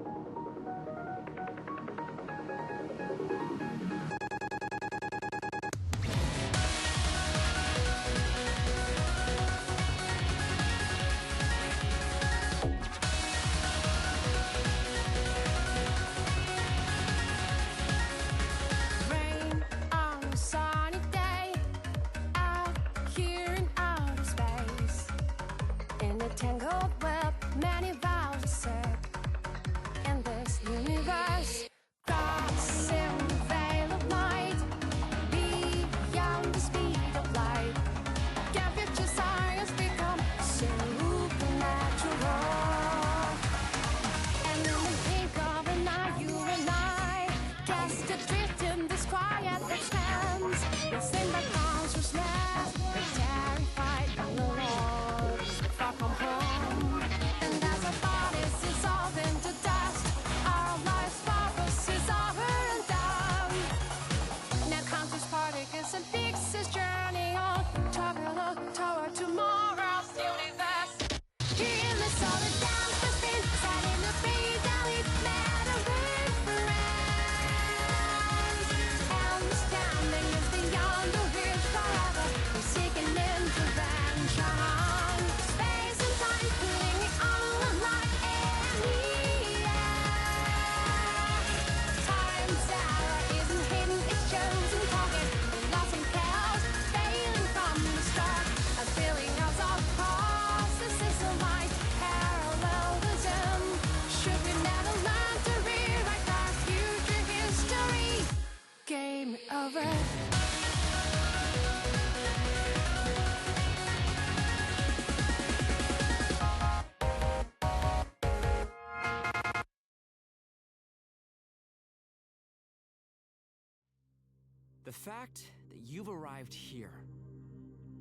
The fact that you've arrived here,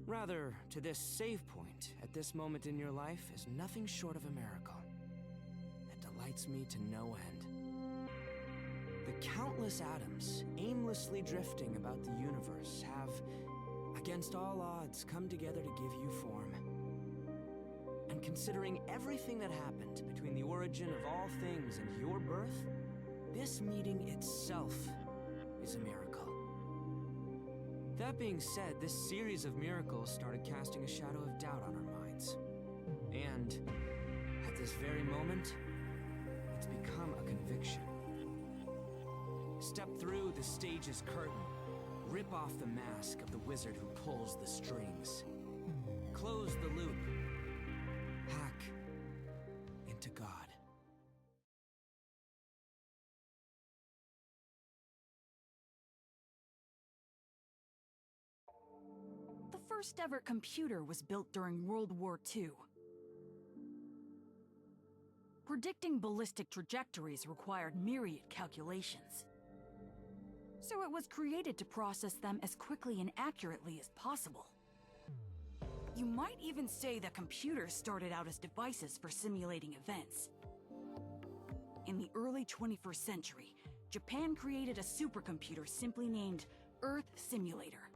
rather to this save point at this moment in your life, is nothing short of a miracle. It delights me to no end. The countless atoms aimlessly drifting about the universe have, against all odds, come together to give you form. And considering everything that happened between the origin of all things and your birth, this meeting itself is a miracle. That being said, this series of miracles started casting a shadow of doubt on our minds. And at this very moment, it's become a conviction. Step through the stage's curtain. Rip off the mask of the wizard who pulls the strings. Close the loop. Hack into God. The first ever computer was built during World War II. Predicting ballistic trajectories required myriad calculations. So it was created to process them as quickly and accurately as possible. You might even say that computers started out as devices for simulating events. In the early 21st century, Japan created a supercomputer simply named Earth Simulator.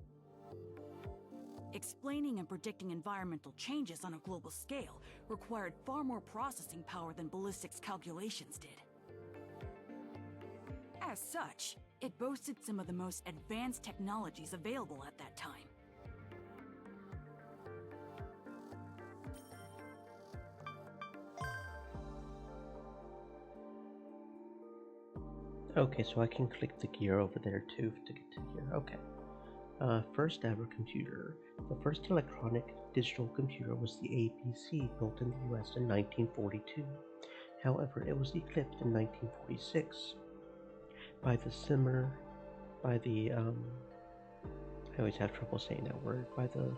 Explaining and predicting environmental changes on a global scale required far more processing power than ballistics calculations did. As such, it boasted some of the most advanced technologies available at that time. Okay, so I can click the gear over there too to get to here. Okay. First ever computer. The first electronic digital computer was the ABC, built in the US in 1942. However, it was eclipsed in 1946 by the I always have trouble saying that word, by the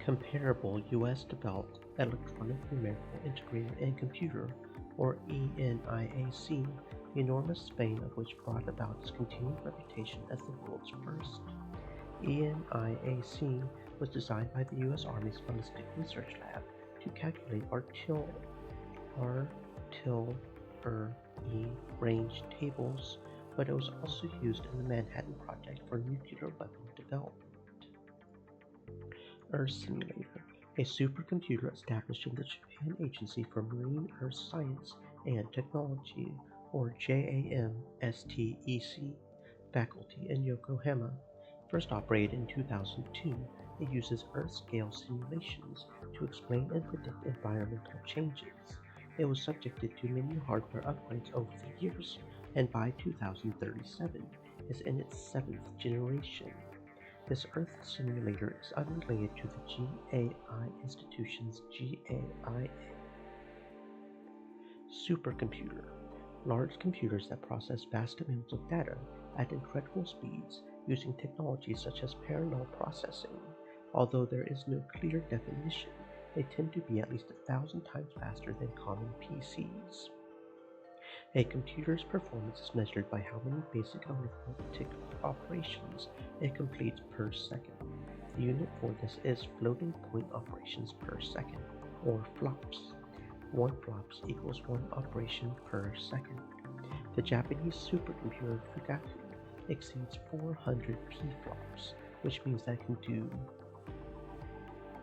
comparable US developed Electronic Numerical Integrator and Computer, or ENIAC, the enormous fame of which brought about its continued reputation as the world's first. ENIAC was designed by the US Army's Ballistic Research Lab to calculate artillery range tables, but it was also used in the Manhattan Project for nuclear weapon development. Earth Simulator, a supercomputer established in the Japan Agency for Marine Earth Science and Technology, or JAMSTEC, faculty in Yokohama. First operated in 2002, it uses Earth-scale simulations to explain and predict environmental changes. It was subjected to many hardware upgrades over the years, and by 2037 is in its 7th generation. This Earth simulator is unrelated to the GAI institution's GAIA. Supercomputer. Large computers that process vast amounts of data at incredible speeds using technologies such as parallel processing. Although there is no clear definition, they tend to be at least 1,000 times faster than common PCs. A computer's performance is measured by how many basic arithmetic operations it completes per second. The unit for this is floating point operations per second, or flops. 1 flops equals 1 operation per second. The Japanese supercomputer Fugaku exceeds 400 p-flops, which means that it can do,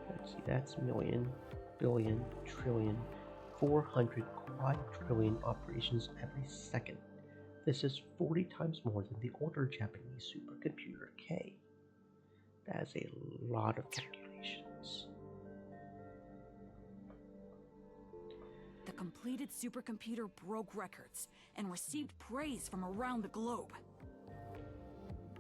let's see, that's million, billion, trillion, 400 quadrillion operations every second. This is 40 times more than the older Japanese supercomputer K. That is a lot of calculations. The completed supercomputer broke records and received praise from around the globe.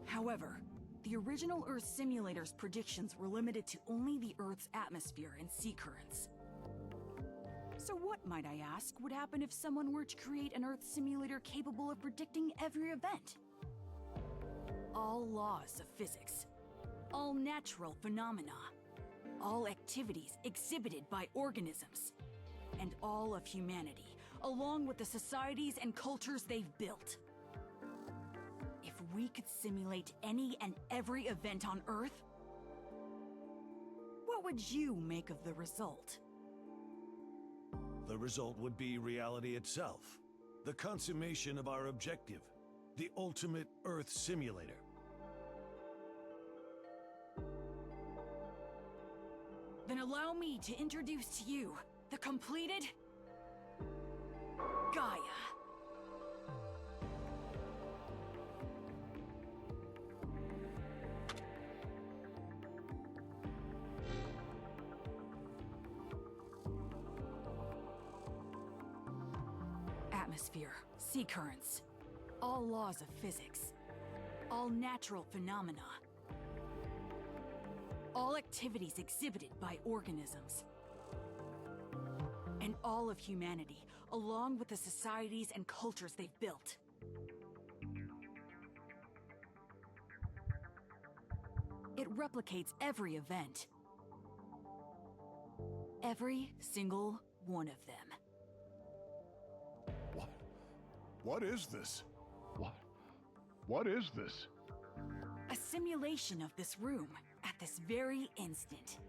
However, the original Earth simulator's predictions were limited to only the Earth's atmosphere and sea currents. So what, might I ask, would happen if someone were to create an Earth simulator capable of predicting every event? All laws of physics, all natural phenomena, all activities exhibited by organisms, and all of humanity, along with the societies and cultures they've built. If we could simulate any and every event on Earth, what would you make of the result? The result would be reality itself. The consummation of our objective. The ultimate Earth simulator. Then allow me to introduce to you the completed Gaia. Atmosphere, sea currents, all laws of physics, all natural phenomena, all activities exhibited by organisms, and all of humanity, along with the societies and cultures they've built. It replicates every event. Every single one of them. What is this? What is this? A simulation of this room at this very instant.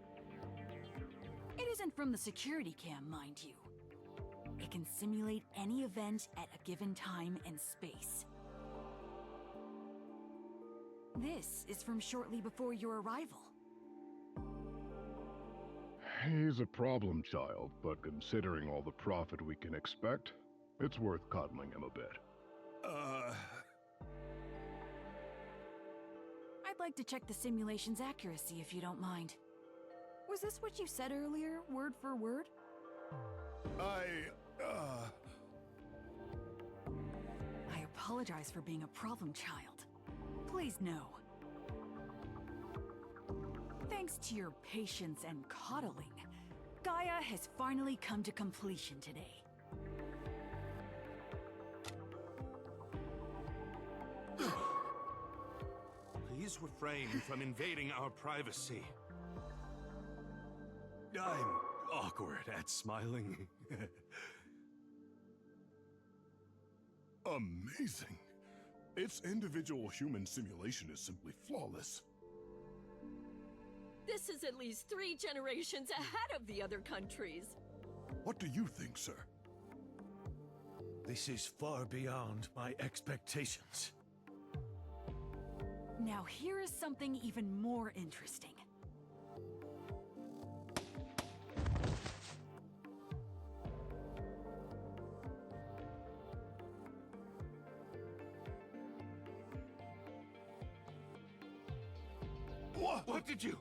It isn't from the security cam, mind you. It can simulate any event at a given time and space. This is from shortly before your arrival. He's a problem child, but considering all the profit we can expect, it's worth coddling him a bit. I'd like to check the simulation's accuracy if you don't mind. Was this what you said earlier, word for word? I apologize for being a problem child. Please know. Thanks to your patience and coddling, Gaia has finally come to completion today. Please refrain from invading our privacy. I'm awkward at smiling. Amazing. Its individual human simulation is simply flawless. This is at least 3 generations ahead of the other countries. What do you think, sir? This is far beyond my expectations. Now here is something even more interesting. What did you...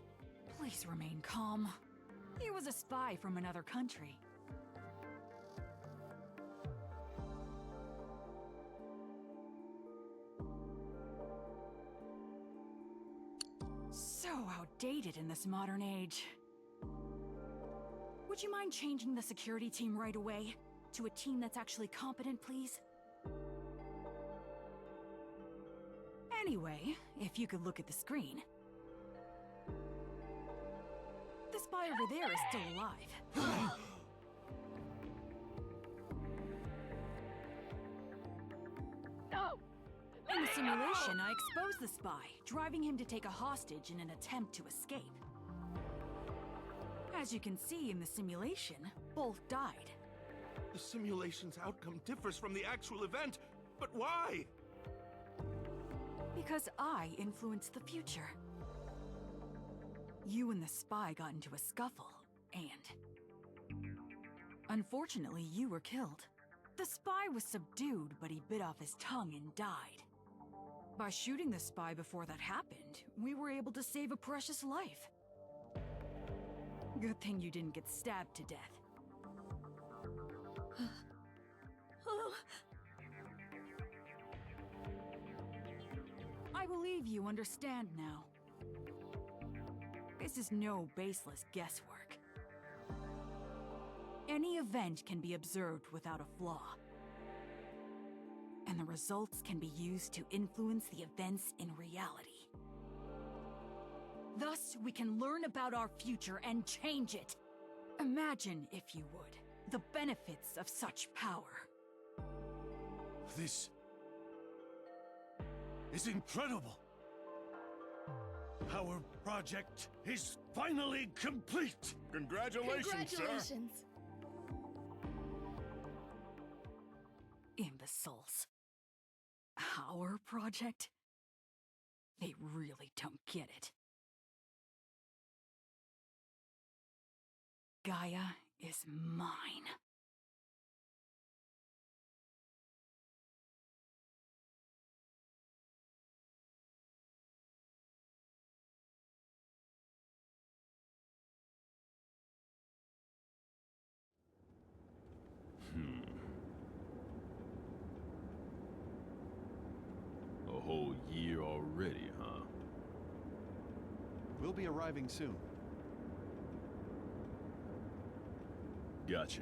Please remain calm. He was a spy from another country. So outdated in this modern age. Would you mind changing the security team right away? To a team that's actually competent, please? Anyway, if you could look at the screen. The spy over there is still alive. No! In the simulation, I exposed the spy, driving him to take a hostage in an attempt to escape. As you can see in the simulation, both died. The simulation's outcome differs from the actual event, but why? Because I influenced the future. You and the spy got into a scuffle, and... unfortunately, you were killed. The spy was subdued, but he bit off his tongue and died. By shooting the spy before that happened, we were able to save a precious life. Good thing you didn't get stabbed to death. I believe you understand now. This is no baseless guesswork. Any event can be observed without a flaw. And the results can be used to influence the events in reality. Thus, we can learn about our future and change it. Imagine, if you would, the benefits of such power. This... is incredible. Our project is finally complete. Congratulations. Imbeciles. Our project? They really don't get it. Gaia is mine. A whole year already, huh? We'll be arriving soon. Gotcha.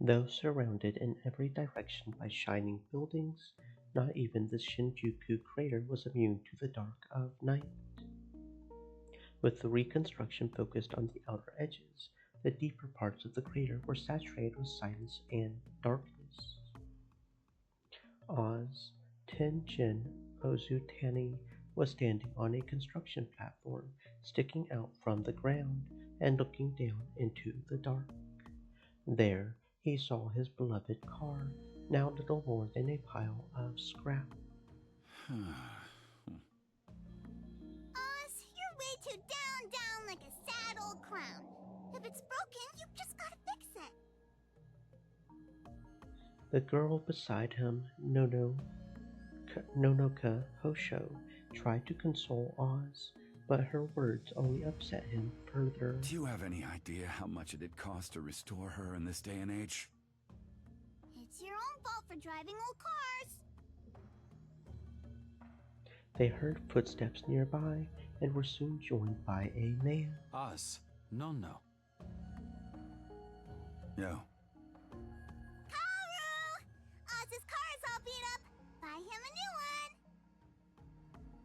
Though surrounded in every direction by shining buildings, not even the Shinjuku crater was immune to the dark of night. With the reconstruction focused on the outer edges, the deeper parts of the crater were saturated with silence and darkness. Oz Tenjin Ozutani was standing on a construction platform sticking out from the ground and looking down into the dark. There, he saw his beloved car, now little more than a pile of scrap. Oz, you're way too down like a sad old clown. If it's broken, you just gotta fix it. The girl beside him, Nonoka Hosho, tried to console Oz, but her words only upset him further. Do you have any idea how much it'd cost to restore her in this day and age? It's your own fault for driving old cars. They heard footsteps nearby and were soon joined by a man. Us? No. Yo. Kaoru! Oz's car is all beat up. Buy him a new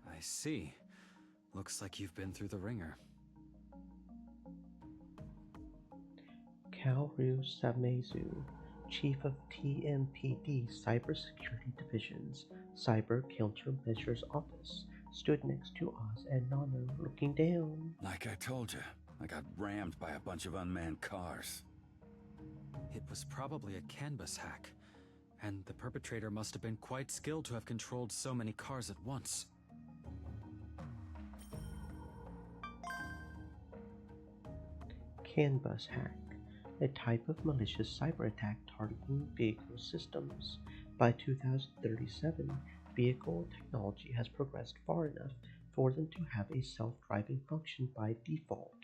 one. I see. Looks like you've been through the ringer. Kaoru Samezu, Chief of TMPD Cybersecurity Division's Cyber Countermeasures Office, stood next to Oz and Nano, looking down. Like I told you, I got rammed by a bunch of unmanned cars. It was probably a canvas hack, and the perpetrator must have been quite skilled to have controlled so many cars at once. CAN bus hack, a type of malicious cyber attack targeting vehicle systems. By 2037, vehicle technology has progressed far enough for them to have a self-driving function by default.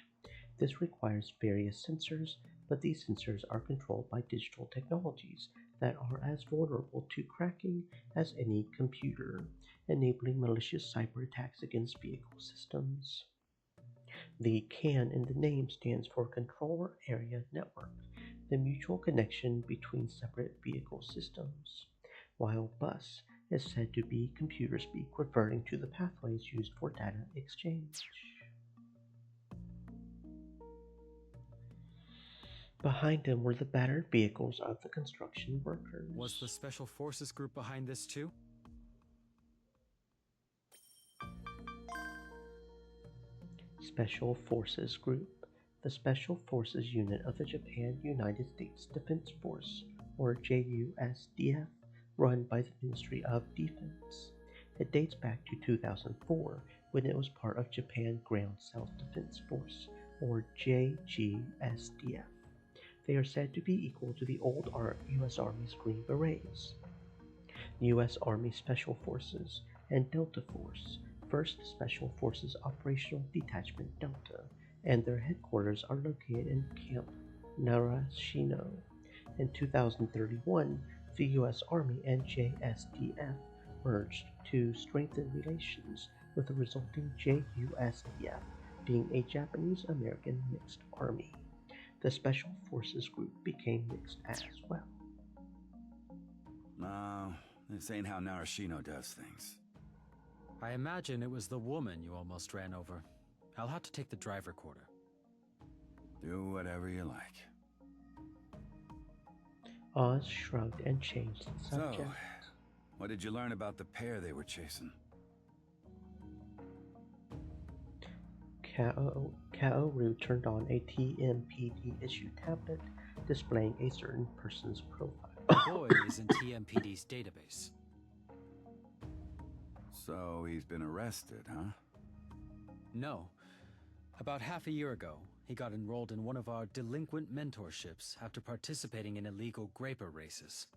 This requires various sensors, but these sensors are controlled by digital technologies that are as vulnerable to cracking as any computer, enabling malicious cyber attacks against vehicle systems. The CAN in the name stands for Controller Area Network, the mutual connection between separate vehicle systems, while bus is said to be computer speak referring to the pathways used for data exchange. Behind him were the battered vehicles of the construction workers. Was the Special Forces group behind this too? Special Forces Group, the Special Forces unit of the Japan United States Defense Force, or JUSDF, run by the Ministry of Defense. It dates back to 2004, when it was part of Japan Ground Self-Defense Force, or JGSDF. They are said to be equal to the old U.S. Army's Green Berets, U.S. Army Special Forces, and Delta Force, 1st Special Forces Operational Detachment Delta, and their headquarters are located in Camp Narashino. In 2031, the U.S. Army and JSDF merged to strengthen relations, with the resulting JUSDF being a Japanese-American mixed army. The Special Forces Group became mixed as well. No, this ain't how Narashino does things. I imagine it was the woman you almost ran over. I'll have to take the drive recorder. Do whatever you like. Oz shrugged and changed the subject. So, what did you learn about the pair they were chasing? Kaoru turned on a TMPD-issued tablet displaying a certain person's profile. The boy is in TMPD's database. So he's been arrested, huh? No. About half a year ago, he got enrolled in one of our delinquent mentorships after participating in illegal graper races.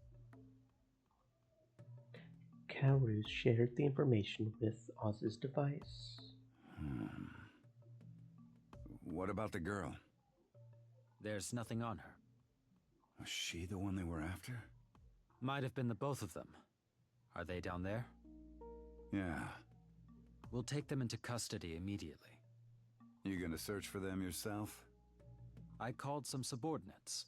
Kaoru shared the information with Oz's device. What about the girl? There's nothing on her. Was she the one they were after? Might have been the both of them. Are they down there? Yeah. We'll take them into custody immediately. You gonna search for them yourself? I called some subordinates.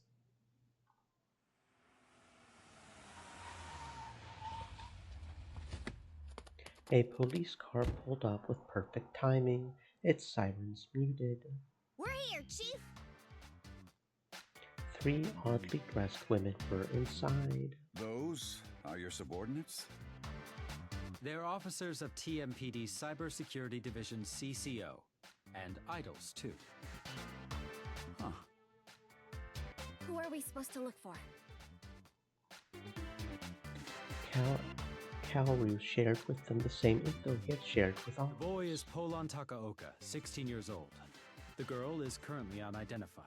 A police car pulled up with perfect timing, its sirens muted. We're here, Chief! 3 oddly dressed women were inside. Those are your subordinates? They're officers of TMPD's Cybersecurity Division CCO. And idols, too. Huh. Who are we supposed to look for? Kaoru shared with them the same info he had shared with Oz. The boy is Polon Takaoka, 16 years old. The girl is currently unidentified.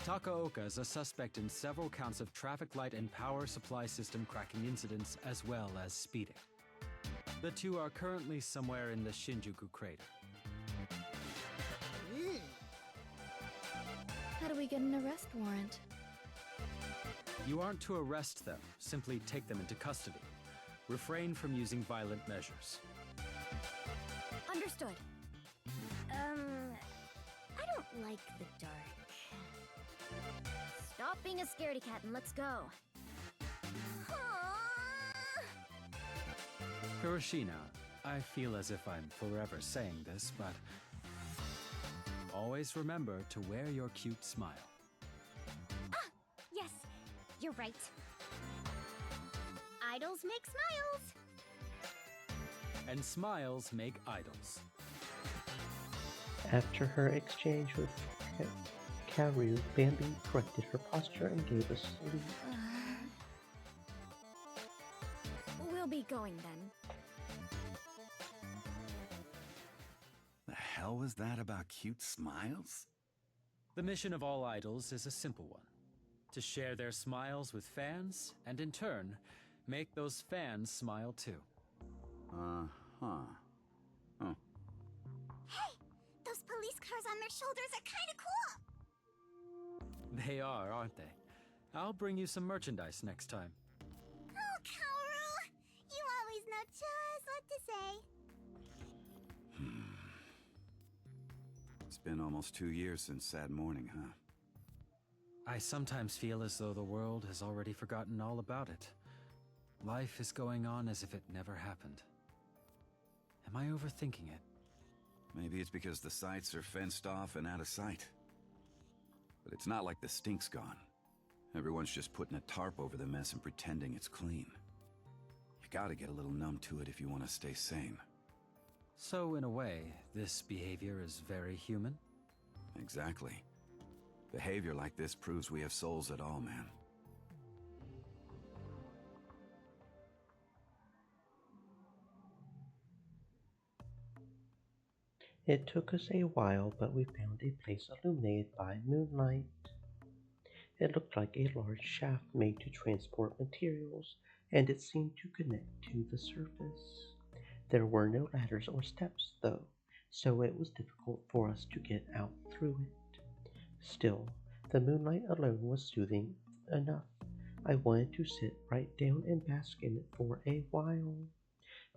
Takaoka is a suspect in several counts of traffic light and power supply system cracking incidents, as well as speeding. The two are currently somewhere in the Shinjuku crater. How do we get an arrest warrant? You aren't to arrest them, simply take them into custody. Refrain from using violent measures. Understood. I don't like the dark. Stop being a scaredy cat and let's go. Hiroshina, I feel as if I'm forever saying this, but always remember to wear your cute smile. Yes, you're right. Idols make smiles. And smiles make idols. After her exchange with Kaoru, Bambi corrected her posture and gave a salute. We'll be going then. The hell was that about cute smiles? The mission of all idols is a simple one. To share their smiles with fans, and in turn, make those fans smile too. Uh-huh. Oh. Hey! Those police cars on their shoulders are kinda cool! They are, aren't they? I'll bring you some merchandise next time. Oh, Kaoru! You always know just what to say. It's been almost 2 years since Sad Morning, huh? I sometimes feel as though the world has already forgotten all about it. Life is going on as if it never happened. Am I overthinking it? Maybe it's because the sites are fenced off and out of sight. But it's not like the stink's gone. Everyone's just putting a tarp over the mess and pretending it's clean. You gotta get a little numb to it if you want to stay sane. So, in a way, this behavior is very human? Exactly. Behavior like this proves we have souls at all, man. It took us a while, but we found a place illuminated by moonlight. It looked like a large shaft made to transport materials, and it seemed to connect to the surface. There were no ladders or steps, though, so it was difficult for us to get out through it. Still, the moonlight alone was soothing enough. I wanted to sit right down and bask in it for a while.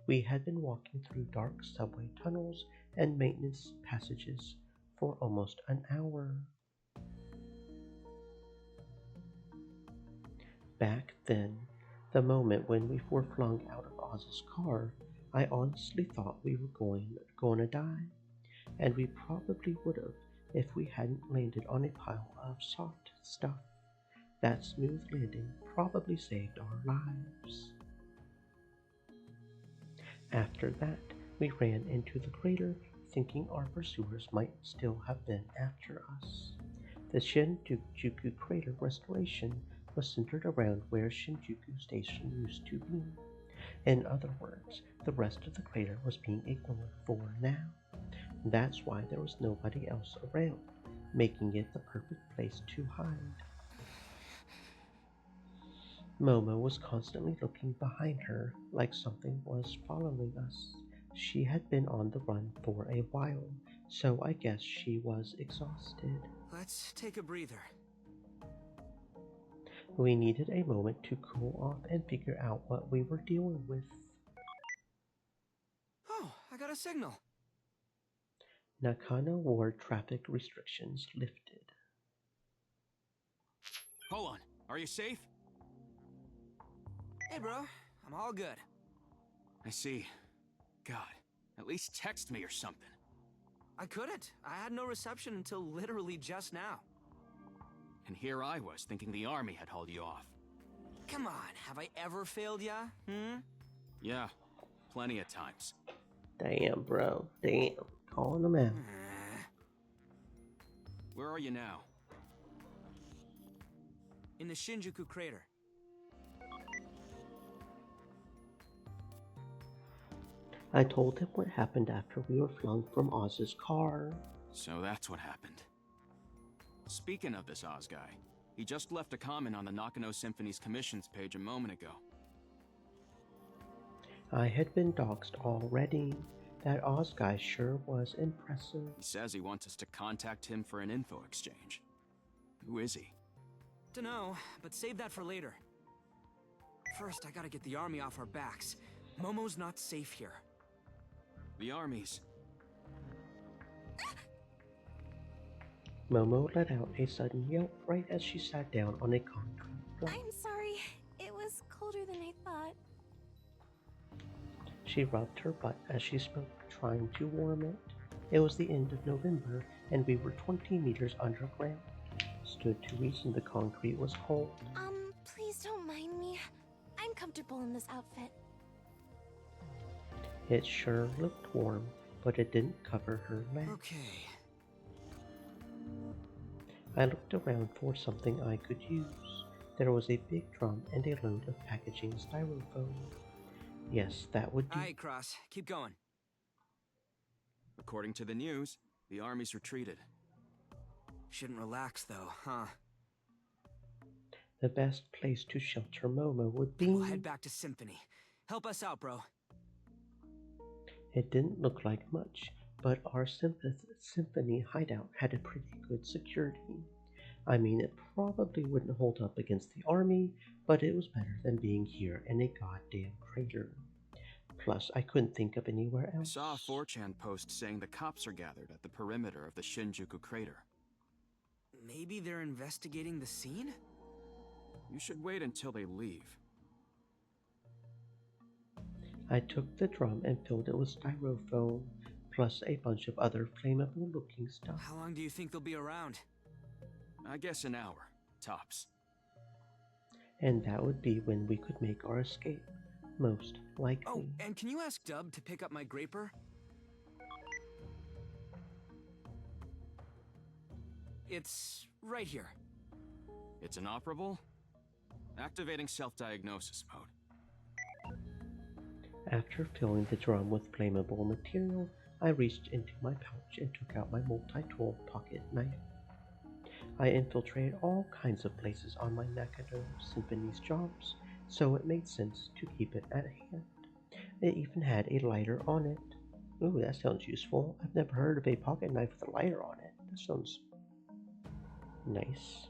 We had been walking through dark subway tunnels and maintenance passages for almost an hour. Back then, the moment when we were flung out of Oz's car, I honestly thought we were going to die. and we probably would have if we hadn't landed on a pile of soft stuff. That smooth landing probably saved our lives. After that, we ran into the crater, thinking our pursuers might still have been after us. The Shinjuku crater restoration was centered around where Shinjuku Station used to be. In other words, the rest of the crater was being ignored for now. That's why there was nobody else around, making it the perfect place to hide. Momo was constantly looking behind her like something was following us. She had been on the run for a while, so I guess she was exhausted. Let's take a breather. We needed a moment to cool off and figure out what we were dealing with. Oh, I got a signal. Nakano Ward traffic restrictions lifted. Hold on. Are you safe? Hey, bro. I'm all good. I see. God, at least text me or something. I couldn't. I had no reception until literally just now. And here I was thinking the army had hauled you off. Come on, have I ever failed ya? Yeah, plenty of times. Damn, bro. Damn. Calling them out. Where are you now? In the Shinjuku crater. I told him what happened after we were flung from Oz's car. So that's what happened. Speaking of this Oz guy, he just left a comment on the Nakano Symphony's commissions page a moment ago. I had been doxxed already. That Oz guy sure was impressive. He says he wants us to contact him for an info exchange. Who is he? Dunno, but save that for later. First, I gotta get the army off our backs. Momo's not safe here. The armies. Momo let out a sudden yelp right as she sat down on a concrete block. I'm sorry. It was colder than I thought. She rubbed her butt as she spoke, trying to warm it. It was the end of November, and we were 20 meters underground. Stood to reason the concrete was cold. Please don't mind me. I'm comfortable in this outfit. It sure looked warm, but it didn't cover her legs. Okay. I looked around for something I could use. There was a big drum and a load of packaging styrofoam. Yes, that would do. Alright, Cross. Keep going. According to the news, the army's retreated. Shouldn't relax, though, huh? The best place to shelter Momo would be... We'll head back to Symphony. Help us out, bro. It didn't look like much, but our Symphony hideout had a pretty good security. I mean, it probably wouldn't hold up against the army, but it was better than being here in a goddamn crater. Plus, I couldn't think of anywhere else. I saw a 4chan post saying the cops are gathered at the perimeter of the Shinjuku crater. Maybe they're investigating the scene? You should wait until they leave. I took the drum and filled it with styrofoam, plus a bunch of other flammable looking stuff. How long do you think they'll be around? I guess an hour, tops. And that would be when we could make our escape, most likely. Oh, and can you ask Dub to pick up my graper? It's right here. It's inoperable? Activating self-diagnosis mode. After filling the drum with flammable material, I reached into my pouch and took out my multi-tool pocket knife. I infiltrated all kinds of places on my Nakano Symphony's jobs, so it made sense to keep it at hand. It even had a lighter on it. Ooh, that sounds useful. I've never heard of a pocket knife with a lighter on it. That sounds nice.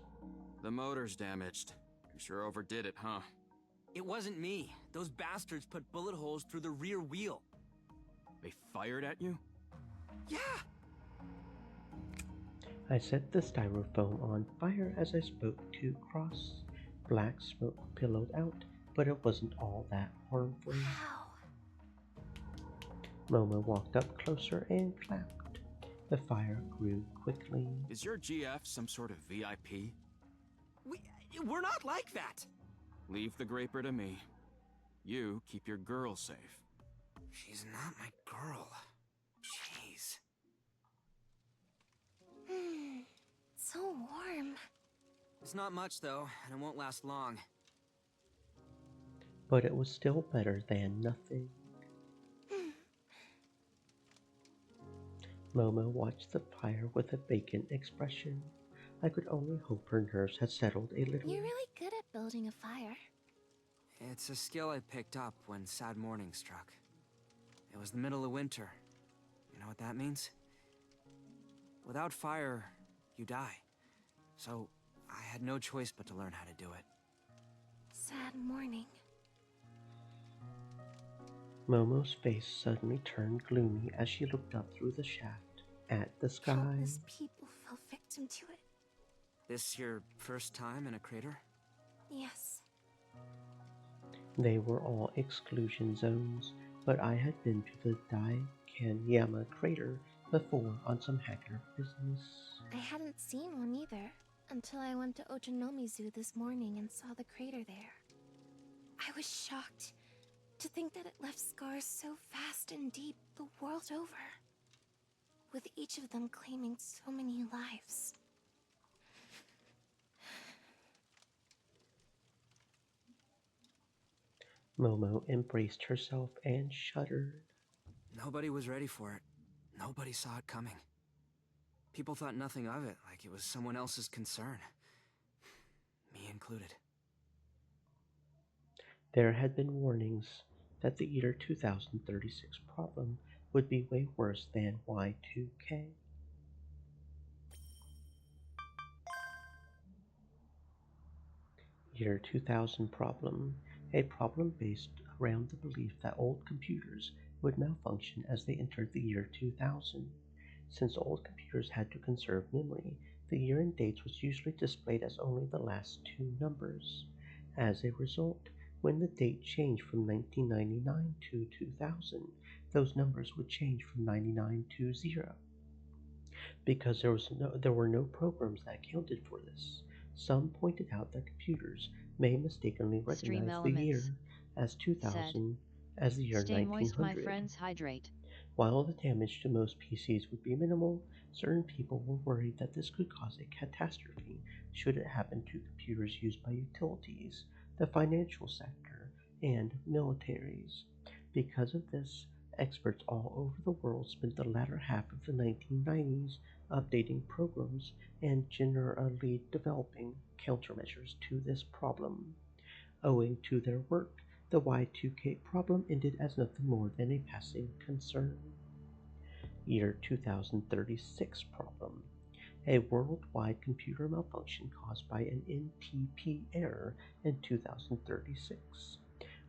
The motor's damaged. You sure overdid it, huh? It wasn't me. Those bastards put bullet holes through the rear wheel. They fired at you? Yeah! I set the styrofoam on fire as I spoke to Cross. Black smoke pillowed out, but it wasn't all that harmful. Wow. Momo walked up closer and clapped. The fire grew quickly. Is your GF some sort of VIP? We're not like that! Leave the Graper to me. You keep your girl safe. She's not my girl. Jeez. So warm. It's not much, though, and it won't last long. But it was still better than nothing. Momo watched the fire with a vacant expression. I could only hope her nerves had settled a little. You're really good at building a fire. It's a skill I picked up when Sad Morning struck. It was the middle of winter. You know what that means? Without fire, you die. So, I had no choice but to learn how to do it. Sad morning. Momo's face suddenly turned gloomy as she looked up through the shaft at the sky. Countless people fell victim to it. This your first time in a crater? Yes. They were all exclusion zones, but I had been to the Daikanyama crater before on some hacker business. I hadn't seen one either, until I went to Ochanomizu this morning and saw the crater there. I was shocked to think that it left scars so vast and deep the world over, with each of them claiming so many lives. Momo embraced herself and shuddered. Nobody was ready for it. Nobody saw it coming. People thought nothing of it, like it was someone else's concern. Me included. There had been warnings that the year 2036 problem would be way worse than Y2K. Year 2000 problem, a problem based around the belief that old computers would malfunction as they entered the year 2000. Since old computers had to conserve memory, the year and dates was usually displayed as only the last two numbers. As a result, when the date changed from 1999 to 2000, those numbers would change from 99 to 0. Because there were no programs that accounted for this, some pointed out that computers may mistakenly recognize the year as 2000 as the year Stay 1900. moist, my friends, hydrate. While the damage to most PCs would be minimal, certain people were worried that this could cause a catastrophe should it happen to computers used by utilities, the financial sector, and militaries. Because of this, experts all over the world spent the latter half of the 1990s updating programs and generally developing countermeasures to this problem. Owing to their work, the Y2K problem ended as nothing more than a passing concern. Year 2036 problem. A worldwide computer malfunction caused by an NTP error in 2036.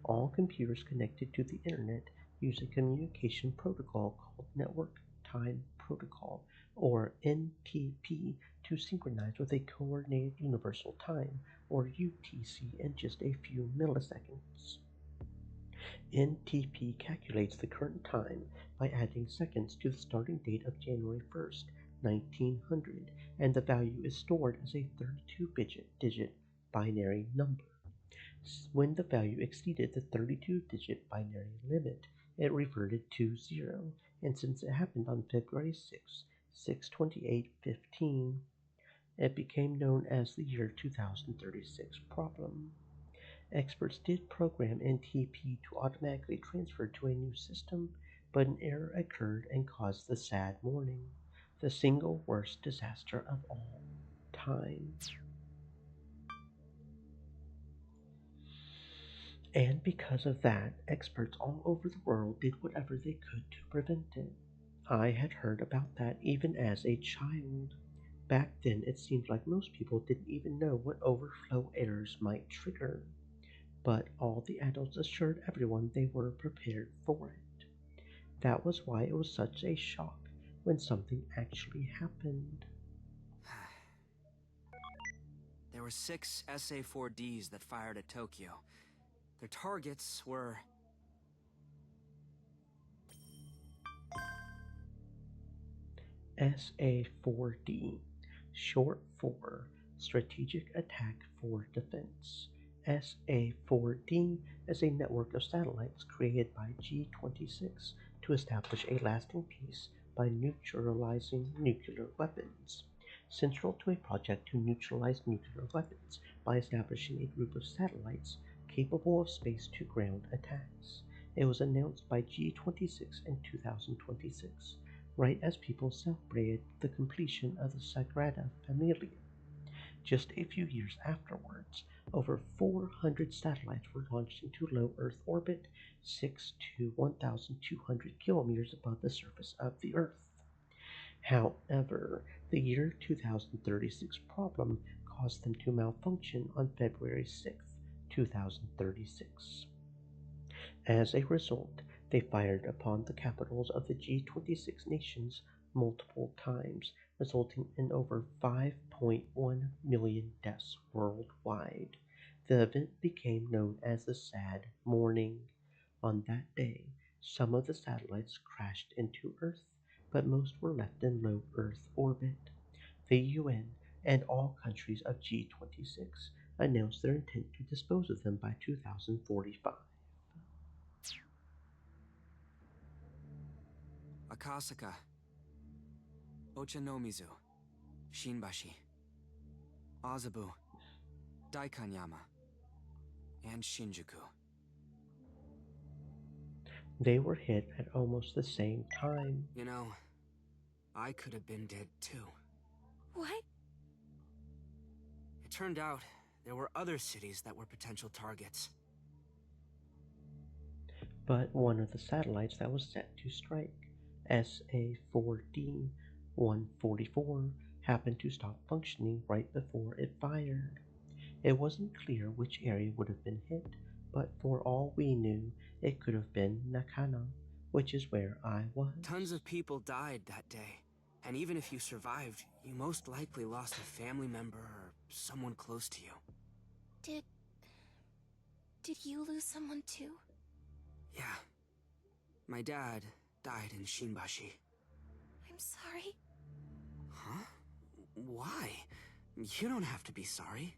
All computers connected to the internet use a communication protocol called Network Time Protocol, or NTP, to synchronize with a Coordinated Universal Time, or UTC, in just a few milliseconds. NTP calculates the current time by adding seconds to the starting date of January 1st, 1900, and the value is stored as a 32-digit binary number. When the value exceeded the 32-digit binary limit, it reverted to 0, and since it happened on February 6, 6/28/15, it became known as the year 2036 problem. Experts did program NTP to automatically transfer to a new system, but an error occurred and caused the sad morning, the single worst disaster of all time. And because of that, experts all over the world did whatever they could to prevent it. I had heard about that even as a child. Back then, it seemed like most people didn't even know what overflow errors might trigger. But all the adults assured everyone they were prepared for it. That was why it was such a shock when something actually happened. There were 6 SA-4Ds that fired at Tokyo. Their targets were... SA-4D, short for Strategic Attack for Defense. SA-4D is a network of satellites created by G26 to establish a lasting peace by neutralizing nuclear weapons. Central to a project to neutralize nuclear weapons by establishing a group of satellites capable of space-to-ground attacks. It was announced by G26 in 2026, right as people celebrated the completion of the Sagrada Familia. Just a few years afterwards, over 400 satellites were launched into low Earth orbit, 6 to 1,200 kilometers above the surface of the Earth. However, the year 2036 problem caused them to malfunction on February 6, 2036. As a result, they fired upon the capitals of the G26 nations multiple times, resulting in over 5.1 million deaths worldwide. The event became known as the Sad Morning. On that day, some of the satellites crashed into Earth, but most were left in low Earth orbit. The UN and all countries of G26 announced their intent to dispose of them by 2045. Akasaka, Ochanomizu, Shinbashi, Azabu, Daikanyama, and Shinjuku. They were hit at almost the same time. You know, I could have been dead too. What? It turned out there were other cities that were potential targets. But one of the satellites that was set to strike, SA-4D-144, happened to stop functioning right before it fired. It wasn't clear which area would have been hit, but for all we knew, it could have been Nakano, which is where I was. Tons of people died that day, and even if you survived, you most likely lost a family member or someone close to you. Did you lose someone too? Yeah. My dad died in Shinbashi. I'm sorry. Huh? Why? You don't have to be sorry.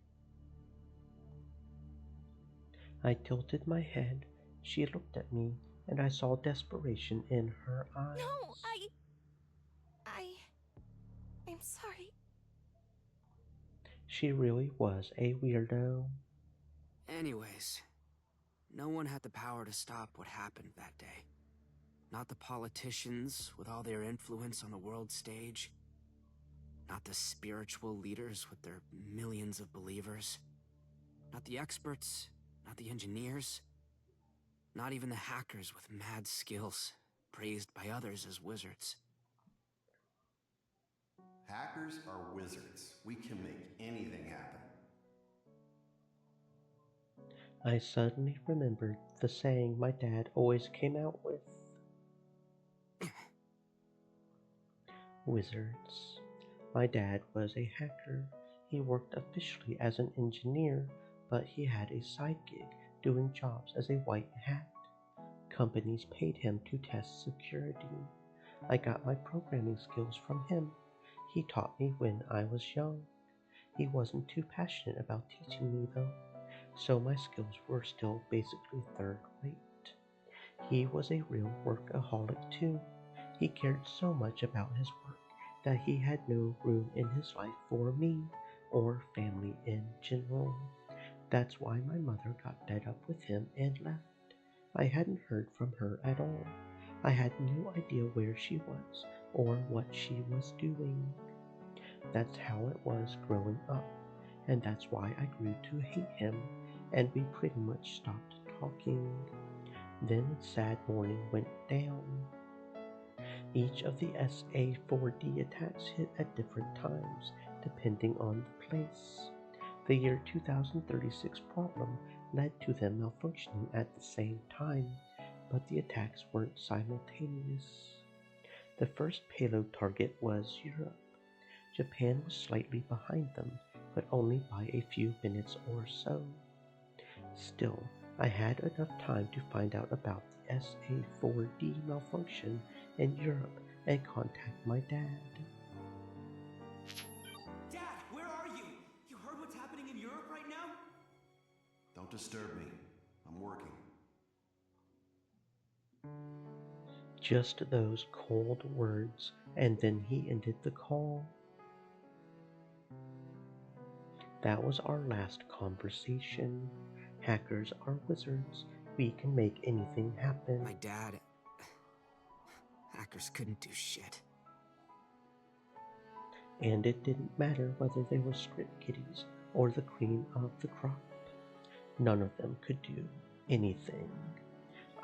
I tilted my head. She looked at me, and I saw desperation in her eyes. No, I'm sorry. She really was a weirdo. Anyways, no one had the power to stop what happened that day. Not the politicians with all their influence on the world stage. Not the spiritual leaders with their millions of believers. Not the experts, not the engineers. Not even the hackers with mad skills, praised by others as wizards. Hackers are wizards. We can make anything happen. I suddenly remembered the saying my dad always came out with. Wizards. My dad was a hacker. He worked officially as an engineer, but he had a side gig doing jobs as a white hat. Companies paid him to test security. I got my programming skills from him. He taught me when I was young. He wasn't too passionate about teaching me though, so my skills were still basically third rate. He was a real workaholic too. He cared so much about his work that he had no room in his life for me or family in general. That's why my mother got fed up with him and left. I hadn't heard from her at all. I had no idea where she was or what she was doing. That's how it was growing up, and that's why I grew to hate him, and we pretty much stopped talking. Then a sad morning went down. Each of the SA-4D attacks hit at different times, depending on the place. The year 2036 problem led to them malfunctioning at the same time, but the attacks weren't simultaneous. The first payload target was Europe. Japan was slightly behind them, but only by a few minutes or so. Still, I had enough time to find out about the SA-4D malfunction in Europe and contact my dad. Don't disturb me. I'm working. Just those cold words, and then he ended the call. That was our last conversation. Hackers are wizards. We can make anything happen. My dad... Hackers couldn't do shit. And it didn't matter whether they were script kiddies or the cream of the crop. None of them could do anything.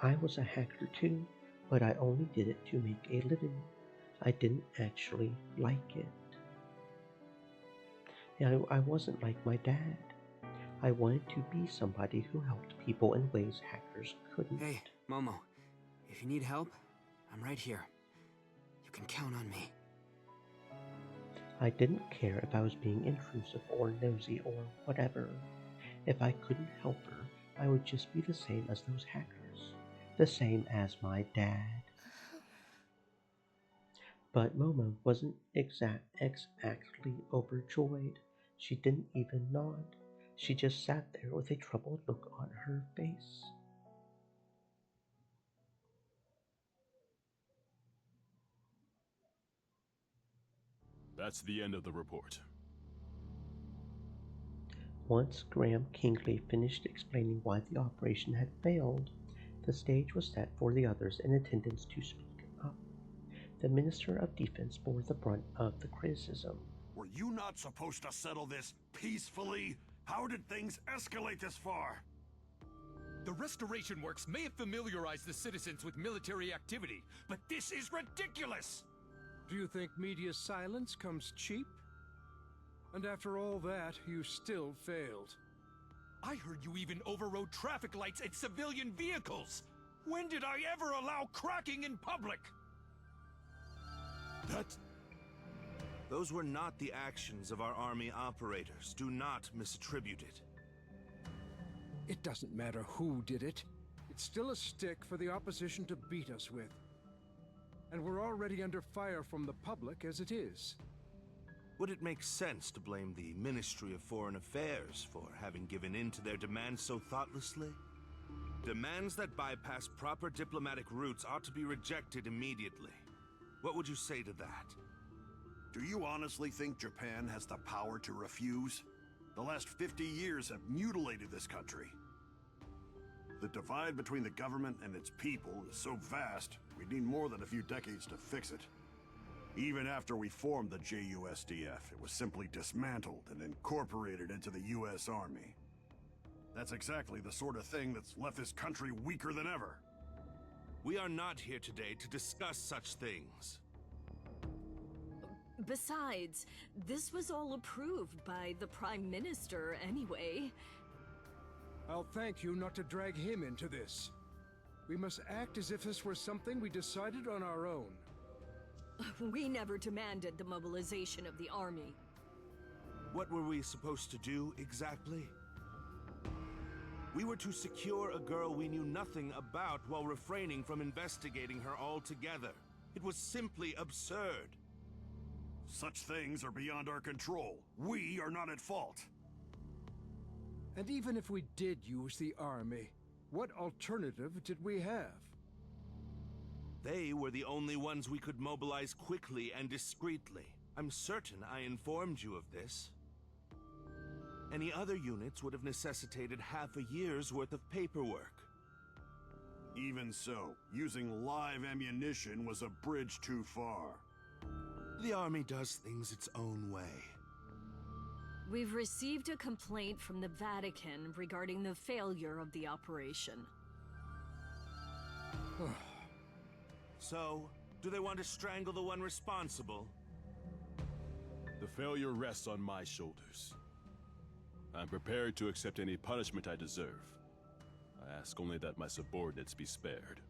I was a hacker too, but I only did it to make a living. I didn't actually like it. I wasn't like my dad. I wanted to be somebody who helped people in ways hackers couldn't. Hey, Momo. If you need help, I'm right here. You can count on me. I didn't care if I was being intrusive or nosy or whatever. If I couldn't help her, I would just be the same as those hackers. The same as my dad. But Momo wasn't exactly overjoyed. She didn't even nod. She just sat there with a troubled look on her face. That's the end of the report. Once Graham Kingley finished explaining why the operation had failed, the stage was set for the others in attendance to speak up. The Minister of Defense bore the brunt of the criticism. Were you not supposed to settle this peacefully? How did things escalate this far? The restoration works may have familiarized the citizens with military activity, but this is ridiculous! Do you think media silence comes cheap? And after all that, you still failed. I heard you even overrode traffic lights and civilian vehicles! When did I ever allow cracking in public? Those were not the actions of our army operators. Do not misattribute it. It doesn't matter who did it. It's still a stick for the opposition to beat us with. And we're already under fire from the public as it is. Would it make sense to blame the Ministry of Foreign Affairs for having given in to their demands so thoughtlessly? Demands that bypass proper diplomatic routes ought to be rejected immediately. What would you say to that? Do you honestly think Japan has the power to refuse? The last 50 years have mutilated this country. The divide between the government and its people is so vast, we'd need more than a few decades to fix it. Even after we formed the JUSDF, it was simply dismantled and incorporated into the US Army. That's exactly the sort of thing that's left this country weaker than ever. We are not here today to discuss such things. Besides, this was all approved by the Prime Minister anyway. I'll thank you not to drag him into this. We must act as if this were something we decided on our own. We never demanded the mobilization of the army. What were we supposed to do exactly? We were to secure a girl we knew nothing about while refraining from investigating her altogether. It was simply absurd. Such things are beyond our control. We are not at fault. And even if we did use the army, what alternative did we have? They were the only ones we could mobilize quickly and discreetly. I'm certain I informed you of this. Any other units would have necessitated half a year's worth of paperwork. Even so, using live ammunition was a bridge too far. The army does things its own way. We've received a complaint from the Vatican regarding the failure of the operation. So, do they want to strangle the one responsible? The failure rests on my shoulders. I'm prepared to accept any punishment I deserve. I ask only that my subordinates be spared.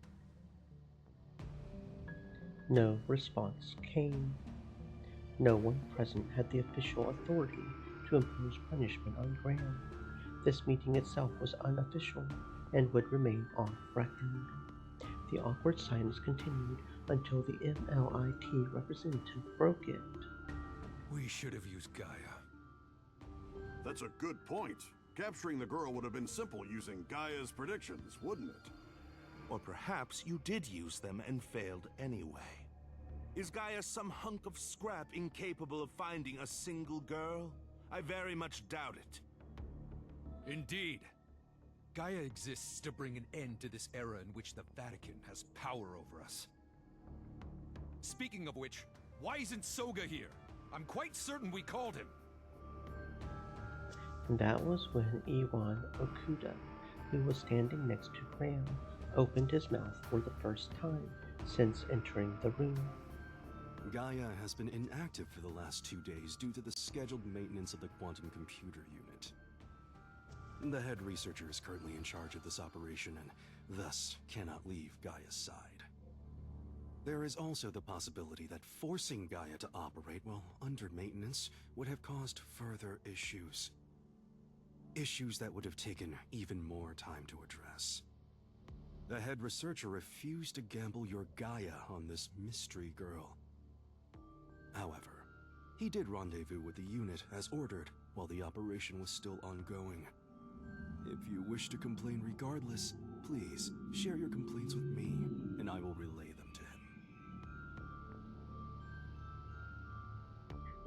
No response came. No one present had the official authority to impose punishment on Graham. This meeting itself was unofficial and would remain off record. The awkward silence continued until the MLIT representative broke it. We should have used Gaia. That's a good point. Capturing the girl would have been simple using Gaia's predictions, wouldn't it? Or perhaps you did use them and failed anyway. Is Gaia some hunk of scrap incapable of finding a single girl? I very much doubt it. Indeed. Gaia exists to bring an end to this era in which the Vatican has power over us. Speaking of which, why isn't Soga here? I'm quite certain we called him. And that was when Iwan Okuda, who was standing next to Graham, opened his mouth for the first time since entering the room. Gaia has been inactive for the last 2 days due to the scheduled maintenance of the quantum computer unit. The head researcher is currently in charge of this operation and thus cannot leave Gaia's side. There is also the possibility that forcing Gaia to operate while under maintenance would have caused further issues. Issues that would have taken even more time to address. The head researcher refused to gamble your Gaia on this mystery girl. However, he did rendezvous with the unit as ordered while the operation was still ongoing. If you wish to complain regardless, please share your complaints with me, and I will relay them to him.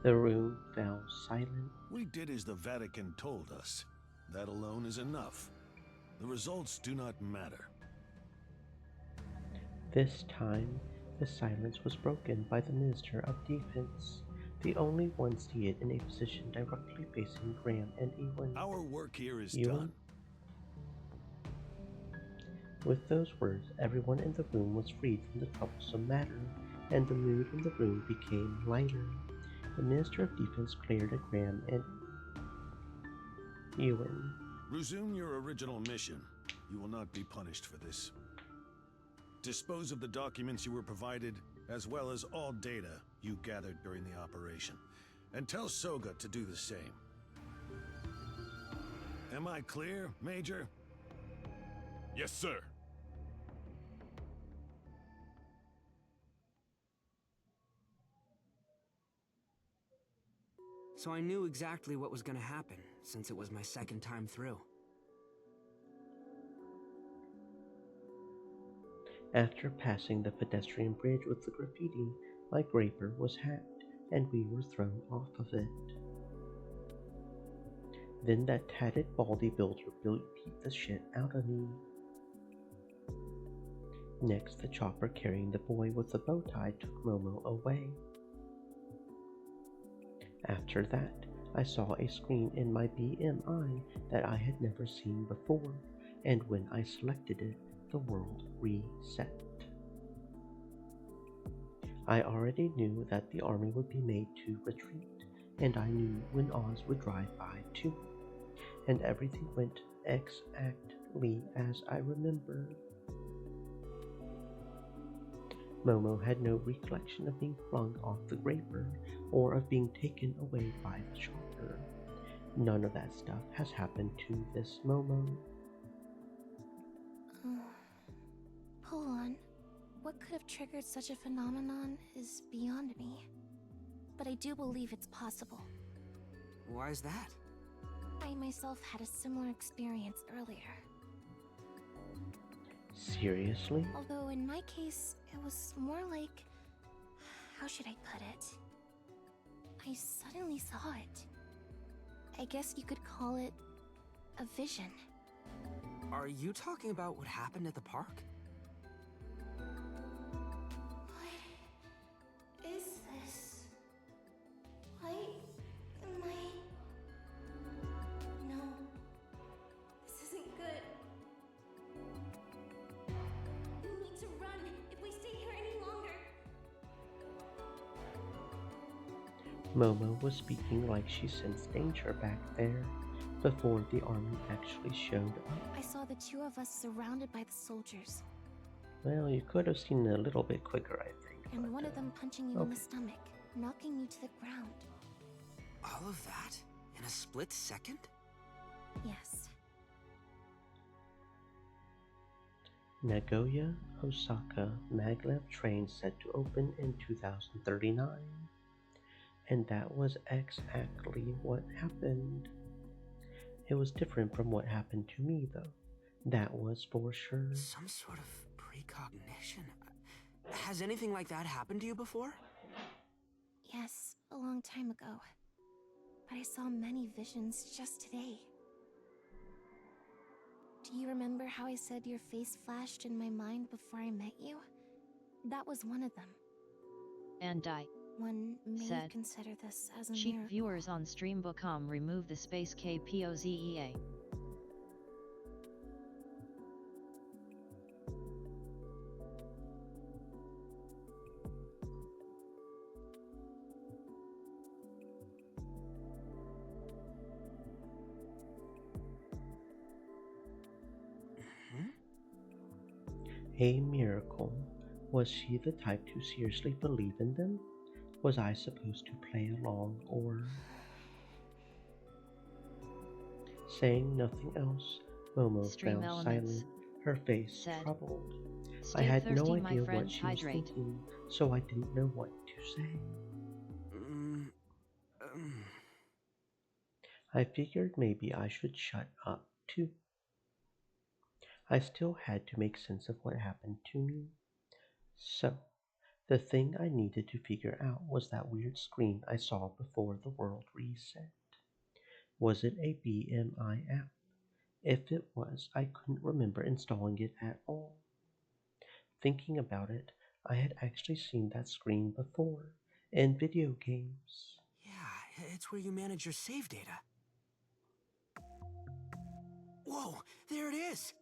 The room fell silent. We did as the Vatican told us. That alone is enough. The results do not matter. This time, the silence was broken by the Minister of Defense, the only one seated in a position directly facing Graham and Ewan. Our work here is Ewan? done. With those words, everyone in the room was freed from the troublesome matter, and the mood in the room became lighter. The Minister of Defense glared at Graham and Ewan. Resume your original mission. You will not be punished for this. Dispose of the documents you were provided, as well as all data you gathered during the operation. And tell Soga to do the same. Am I clear, Major? Yes, sir. So I knew exactly what was gonna happen, since it was my second time through. After passing the pedestrian bridge with the graffiti, my graper was hacked, and we were thrown off of it. Then that tatted baldy builder beat the shit out of me. Next, the chopper carrying the boy with the bow tie took Momo away. After that, I saw a screen in my BMI that I had never seen before, and when I selected it, the world reset. I already knew that the army would be made to retreat, and I knew when Oz would drive by too, and everything went exactly as I remember. Momo had no recollection of being flung off the graper or of being taken away by the chopper. None of that stuff has happened to this Momo. Hold on. What could have triggered such a phenomenon is beyond me. But I do believe it's possible. Why is that? I myself had a similar experience earlier. Seriously? Although in my case, it was more like... how should I put it? I suddenly saw it. I guess you could call it a vision. Are you talking about what happened at the park? What is this? Why am I... No. This isn't good. We need to run if we stay here any longer. Momo was speaking like she sensed danger back there before the army actually showed up. I saw the two of us surrounded by the soldiers. Well, you could have seen it a little bit quicker, I think. And one of them punching you in the stomach, knocking you to the ground. All of that? In a split second? Yes. Nagoya, Osaka, maglev train set to open in 2039. And that was exactly what happened. It was different from what happened to me, though. That was for sure. Some sort of precognition. Has anything like that happened to you before? Yes, a long time ago. But I saw many visions just today. Do you remember how I said your face flashed in my mind before I met you? That was one of them. And One may said, consider this as a cheap miracle. viewers on Stream.com remove the space KPOZEA. A miracle. Was she the type to seriously believe in them? Was I supposed to play along, or... Saying nothing else, Momo Stream fell Elements silent, her face said, troubled. I "Stay had no thirsty, my idea what friends, she was hydrate." thinking, so I didn't know what to say. I figured maybe I should shut up, too. I still had to make sense of what happened to me. So, the thing I needed to figure out was that weird screen I saw before the world reset. Was it a BMI app? If it was, I couldn't remember installing it at all. Thinking about it, I had actually seen that screen before, in video games. Yeah, it's where you manage your save data. Whoa, there it is!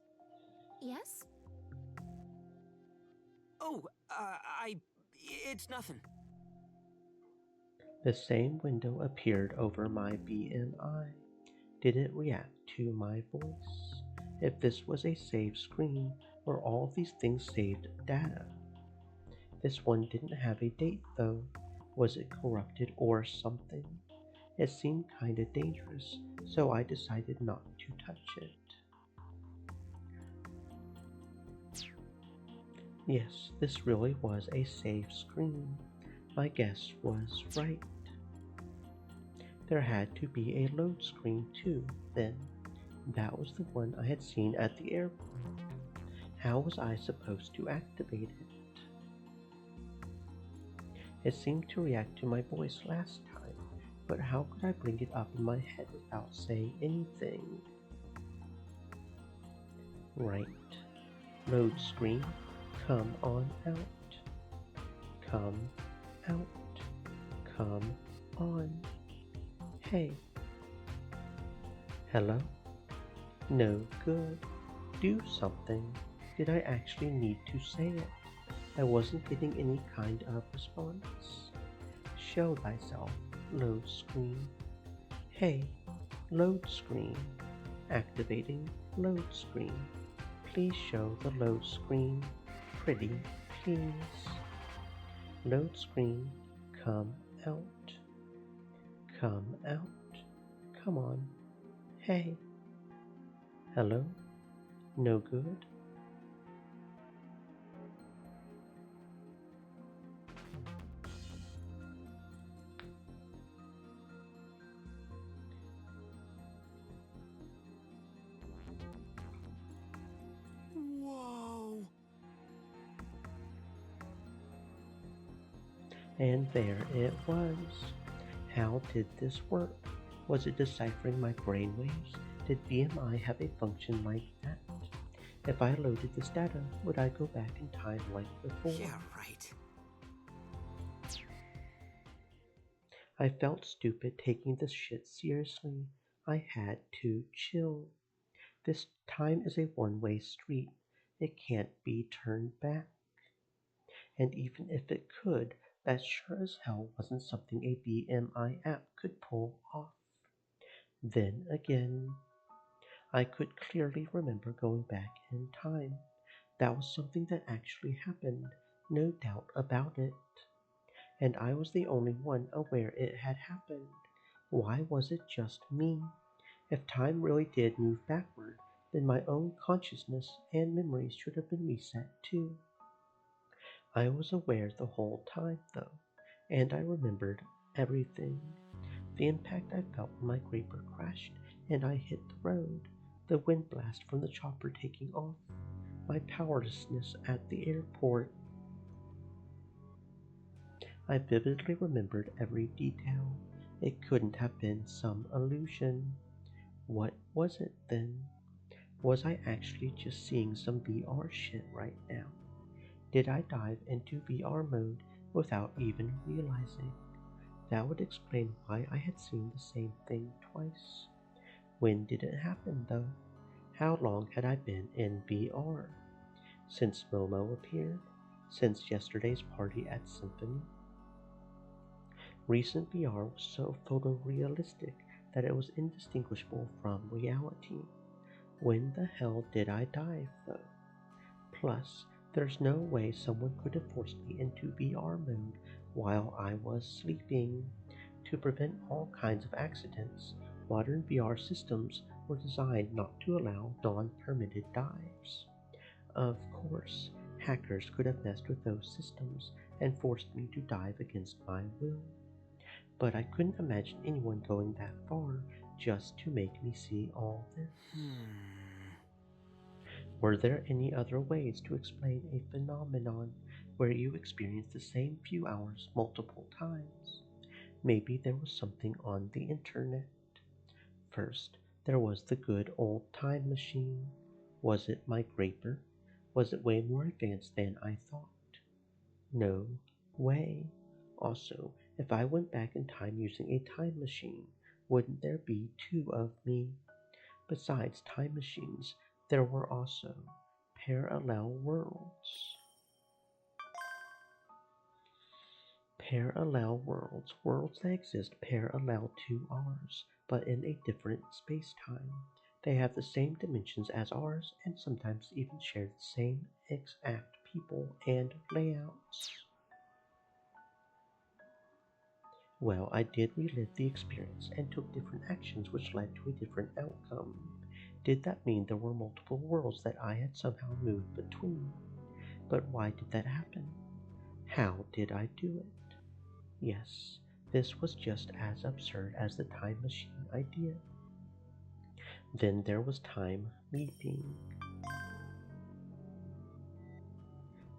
Yes? Oh, it's nothing. The same window appeared over my BMI. Did it react to my voice? If this was a save screen, were all these things saved data? This one didn't have a date though. Was it corrupted or something? It seemed kinda dangerous, so I decided not to touch it. Yes, this really was a save screen. My guess was right. There had to be a load screen too, then. That was the one I had seen at the airport. How was I supposed to activate it? It seemed to react to my voice last time, but how could I bring it up in my head without saying anything? Right. Load screen. Come on out. Come out. Come on. Hey. Hello? No good. Do something. Did I actually need to say it? I wasn't getting any kind of response. Show thyself. Load screen. Hey. Load screen. Activating load screen. Please show the load screen. Pretty, please. Load screen. Come out. Come out. Come on. Hey. Hello? No good? Whoa. And there it was. How did this work? Was it deciphering my brainwaves? Did BMI have a function like that? If I loaded this data, would I go back in time like before? Yeah, right. I felt stupid taking this shit seriously. I had to chill. This time is a one-way street. It can't be turned back. And even if it could, that sure as hell wasn't something a BMI app could pull off. Then again, I could clearly remember going back in time. That was something that actually happened, no doubt about it. And I was the only one aware it had happened. Why was it just me? If time really did move backward, then my own consciousness and memories should have been reset too. I was aware the whole time though, and I remembered everything. The impact I felt when my Creeper crashed and I hit the road, the wind blast from the chopper taking off, my powerlessness at the airport. I vividly remembered every detail. It couldn't have been some illusion. What was it then? Was I actually just seeing some VR shit right now? Did I dive into VR mode without even realizing? That would explain why I had seen the same thing twice. When did it happen though? How long had I been in VR? Since Momo appeared? Since yesterday's party at Symphony? Recent VR was so photorealistic that it was indistinguishable from reality. When the hell did I dive though? Plus, there's no way someone could have forced me into VR mode while I was sleeping. To prevent all kinds of accidents, modern VR systems were designed not to allow non-permitted dives. Of course, hackers could have messed with those systems and forced me to dive against my will. But I couldn't imagine anyone going that far just to make me see all this. Were there any other ways to explain a phenomenon where you experience the same few hours multiple times? Maybe there was something on the internet. First, there was the good old time machine. Was it my Graper? Was it way more advanced than I thought? No way. Also, if I went back in time using a time machine, wouldn't there be two of me? Besides time machines, there were also parallel worlds. Parallel worlds, worlds that exist parallel to ours, but in a different space-time. They have the same dimensions as ours and sometimes even share the same exact people and layouts. Well, I did relive the experience and took different actions which led to a different outcome. Did that mean there were multiple worlds that I had somehow moved between? But why did that happen? How did I do it? Yes, this was just as absurd as the time machine idea. Then there was time leaping.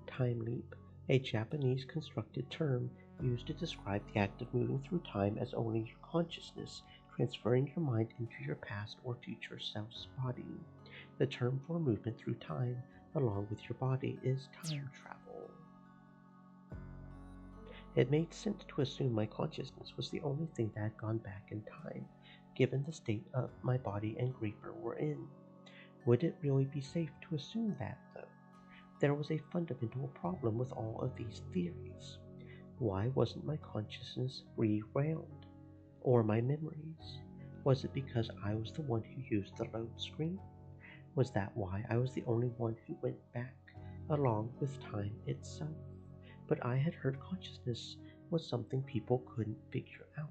Time leap, a Japanese constructed term used to describe the act of moving through time as only your consciousness transferring your mind into your past or future self's body. The term for movement through time, along with your body, is time travel. It made sense to assume my consciousness was the only thing that had gone back in time, given the state of my body and Graper were in. Would it really be safe to assume that, though? There was a fundamental problem with all of these theories. Why wasn't my consciousness rewound? Or my memories? Was it because I was the one who used the load screen? Was that why I was the only one who went back, along with time itself? But I had heard consciousness was something people couldn't figure out.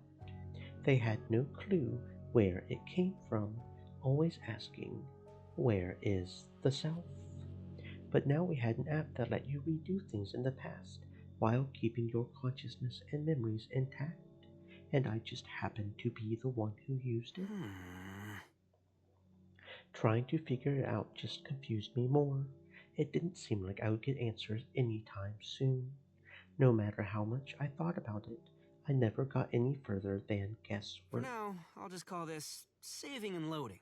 They had no clue where it came from, always asking, where is the self? But now we had an app that let you redo things in the past while keeping your consciousness and memories intact, and I just happened to be the one who used it. Trying to figure it out just confused me more. It didn't seem like I would get answers anytime soon. No matter how much I thought about it, I never got any further than For guesswork. now, I'll just call this saving and loading.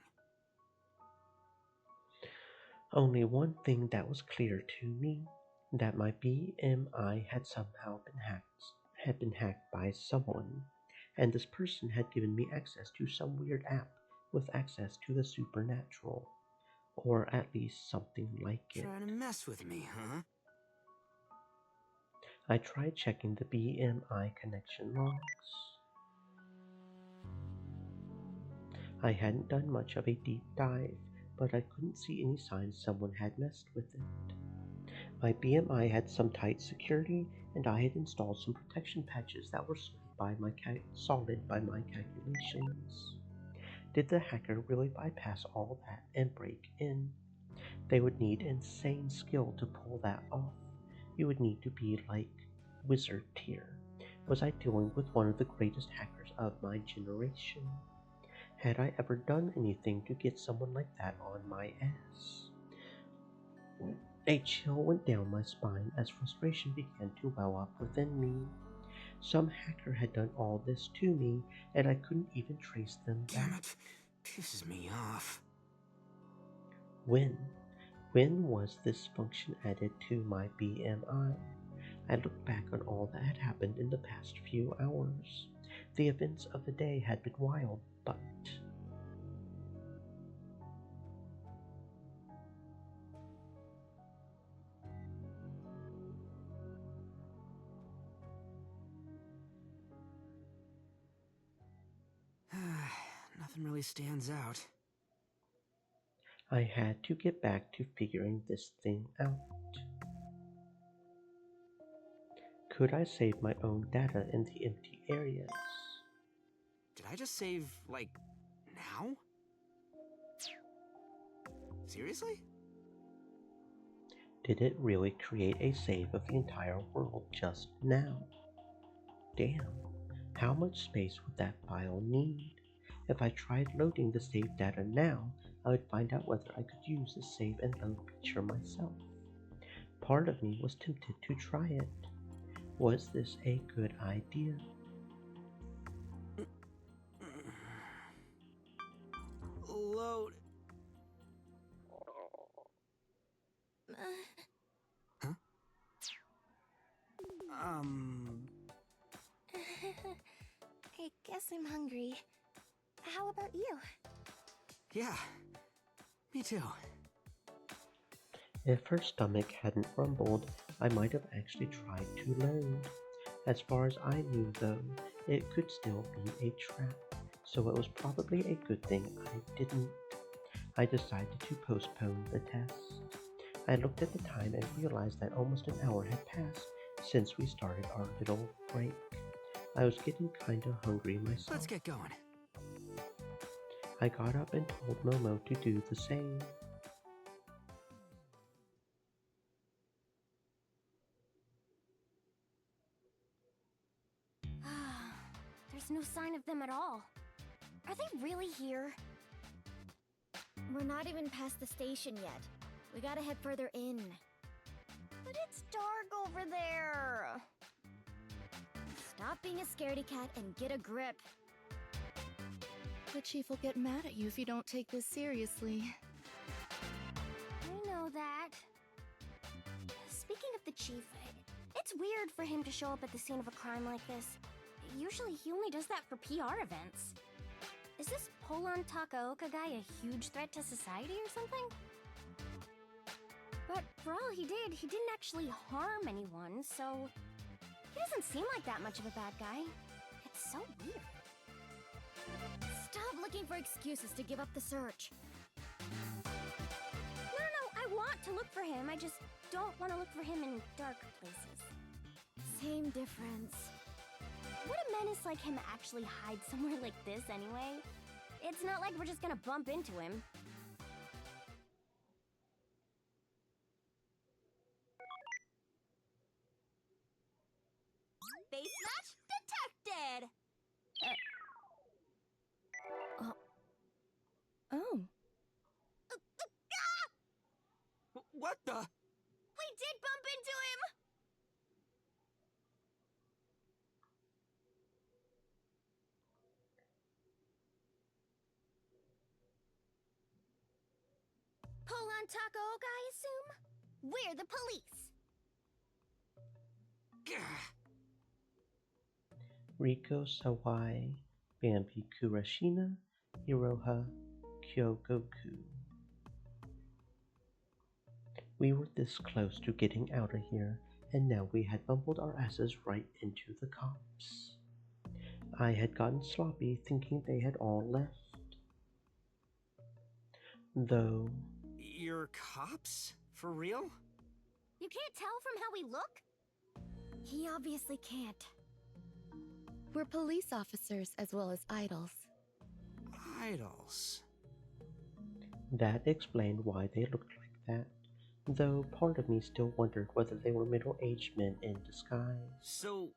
Only one thing that was clear to me, that my BMI had somehow been hacked by someone, and this person had given me access to some weird app with access to the supernatural, or at least something like it. Trying to mess with me, huh? I tried checking the BMI connection logs. I hadn't done much of a deep dive, but I couldn't see any signs someone had messed with it. My BMI had some tight security, and I had installed some protection patches that were solid by my calculations. Did the hacker really bypass all that and break in? They would need insane skill to pull that off. You would need to be like wizard tier. Was I dealing with one of the greatest hackers of my generation? Had I ever done anything to get someone like that on my ass? A chill went down my spine as frustration began to well up within me. Some hacker had done all this to me, and I couldn't even trace them Damn back. it. Pisses me off. When? When was this function added to my BMI? I looked back on all that had happened in the past few hours. The events of the day had been wild, but... Nothing really stands out. I had to get back to figuring this thing out. Could I save my own data in the empty areas? Did I just save, like, now? Seriously? Did it really create a save of the entire world just now? Damn, how much space would that file need? If I tried loading the saved data now, I would find out whether I could use the save and load feature myself. Part of me was tempted to try it. Was this a good idea? Load. Huh? I guess I'm hungry. How about you? Yeah. Me too. If her stomach hadn't rumbled, I might have actually tried to load. As far as I knew though, it could still be a trap, so it was probably a good thing I didn't. I decided to postpone the test. I looked at the time and realized that almost an hour had passed since we started our little break. I was getting kinda hungry myself. Let's get going. I got up and told Momo to do the same. There's no sign of them at all. Are they really here? We're not even past the station yet. We gotta head further in. But it's dark over there. Stop being a scaredy cat and get a grip. The chief will get mad at you if you don't take this seriously. I know that. Speaking of the chief, it's weird for him to show up at the scene of a crime like this. Usually he only does that for PR events. Is this Polon Takaoka guy a huge threat to society or something? But for all he didn't actually harm anyone, so... he doesn't seem like that much of a bad guy. It's so weird. Stop looking for excuses to give up the search. No, I want to look for him. I just don't want to look for him in dark places. Same difference. Would a menace like him actually hide somewhere like this anyway? It's not like we're just gonna bump into him. Face match detected! Oh. What the? We did bump into him! Polon Takaoka, I assume? We're the police! Riko Sawai, Bambi Kurashina, Iroha Kyogoku. We were this close to getting out of here, and now we had bumbled our asses right into the cops. I had gotten sloppy thinking they had all left. Though... You're cops? For real? You can't tell from how we look? He obviously can't. We're police officers as well as idols. Idols? That explained why they looked like that, though part of me still wondered whether they were middle-aged men in disguise. So,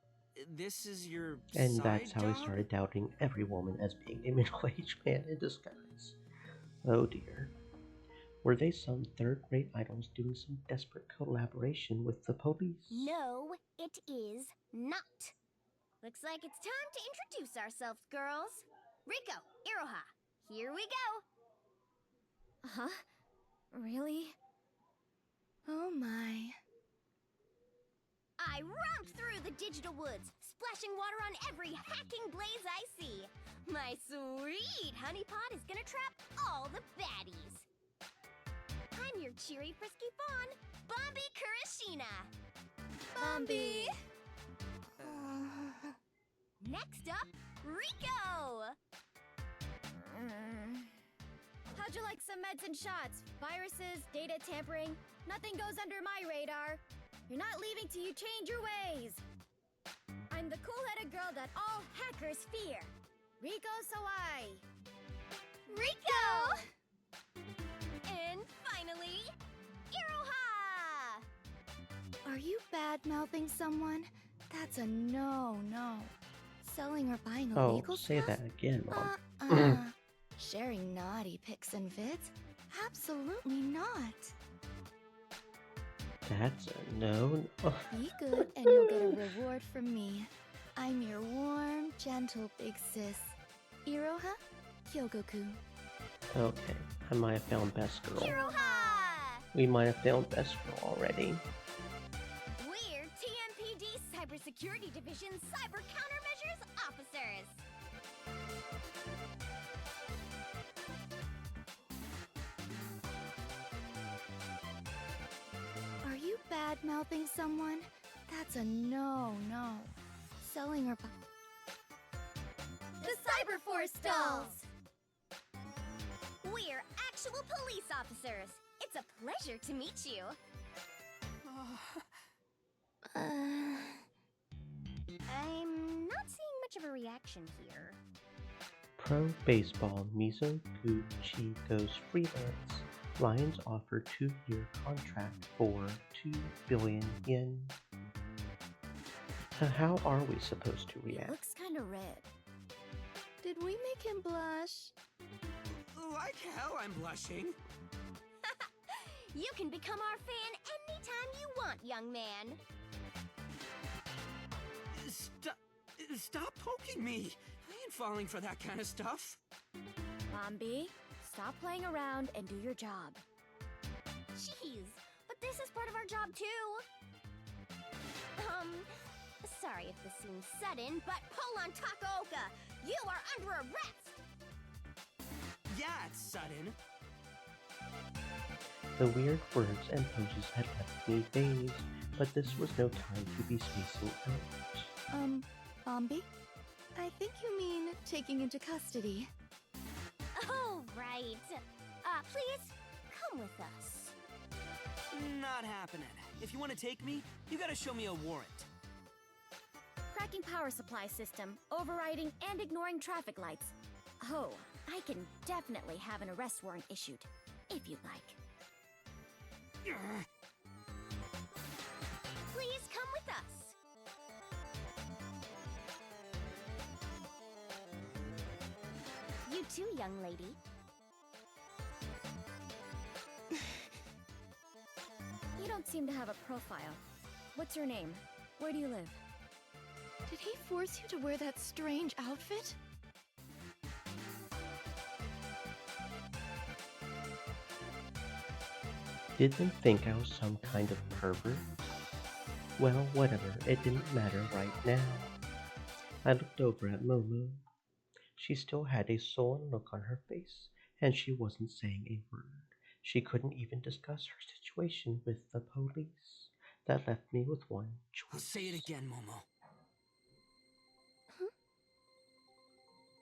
this is your And side that's how job? he started doubting every woman as being a middle-aged man in disguise. Oh dear. Were they some third-rate idols doing some desperate collaboration with the police? No, it is not. Looks like it's time to introduce ourselves, girls. Rico, Iroha, here we go. Huh? Really? Oh my. I romped through the digital woods, splashing water on every hacking blaze I see. My sweet honeypot is gonna trap all the baddies. I'm your cheery, frisky fawn, Bombi Kurashina. Bombi! Next up, Rico! How'd you like some meds and shots? Viruses, data tampering, nothing goes under my radar. You're not leaving till you change your ways. I'm the cool-headed girl that all hackers fear. Rico Sawai. Rico! And finally, Iroha! Are you bad-mouthing someone? That's a no. Selling or buying illegal Oh, say stuff? that again, Mom. Sharing naughty pics and vids? Absolutely not. That's a no. Be good and you'll get a reward from me. I'm your warm, gentle big sis. Iroha Kyogoku. Okay, I might have found Best Girl. Iroha! We might have found Best Girl already. We're TMPD Cybersecurity Division Cyber Countermeasures Officers. Are you bad-mouthing someone? That's a no. Selling or The Cyber Force Dolls! We're actual police officers. It's a pleasure to meet you. I'm not seeing much of a reaction here. Pro Baseball Mizoguchi goes freelance. Lions offer 2-year contract for 2 billion yen. How are we supposed to react? looks kind of red. Did we make him blush? Like hell I'm blushing. You can become our fan anytime you want, young man. Stop poking me. I ain't falling for that kind of stuff. Bombi, stop playing around and do your job. Jeez, but this is part of our job too. Sorry if this seems sudden, but hold on, Takaoka! You are under arrest! Yeah, it's sudden. The weird words and poses had left me dazed, but this was no time to be spacing out. Bombi? I think you mean taking into custody. Oh, right. Please, come with us. Not happening. If you want to take me, you gotta show me a warrant. Cracking power supply system, overriding and ignoring traffic lights. Oh, I can definitely have an arrest warrant issued, if you'd like. Please come with us. You too, young lady. You don't seem to have a profile. What's your name? Where do you live? Did he force you to wear that strange outfit? Did they think I was some kind of pervert? Well, whatever, it didn't matter right now. I looked over at Momo. She still had a sullen look on her face, and she wasn't saying a word. She couldn't even discuss her situation with the police. That left me with one choice. I'll say it again, Momo.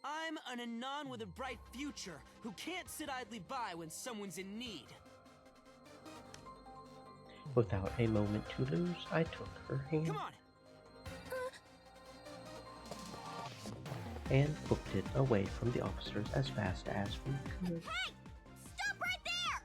I'm an Anon with a bright future who can't sit idly by when someone's in need. Without a moment to lose, I took her hand Come on! and booked it away from the officers as fast as we could. Hey! Stop right there!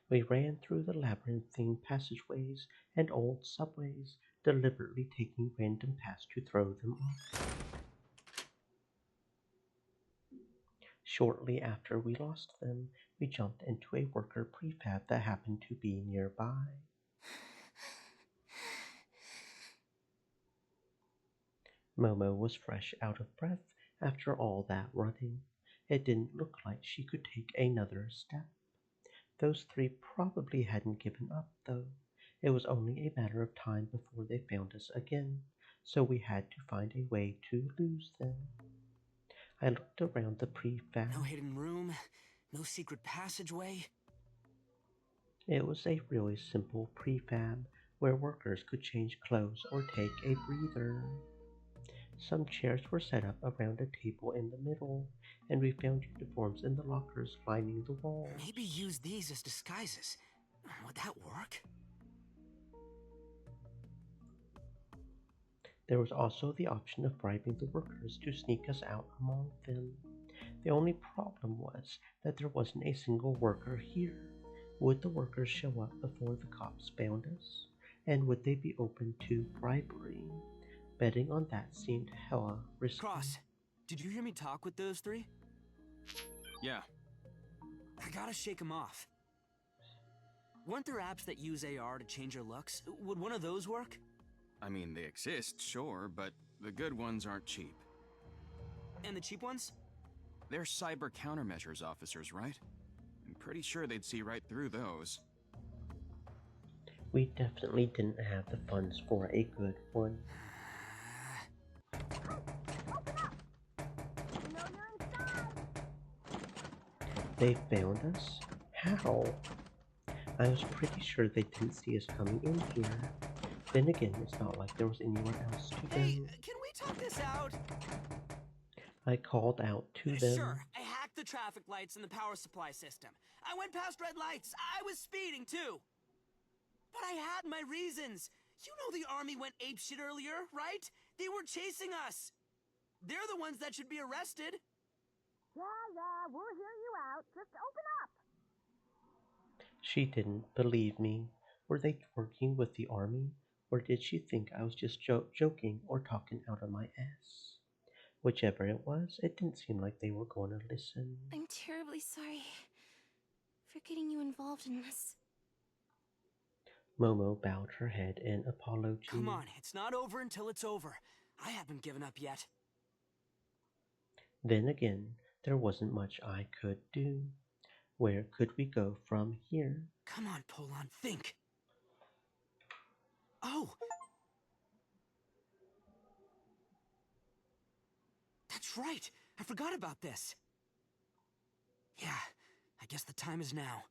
We ran through the labyrinthine passageways and old subways, deliberately taking random paths to throw them off. Shortly after we lost them, we jumped into a worker prefab that happened to be nearby. Momo was fresh out of breath after all that running. It didn't look like she could take another step. Those three probably hadn't given up, though. It was only a matter of time before they found us again, so we had to find a way to lose them. I looked around the prefab. No hidden room, no secret passageway. It was a really simple prefab where workers could change clothes or take a breather. Some chairs were set up around a table in the middle, and we found uniforms in the lockers lining the walls. Maybe use these as disguises. Would that work? There was also the option of bribing the workers to sneak us out among them. The only problem was that there wasn't a single worker here. Would the workers show up before the cops found us? And would they be open to bribery? Betting on that seemed hella risky. Cross, did you hear me talk with those three? Yeah. I gotta shake them off. Weren't there apps that use AR to change your looks? Would one of those work? I mean, they exist, sure, but the good ones aren't cheap. And the cheap ones? They're cyber countermeasures officers, right? I'm pretty sure they'd see right through those. We definitely didn't have the funds for a good one. They found us? How? I was pretty sure they didn't see us coming in here. Then again, it's not like there was anywhere else to go. Hey, can we talk this out? I called out to them. Sure, I hacked the traffic lights and the power supply system. I went past red lights. I was speeding too. But I had my reasons. You know the army went apeshit earlier, right? They were chasing us. They're the ones that should be arrested. Yeah, we'll hear you out. Just open up. She didn't believe me. Were they working with the army? Or did she think I was just joking or talking out of my ass? Whichever it was, it didn't seem like they were going to listen. I'm terribly sorry for getting you involved in this. Momo bowed her head in apology. Come on, it's not over until it's over. I haven't given up yet. Then again, there wasn't much I could do. Where could we go from here? Come on, Polan, think. Oh! That's right! I forgot about this. Yeah, I guess the time is now.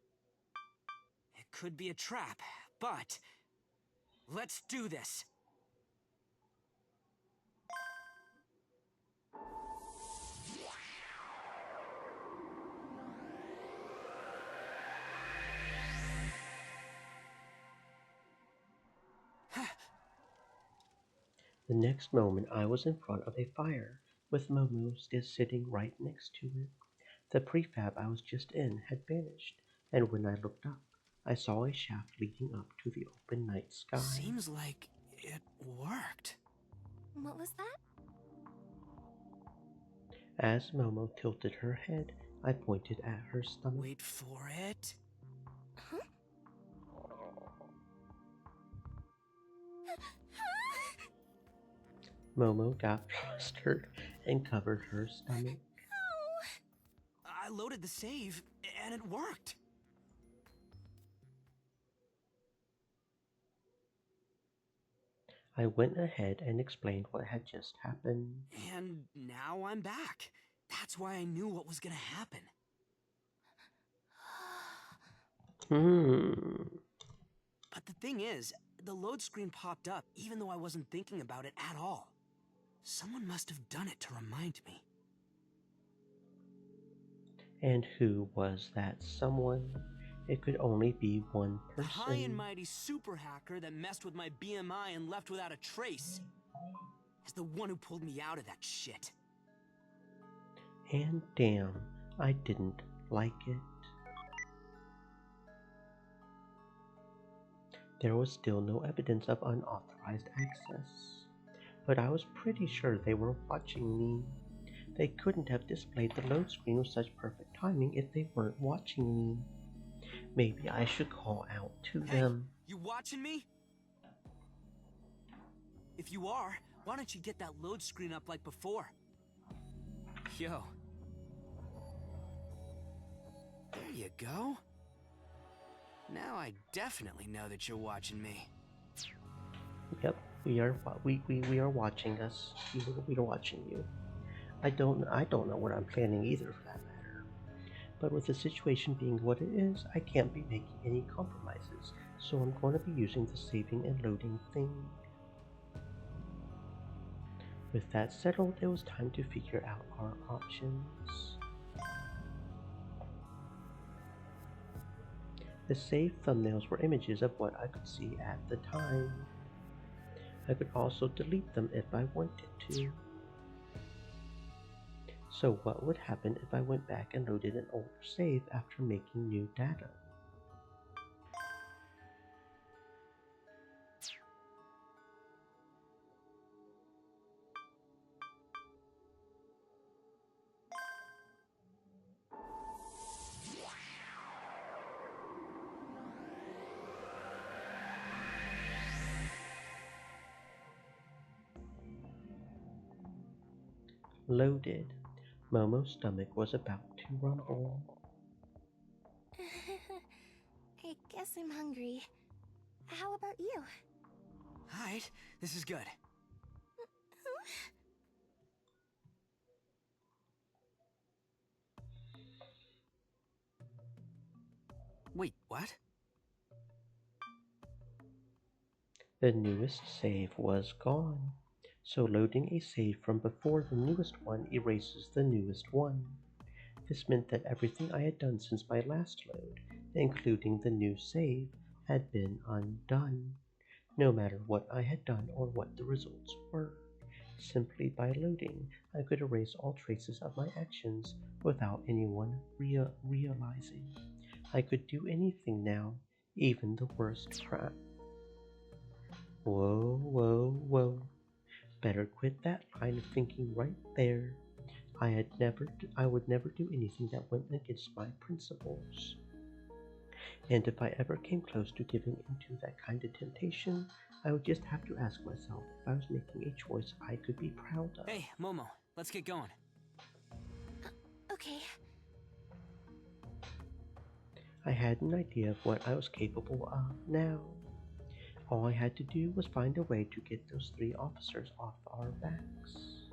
It could be a trap, but let's do this. The next moment I was in front of a fire, with Momo still sitting right next to it. The prefab I was just in had vanished, and when I looked up, I saw a shaft leading up to the open night sky. Seems like it worked. What was that? As Momo tilted her head, I pointed at her stomach. Wait for it. Huh? Momo got flustered and covered her stomach. I loaded the save, and it worked. I went ahead and explained what had just happened. And now I'm back. That's why I knew what was gonna happen. But the thing is, the load screen popped up even though I wasn't thinking about it at all. Someone must have done it to remind me. And who was that someone? It could only be one The person. high and mighty super hacker that messed with my BMI and left without a trace is the one who pulled me out of that shit. And damn, I didn't like it. There was still no evidence of unauthorized access, but I was pretty sure they were watching me. They couldn't have displayed the load screen with such perfect timing if they weren't watching me. Maybe I should call out to them. You watching me? If you are, why don't you get that load screen up like before? Yo. There you go. Now I definitely know that you're watching me. Yep, we are watching us. We are watching you. I don't know what I'm planning either for that matter. But with the situation being what it is, I can't be making any compromises, so I'm going to be using the saving and loading thing. With that settled, it was time to figure out our options. The saved thumbnails were images of what I could see at the time. I could also delete them if I wanted to. So what would happen if I went back and loaded an older save after making new data? Loaded. Momo's stomach was about to rumble. I guess I'm hungry. How about you? Alright, this is good. Wait, what? The newest save was gone, so loading a save from before the newest one erases the newest one. This meant that everything I had done since my last load, including the new save, had been undone, no matter what I had done or what the results were. Simply by loading, I could erase all traces of my actions without anyone realizing. I could do anything now, even the worst crap. Whoa, whoa, whoa. Better quit that line of thinking right there. I would never do anything that went against my principles. And if I ever came close to giving into that kind of temptation, I would just have to ask myself if I was making a choice I could be proud of. Hey, Momo, let's get going. Okay. I had an idea of what I was capable of now. All I had to do was find a way to get those 3 officers off our backs.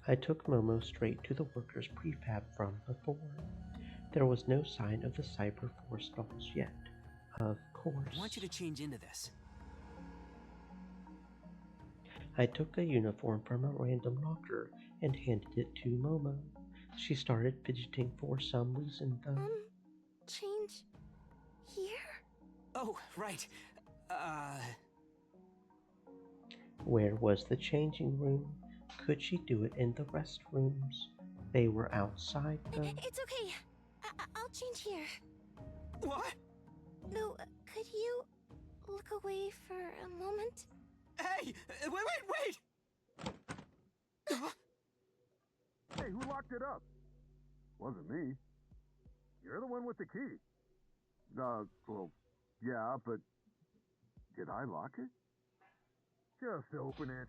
I took Momo straight to the workers' prefab from before. There was no sign of the Cyber Force dolls yet, of course. I want you to change into this. I took a uniform from a random locker and handed it to Momo. She started fidgeting for some reason though. Change here? Oh, right. Where was the changing room? Could she do it in the restrooms? They were outside though. It's okay. I'll change here. What? No, could you look away for a moment? Hey! Wait! Hey, who locked it up? Wasn't me. You're the one with the key. Well, yeah, but did I lock it? Just open it.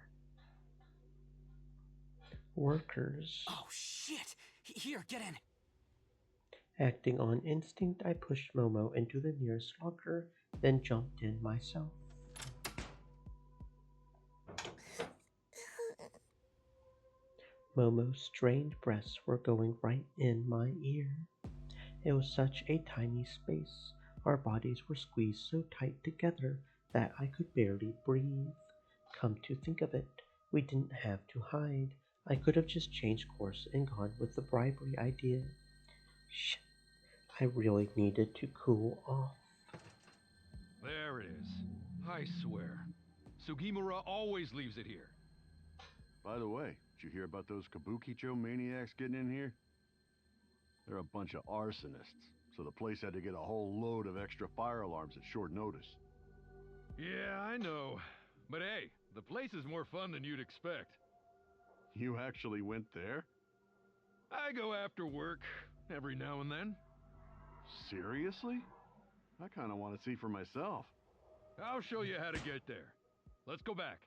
Workers. Oh, shit! Here, get in. Acting on instinct, I pushed Momo into the nearest locker, then jumped in myself. Momo's strained breaths were going right in my ear. It was such a tiny space. Our bodies were squeezed so tight together that I could barely breathe. Come to think of it, we didn't have to hide. I could have just changed course and gone with the bribery idea. Shit, I really needed to cool off. There it is. I swear. Sugimura always leaves it here. By the way, did you hear about those Kabukicho maniacs getting in here? They're a bunch of arsonists, so the place had to get a whole load of extra fire alarms at short notice. Yeah, I know. But hey, the place is more fun than you'd expect. You actually went there? I go after work every now and then. Seriously? I kind of want to see for myself. I'll show you how to get there. Let's go back.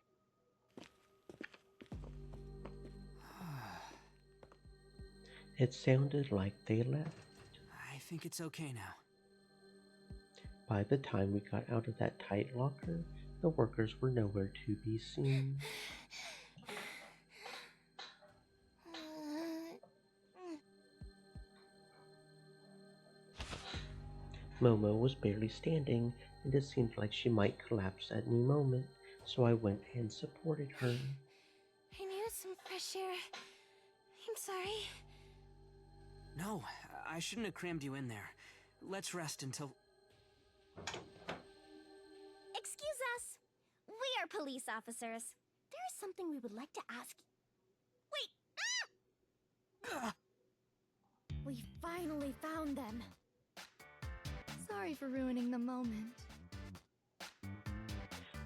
It sounded like they left. I think it's okay now. By the time we got out of that tight locker, the workers were nowhere to be seen. Momo was barely standing, and it seemed like she might collapse at any moment, so I went and supported her. I needed some fresh air. I'm sorry. No, I shouldn't have crammed you in there. Let's rest until... Excuse us. We are police officers. There is something we would like to ask you. Wait! Ah! We finally found them. Sorry for ruining the moment.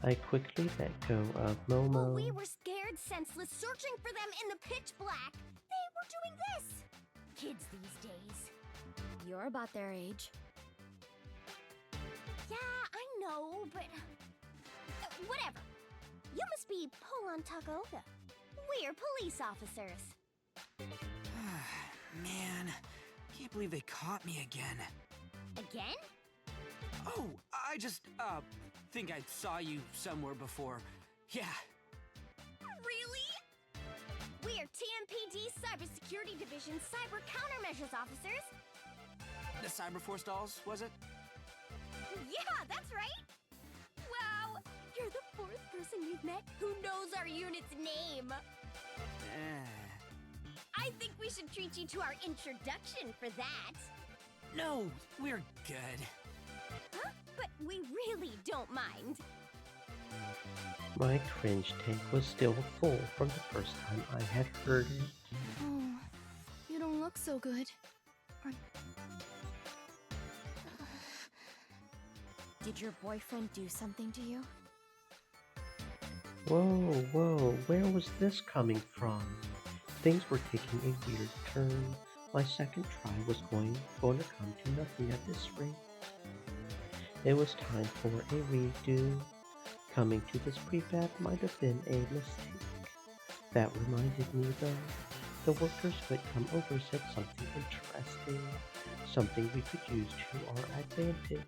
I quickly let go of Momo. We were scared senseless searching for them in the pitch black. They were doing this. Kids these days. You're about their age. Yeah, I know, but... whatever. You must be Polon Takaoka. We're police officers. Man, can't believe they caught me again. Again? Oh, I just, think I saw you somewhere before. Yeah. Really? We are TMPD Cybersecurity Division Cyber Countermeasures Officers. The Cyberforce dolls, was it? Yeah, that's right. Wow, you're the fourth person we've met who knows our unit's name. I think we should treat you to our introduction for that. No, we're good. Huh? But we really don't mind. My cringe tank was still full from the first time I had heard it. Oh, you don't look so good. Did your boyfriend do something to you? Whoa, where was this coming from? Things were taking a weird turn. My second try was going to come to nothing at this rate. It was time for a redo. Coming to this prefab might have been a mistake. That reminded me though, the workers who had come over said something interesting, something we could use to our advantage.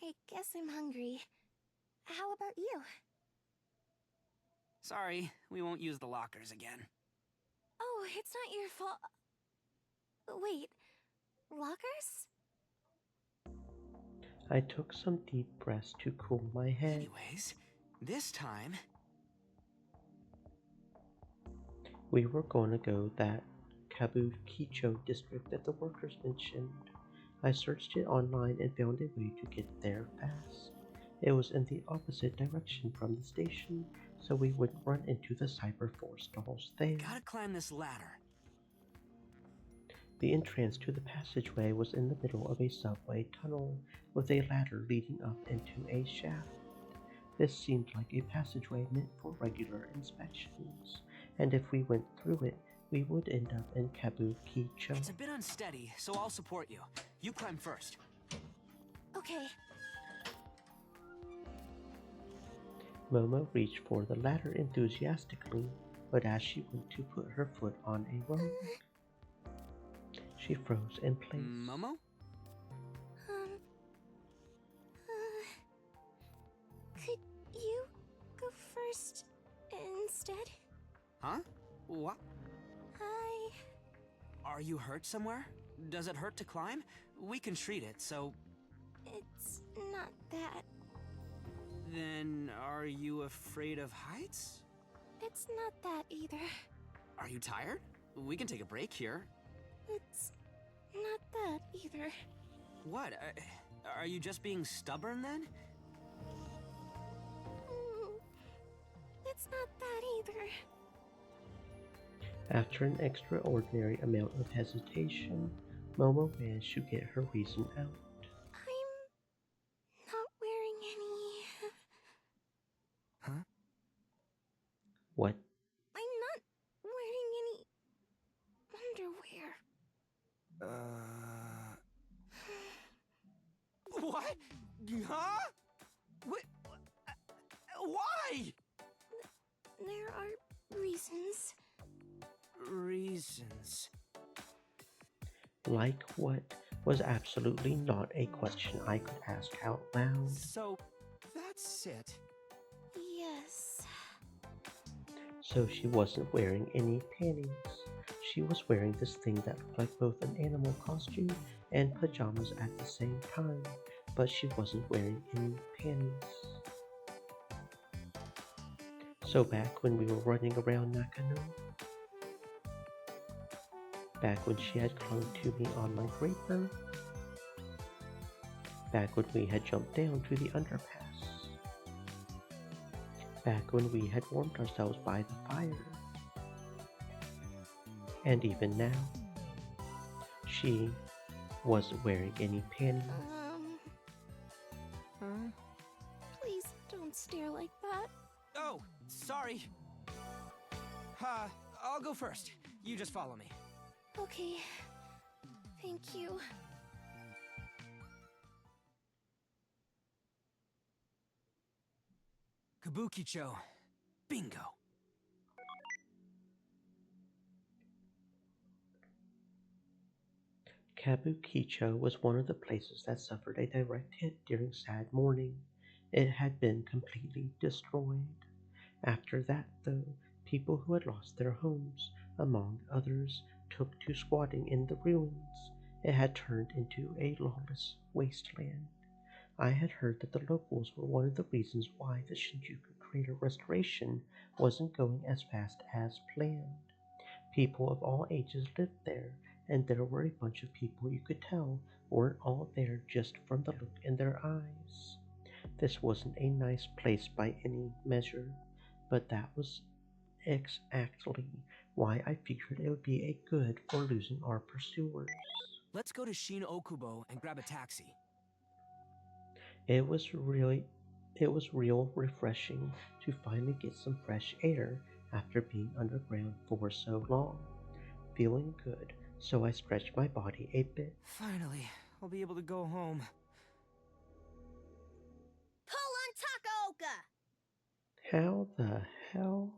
I guess I'm hungry. How about you? Sorry, we won't use the lockers again. Oh, it's not your fault. Wait, lockers? I took some deep breaths to cool my head. Anyways, this time... We were going to go that Kabukicho district that the workers mentioned. I searched it online and found a way to get there fast. It was in the opposite direction from the station, so we wouldn't run into the Cyberforce dolls there. Gotta climb this ladder. The entrance to the passageway was in the middle of a subway tunnel, with a ladder leading up into a shaft. This seemed like a passageway meant for regular inspections, and if we went through it, we would end up in Kabukicho. It's a bit unsteady, so I'll support you. You climb first. Okay. Momo reached for the ladder enthusiastically, but as she went to put her foot on a rung, she froze in place. Momo? Could you go first instead? Huh? What? Are you hurt somewhere? Does it hurt to climb? We can treat it, so... It's not that. Then are you afraid of heights? It's not that either. Are you tired? We can take a break here. It's not that either. What? Are you just being stubborn then? It's not that either. After an extraordinary amount of hesitation, Momo managed to get her reason out. I'm not wearing any... Huh? What? I'm not wearing any underwear. What? Huh? What? Why? There are reasons. Reasons. Like what was absolutely not a question I could ask out loud. So, that's it. Yes. So she wasn't wearing any panties. She was wearing this thing that looked like both an animal costume and pajamas at the same time, but she wasn't wearing any panties. So back when we were running around Nakano, back when she had clung to me on my greatbow, back when we had jumped down to the underpass, back when we had warmed ourselves by the fire, and even now, she wasn't wearing any panties. Please don't stare like that. Oh, sorry. I'll go first. You just follow me. Okay. Thank you. Kabukicho. Bingo. Kabukicho was one of the places that suffered a direct hit during Sad Morning. It had been completely destroyed. After that, though, people who had lost their homes, among others, took to squatting in the ruins. It had turned into a lawless wasteland. I had heard that the locals were one of the reasons why the Shinjuku crater restoration wasn't going as fast as planned. People of all ages lived there, and there were a bunch of people you could tell weren't all there just from the look in their eyes. This wasn't a nice place by any measure, but that was exactly why I figured it would be a good for losing our pursuers. Let's go to Shin Okubo and grab a taxi. It was real refreshing to finally get some fresh air after being underground for so long. Feeling good, so I stretched my body a bit. Finally, I'll be able to go home. Pull on Takaoka! How the hell?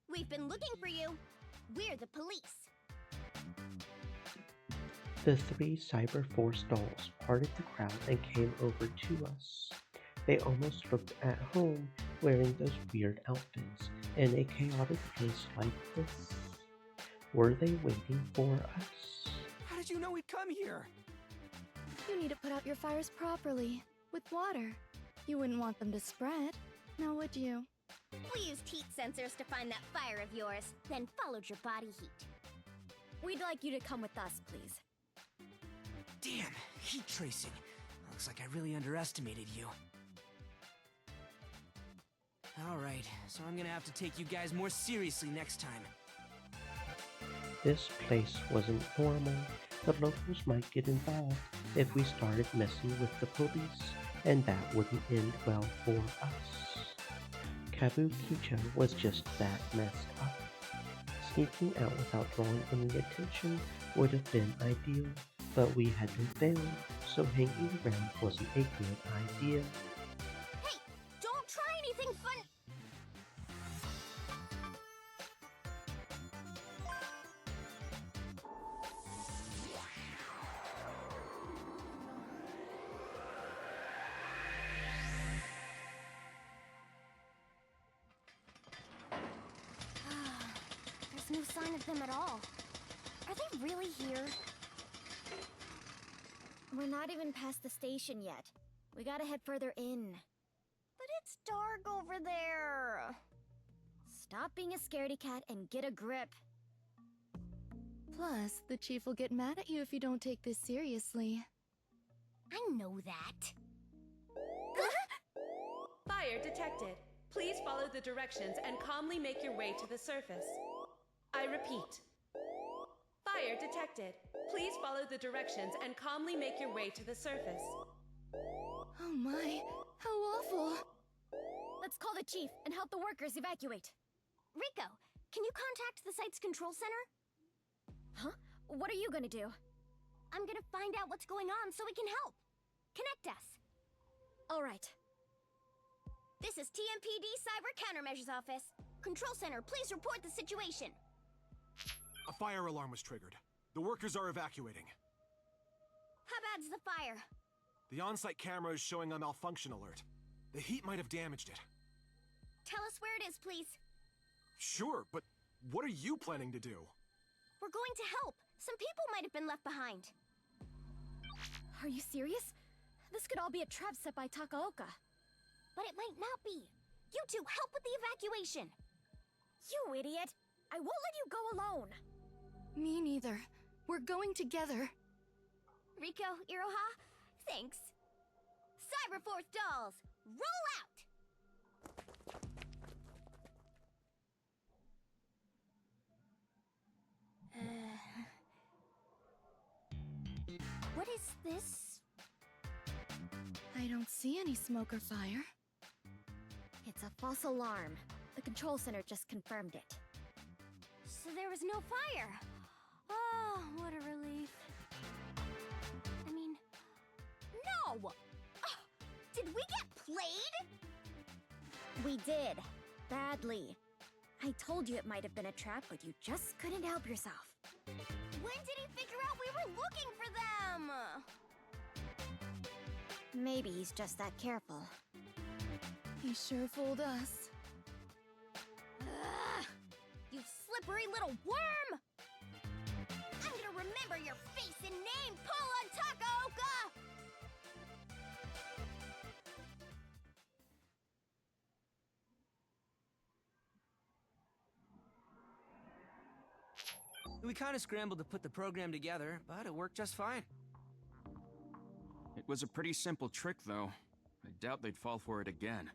We've been looking for you. We're the police. The three Cyber Force dolls parted the crowd and came over to us. They almost looked at home wearing those weird outfits in a chaotic place like this. Were they waiting for us? How did you know we'd come here? You need to put out your fires properly, with water. You wouldn't want them to spread, now would you? We used heat sensors to find that fire of yours, then followed your body heat. We'd like you to come with us, please. Damn, heat tracing. Looks like I really underestimated you. Alright, so I'm gonna have to take you guys more seriously next time. This place wasn't normal. The locals might get involved if we started messing with the police, and that wouldn't end well for us. Kabukicho was just that messed up. Sneaking out without drawing any attention would have been ideal, but we had been found, so hanging around wasn't a good idea. Hey, don't try anything fun! There's no sign of them at all. Are they really here? We're not even past the station yet. We gotta head further in. But it's dark over there. Stop being a scaredy cat and get a grip. Plus, the chief will get mad at you if you don't take this seriously. I know that. Fire detected. Please follow the directions and calmly make your way to the surface. I repeat. Fire detected. Please follow the directions and calmly make your way to the surface. Oh my, how awful. Let's call the chief and help the workers evacuate. Rico, can you contact the site's control center? Huh? What are you gonna do? I'm gonna find out what's going on so we can help. Connect us. All right. This is TMPD Cyber Countermeasures Office. Control center, please report the situation. A fire alarm was triggered. The workers are evacuating. How bad's the fire? The on-site camera is showing a malfunction alert. The heat might have damaged it. Tell us where it is, please. Sure, but what are you planning to do? We're going to help. Some people might have been left behind. Are you serious? This could all be a trap set by Takaoka. But it might not be. You two, help with the evacuation. You idiot! I won't let you go alone. Me neither. We're going together. Rico, Iroha, thanks. Cyberforce dolls, roll out! What is this? I don't see any smoke or fire. It's a false alarm. The control center just confirmed it. So there was no fire. Oh, what a relief. I mean, no! Oh, did we get played? We did. Badly. I told you it might have been a trap, but you just couldn't help yourself. When did he figure out we were looking for them? Maybe he's just that careful. He sure fooled us. Ugh, you slippery little worm! I'm gonna remember your face and name, Paula Takaoka! We kind of scrambled to put the program together, but it worked just fine. It was a pretty simple trick, though. I doubt they'd fall for it again.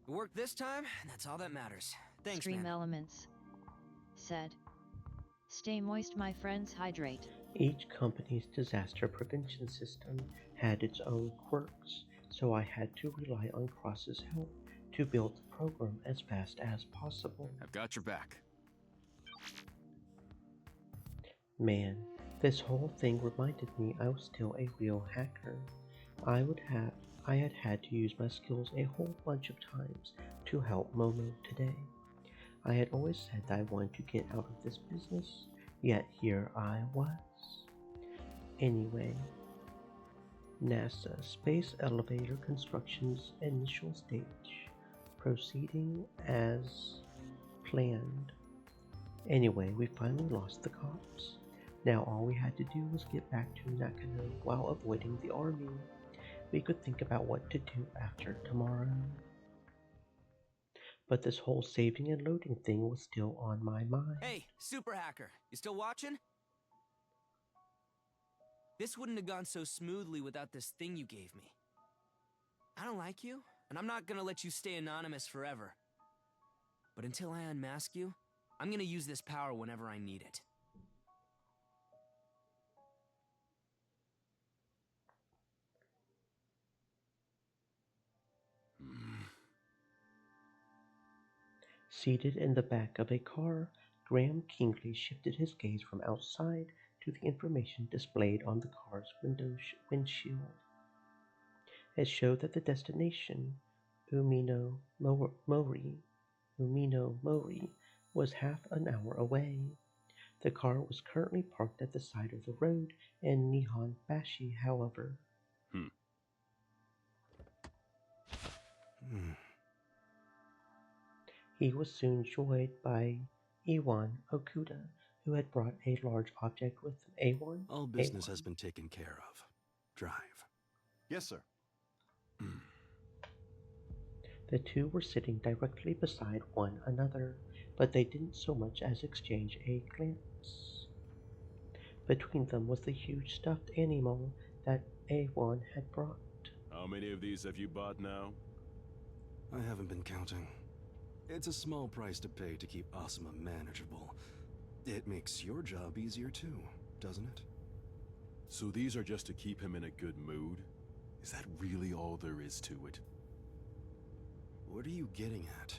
It worked this time, and that's all that matters. Thanks, Stream man. Elements said, "Stay moist, my friends, hydrate." Each company's disaster prevention system had its own quirks, so I had to rely on Cross's help to build the program as fast as possible. I've got your back. Man, this whole thing reminded me I was still a real hacker. I had had to use my skills a whole bunch of times to help Momo today. I had always said that I wanted to get out of this business, yet here I was. Anyway, NASA Space Elevator Construction's initial stage, proceeding as planned. Anyway, we finally lost the cops. Now all we had to do was get back to Nakano while avoiding the army. We could think about what to do after tomorrow. But this whole saving and loading thing was still on my mind. Hey, Super Hacker, you still watching? This wouldn't have gone so smoothly without this thing you gave me. I don't like you, and I'm not gonna let you stay anonymous forever. But until I unmask you, I'm gonna use this power whenever I need it. Seated in the back of a car, Graham Kingley shifted his gaze from outside to the information displayed on the car's windshield. It showed that the destination, Umino Mori, was half an hour away. The car was currently parked at the side of the road in Nihon Bashi, however. He was soon joined by Iwan Okuda, who had brought a large object with him. A1? All business has been taken care of. Drive. Yes, sir. The two were sitting directly beside one another, but they didn't so much as exchange a glance. Between them was the huge stuffed animal that A1 had brought. How many of these have you bought now? I haven't been counting. It's a small price to pay to keep Asuma manageable. It makes your job easier too, doesn't it? So these are just to keep him in a good mood? Is that really all there is to it? What are you getting at?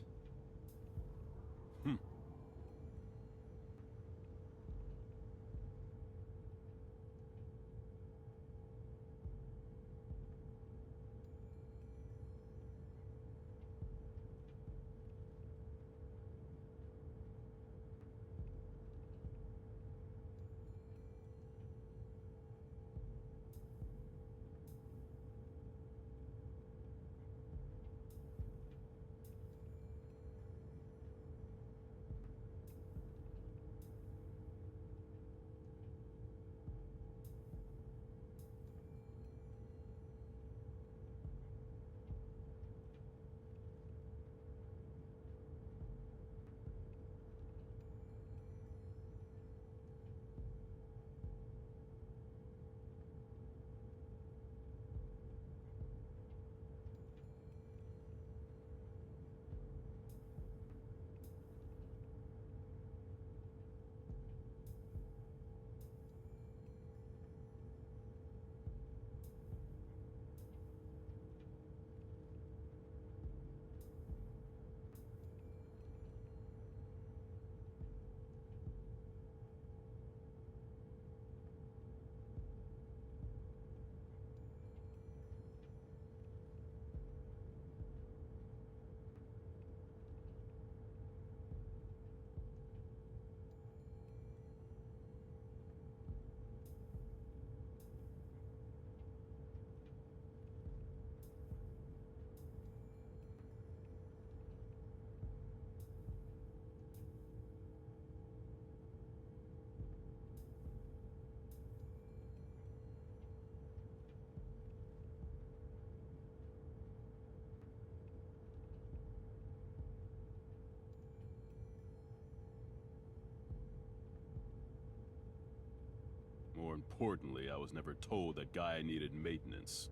More importantly, I was never told that Gaia needed maintenance.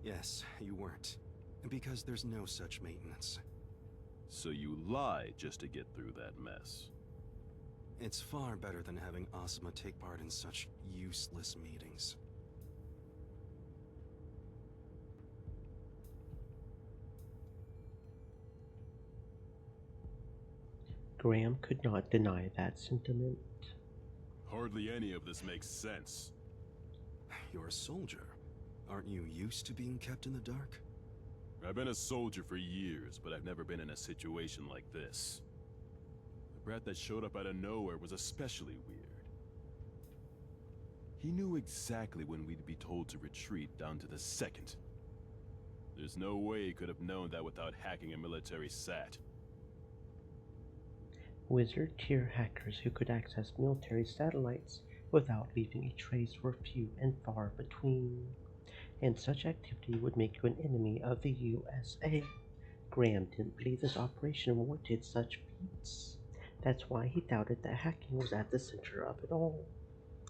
Yes, you weren't. Because there's no such maintenance. So you lie just to get through that mess. It's far better than having Asuma take part in such useless meetings. Graham could not deny that sentiment. Hardly any of this makes sense. You're a soldier. Aren't you used to being kept in the dark? I've been a soldier for years, but I've never been in a situation like this. The brat that showed up out of nowhere was especially weird. He knew exactly when we'd be told to retreat down to the second. There's no way he could have known that without hacking a military SAT. Wizard-tier hackers who could access military satellites without leaving a trace were few and far between, and such activity would make you an enemy of the USA. Graham didn't believe this operation warranted such feats. That's why he doubted that hacking was at the center of it all.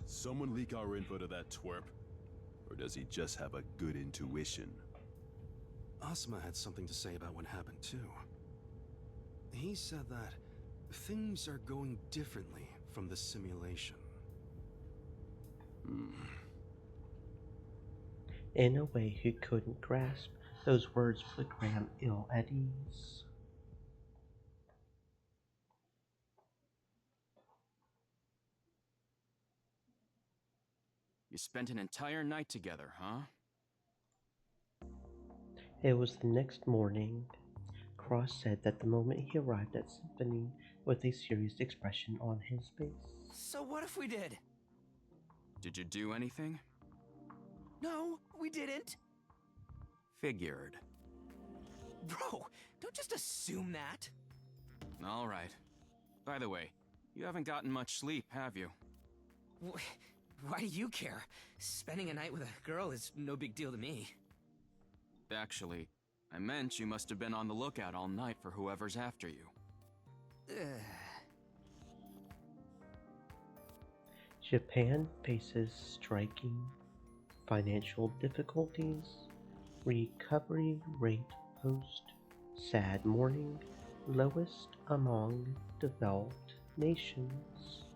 Someone leak our info to that twerp? Or does he just have a good intuition? Asuma had something to say about what happened too. He said that things are going differently from the simulation. In a way he couldn't grasp, those words put Graham ill at ease. You spent an entire night together, huh? It was the next morning. Cross said that the moment he arrived at Symphony with a serious expression on his face. So what if we did? Did you do anything? No, we didn't. Figured. Bro, don't just assume that. All right. By the way, you haven't gotten much sleep, have you? Why do you care? Spending a night with a girl is no big deal to me. Actually, I meant you must have been on the lookout all night for whoever's after you. Japan faces striking financial difficulties, recovery rate post sad morning, lowest among developed nations.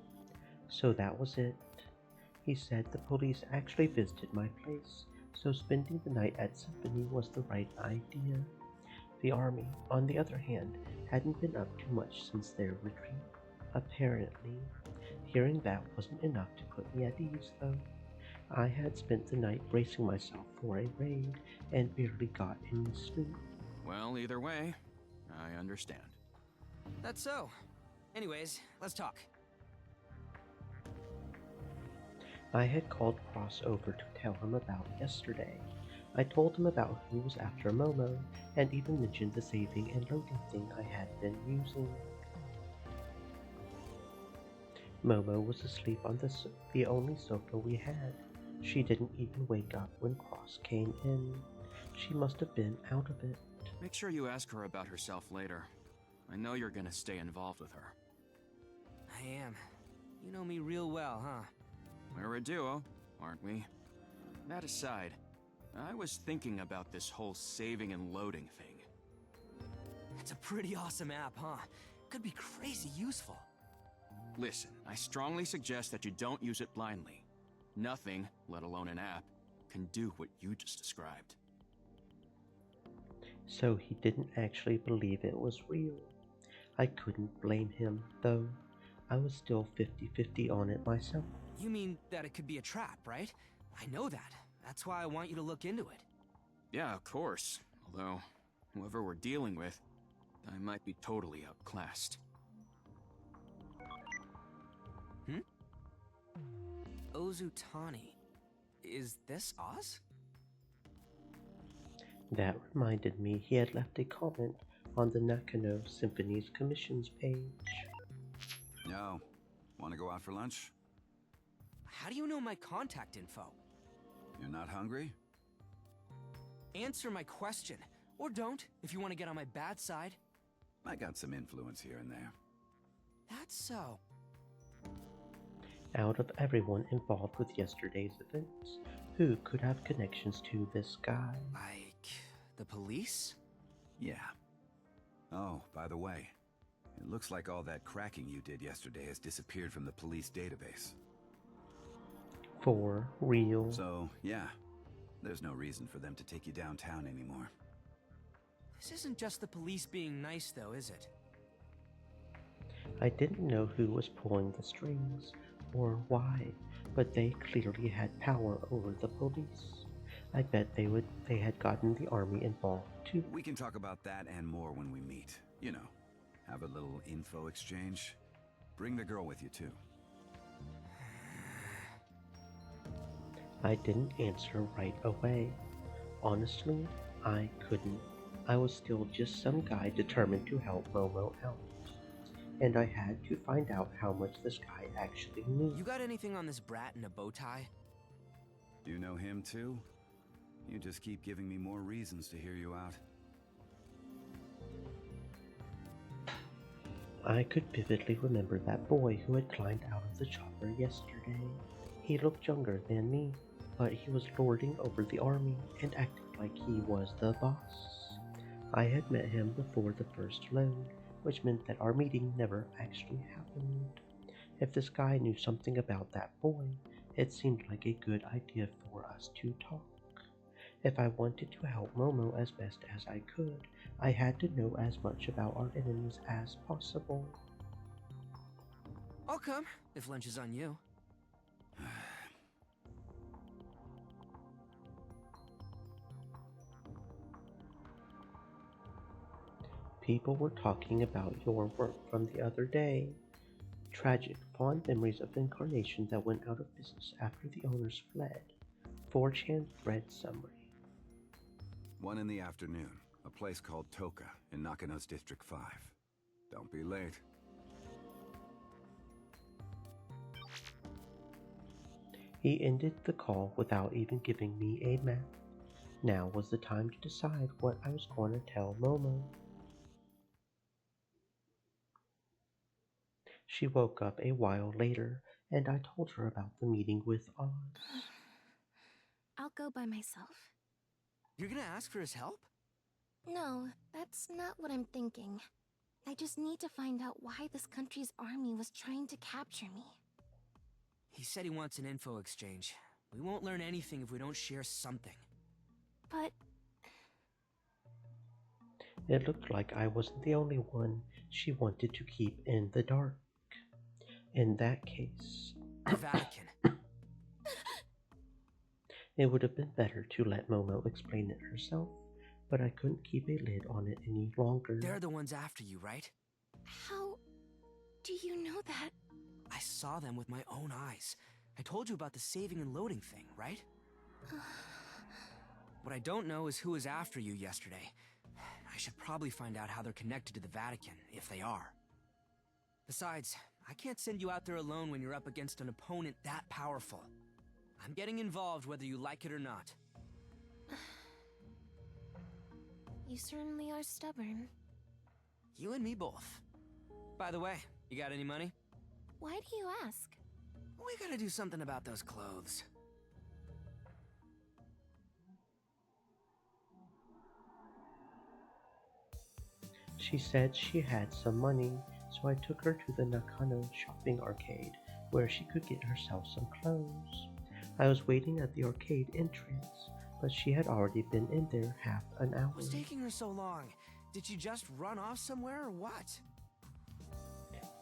So that was it. He said the police actually visited my place, so spending the night at Symphony was the right idea. The army, on the other hand, hadn't been up to much since their retreat, apparently. Hearing that wasn't enough to put me at ease, though. I had spent the night bracing myself for a raid and barely got any sleep. Well, either way, I understand. That's so. Anyways, let's talk. I had called Cross over to tell him about yesterday. I told him about who was after Momo, and even mentioned the saving and loading thing I had been using. Momo was asleep on the only sofa we had. She didn't even wake up when Cross came in. She must have been out of it. Make sure you ask her about herself later. I know you're gonna stay involved with her. I am. You know me real well, huh? We're a duo, aren't we? That aside, I was thinking about this whole saving and loading thing. It's a pretty awesome app, huh? Could be crazy useful. Listen, I strongly suggest that you don't use it blindly. Nothing, let alone an app, can do what you just described. So he didn't actually believe it was real. I couldn't blame him, though. I was still 50-50 on it myself. You mean that it could be a trap, right? I know that. That's why I want you to look into it. Yeah, of course. Although, whoever we're dealing with, I might be totally outclassed. Ozutani. Is this Oz? That reminded me he had left a comment on the Nakano Symphony's commissions page. No. Want to go out for lunch? How do you know my contact info? You're not hungry? Answer my question. Or don't, if you want to get on my bad side. I got some influence here and there. That's so. Out of everyone involved with yesterday's events, who could have connections to this guy? Like, the police? Yeah. Oh, by the way, it looks like all that cracking you did yesterday has disappeared from the police database. For real? So, yeah, there's no reason for them to take you downtown anymore. This isn't just the police being nice, though, is it? I didn't know who was pulling the strings, or why, but they clearly had power over the police. I bet they had gotten the army involved too. We can talk about that and more when we meet. You know, have a little info exchange. Bring the girl with you too. I didn't answer right away. Honestly, I couldn't. I was still just some guy determined to help Momo out. And I had to find out how much this guy actually knew. You got anything on this brat in a bow tie? You know him too? You just keep giving me more reasons to hear you out. I could vividly remember that boy who had climbed out of the chopper yesterday. He looked younger than me, but he was lording over the army and acted like he was the boss. I had met him before the first load, which meant that our meeting never actually happened. If this guy knew something about that boy, it seemed like a good idea for us to talk. If I wanted to help Momo as best as I could, I had to know as much about our enemies as possible. I'll come, if lunch is on you. People were talking about your work from the other day. Tragic, fond memories of Incarnation that went out of business after the owners fled. 4chan thread summary. 1 in the afternoon, a place called Toka in Nakano's District 5. Don't be late. He ended the call without even giving me a map. Now was the time to decide what I was going to tell Momo. She woke up a while later and I told her about the meeting with Oz. I'll go by myself. You're gonna ask for his help? No, that's not what I'm thinking. I just need to find out why this country's army was trying to capture me. He said he wants an info exchange. We won't learn anything if we don't share something. But It looked like I wasn't the only one she wanted to keep in the dark. In that case, The Vatican. it would have been better to let Momo explain it herself, but I couldn't keep a lid on it any longer. They're the ones after you, right? how do you know that? I saw them with my own eyes. I told you about the saving and loading thing, right? What I don't know is who was after you yesterday. I should probably find out how they're connected to the Vatican, if they are. Besides, I can't send you out there alone when you're up against an opponent that powerful. I'm getting involved whether you like it or not. You certainly are stubborn. You and me both. By the way, you got any money? Why do you ask? We gotta do something about those clothes. She said she had some money, so I took her to the Nakano shopping arcade, where she could get herself some clothes. I was waiting at the arcade entrance, but she had already been in there half an hour. What's taking her so long? Did she just run off somewhere or what?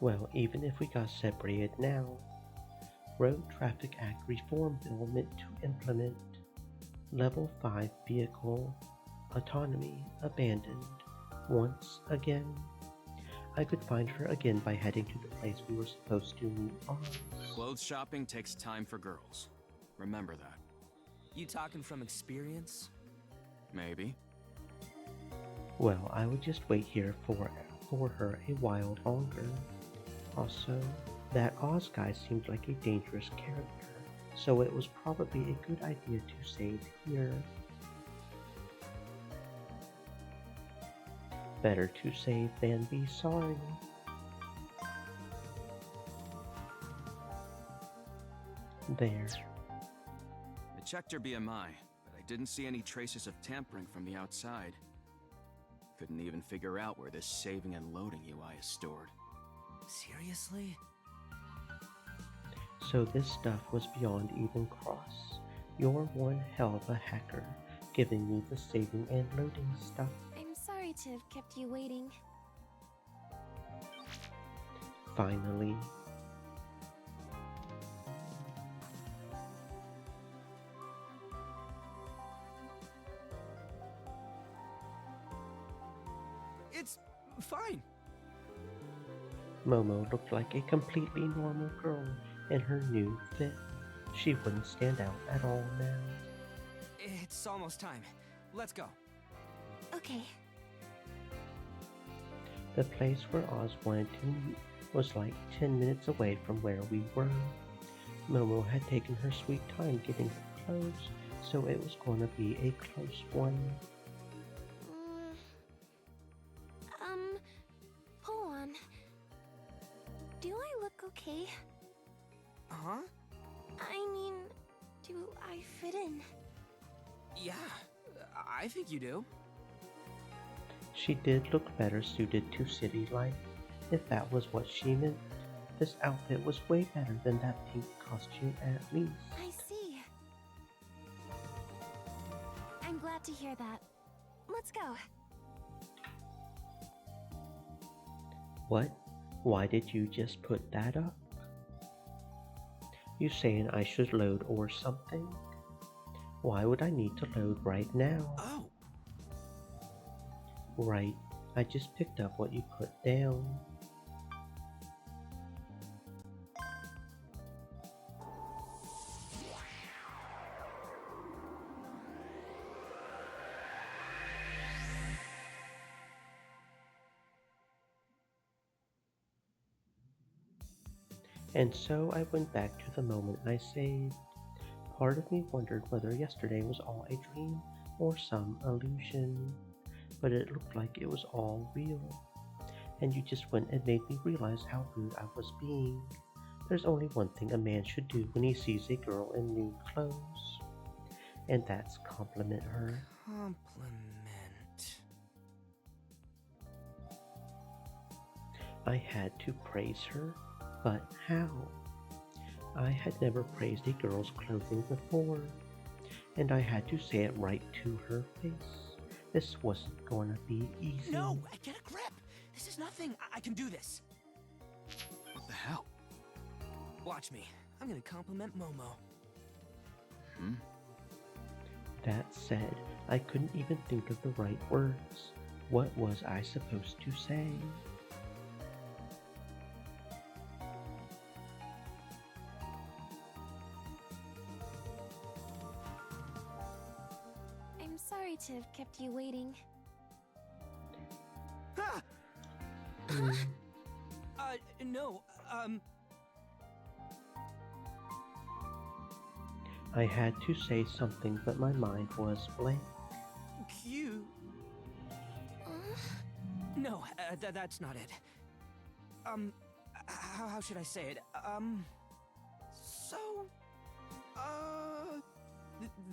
Well, even if we got separated now, Road Traffic Act Reform Bill meant to implement Level 5 vehicle autonomy abandoned once again. I could find her again by heading to the place we were supposed to meet Oz. Clothes shopping takes time for girls. Remember that. You talking from experience? Maybe. Well, I would just wait here for her a while longer. Also, that Oz guy seemed like a dangerous character, so it was probably a good idea to save here. Better to save than be sorry. There. I checked her BMI, but I didn't see any traces of tampering from the outside. Couldn't even figure out where this saving and loading UI is stored. Seriously? So this stuff was beyond even Cross. You're one hell of a hacker, giving me the saving and loading stuff. I'm sorry to have kept you waiting. Finally. It's fine. Momo looked like a completely normal girl in her new fit. She wouldn't stand out at all now. It's almost time. Let's go. Okay. The place where Oz wanted to meet was like 10 minutes away from where we were. Momo had taken her sweet time getting her clothes, so it was going to be a close one. Hold on. Do I look okay? Huh? I mean, do I fit in? Yeah, I think you do. She did look better suited to city life, if that was what she meant. This outfit was way better than that pink costume at least. I see. I'm glad to hear that. Let's go. What? Why did you just put that up? You saying I should load or something? Why would I need to load right now? Oh. Right, I just picked up what you put down. And so I went back to the moment I saved. Part of me wondered whether yesterday was all a dream or some illusion, but it looked like it was all real. And you just went and made me realize how rude I was being. There's only one thing a man should do when he sees a girl in new clothes, and that's compliment her. Compliment. I had to praise her, but how? I had never praised a girl's clothing before, and I had to say it right to her face. This wasn't gonna be easy. No, get a grip. This is nothing. I can do this. What the hell? Watch me. I'm gonna compliment Momo. That said, I couldn't even think of the right words. What was I supposed to say? I'm sorry to have kept you waiting. No, I had to say something, but my mind was blank. Q. No, that's not it. How should I say it?